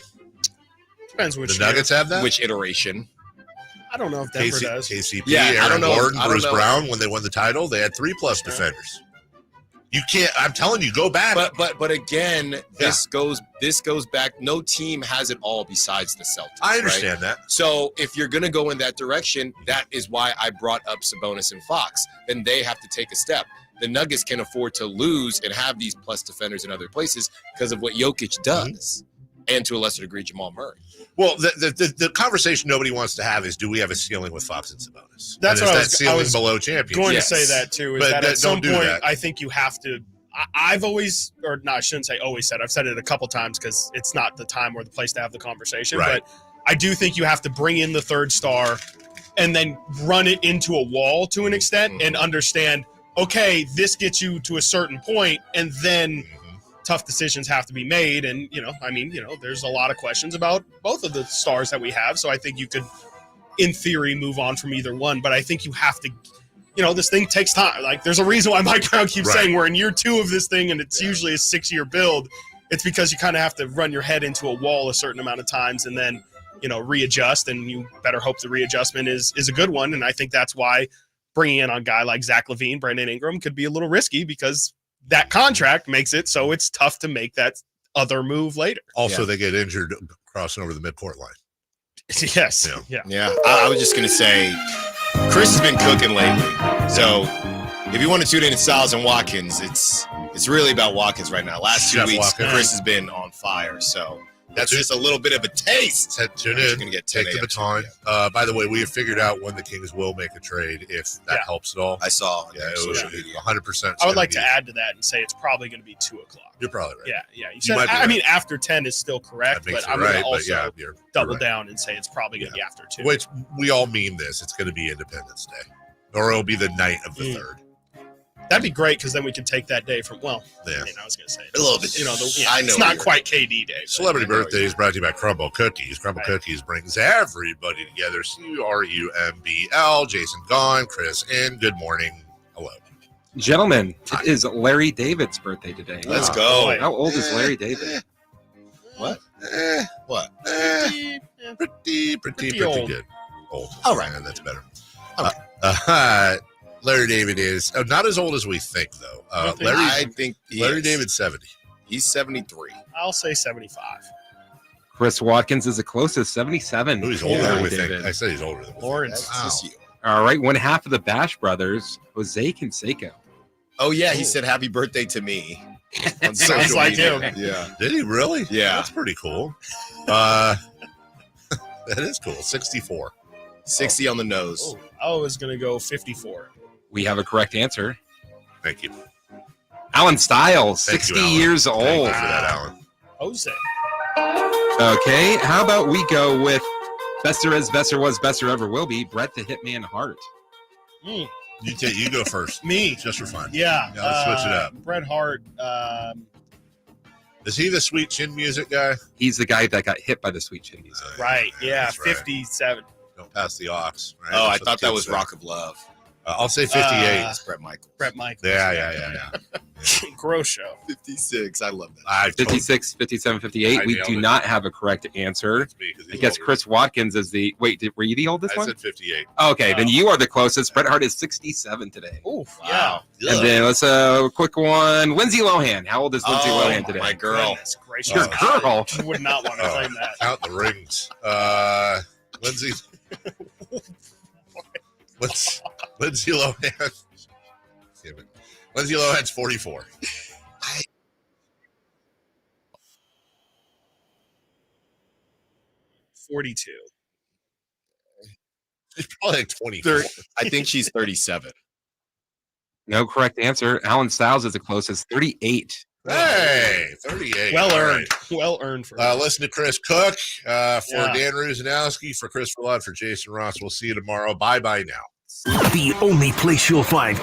Depends which The Nuggets have that? Which iteration? I don't know if Denver does. KCP, Yeah, Aaron Gordon, Bruce Brown, when they won the title, they had 3+ defenders. You can't. I'm telling you, go back. But again, this goes back. No team has it all besides the Celtics. I understand that. So if you're going to go in that direction, that is why I brought up Sabonis and Fox. Then they have to take a step. The Nuggets can afford to lose and have these plus defenders in other places because of what Jokic does, and to a lesser degree, Jamal Murray. Well, the conversation nobody wants to have is, do we have a ceiling with Fox and Sabonis? That's and what is that ceiling I was below champions? Going to say that too. Is that at some point, that. I think you have to. I've always, or no, I shouldn't say always said. I've said it a couple times because it's not the time or the place to have the conversation. Right. But I do think you have to bring in the third star, and then run it into a wall to an extent, and understand. Okay, this gets you to a certain point, and then tough decisions have to be made. And, there's a lot of questions about both of the stars that we have. So I think you could, in theory, move on from either one. But I think you have to, this thing takes time. Like, there's a reason why Mike Brown keeps saying we're in year 2 of this thing, and it's usually a 6-year build. It's because you kind of have to run your head into a wall a certain amount of times and then, readjust. And you better hope the readjustment is a good one. And I think that's why bringing in a guy like Zach LaVine, Brandon Ingram could be a little risky because that contract makes it so it's tough to make that other move later. Also, they get injured crossing over the midcourt line. Yes. Yeah. I was just going to say, Chris has been cooking lately. So if you want to tune in to Styles and Watkins, it's really about Watkins right now. Last 2 weeks, Watkins. Chris has been on fire. So that's just a little bit of a taste. Tune in. Take the baton. By the way, we have figured out when the Kings will make a trade, if that helps at all. I saw. Yeah, it was 100%. I would like to add to that and say it's probably going to be 2 o'clock. You're probably right. Yeah. You said, I mean, after 10 is still correct, but I'm going to also you're double right. down and say it's probably going to be after 2. Which we all mean this. It's going to be Independence Day, or it'll be the night of the 3rd. That'd be great because then we can take that day from. Well, yeah. I was going to say a little bit. I know it's not quite KD Day. Celebrity Birthday is brought to you by Crumble Cookies. Crumble Cookies brings everybody together. CRUMBL. Jason gone. Chris in. Good morning. Hello, gentlemen. It is Larry David's birthday today. Let's go. How old is Larry David? What? What? Pretty good. Old. All right, that's better. Larry David is not as old as we think, though. I think Larry David's 70. He's 73. I'll say 75. Chris Watkins is the closest, 77. Ooh, he's older than we think. I said he's older than we think. Lawrence. Wow. All right, one half of the Bash Brothers, Jose Canseco. Oh, yeah, he said happy birthday to me. Sounds like him. Yeah. Did he really? Yeah. That's pretty cool. That is cool. 64. 60 on the nose. I was going to go 54. We have a correct answer. Thank you. Alan Stiles, Thank 60 you, Alan. years Thank old. you for that, Alan. Jose. Okay, how about we go with best there is, best there was, best there ever will be, Bret the Hitman Hart. You go first. Me. Just for fun. Yeah. Let's switch it up. Bret Hart. Is he the Sweet Chin Music guy? He's the guy that got hit by the Sweet Chin Music. Right. Yeah. That's right. 57. Don't pass the aux. Right? Oh, I That's what thought the that kids was say. Rock of Love. I'll say 58. It's Brett Michaels. Brett Michaels. Yeah. Gross show. 56. I love that. 56, 57, 58. We do not have a correct answer. I guess Chris Watkins is the. Wait, were you the oldest one? I said 58. Okay, then you are the closest. Bret Hart is 67 today. Oh, wow. And then let's a quick one. Lindsay Lohan. How old is Lindsay Lohan today? My girl. Your girl. I would not want to claim that. Count the rings. Lindsay. Lindsay Lohan. Damn it. Lindsay Lohan's 44. 42. She's probably like 24. I think she's 37. No correct answer. Alan Styles is the closest. 38. Hey, 38. Well All earned. right. Well earned for listen to Chris Cook, for Dan Rusanowsky, for Chris Flood, for Jason Ross. We'll see you tomorrow. Bye-bye now. The only place you'll find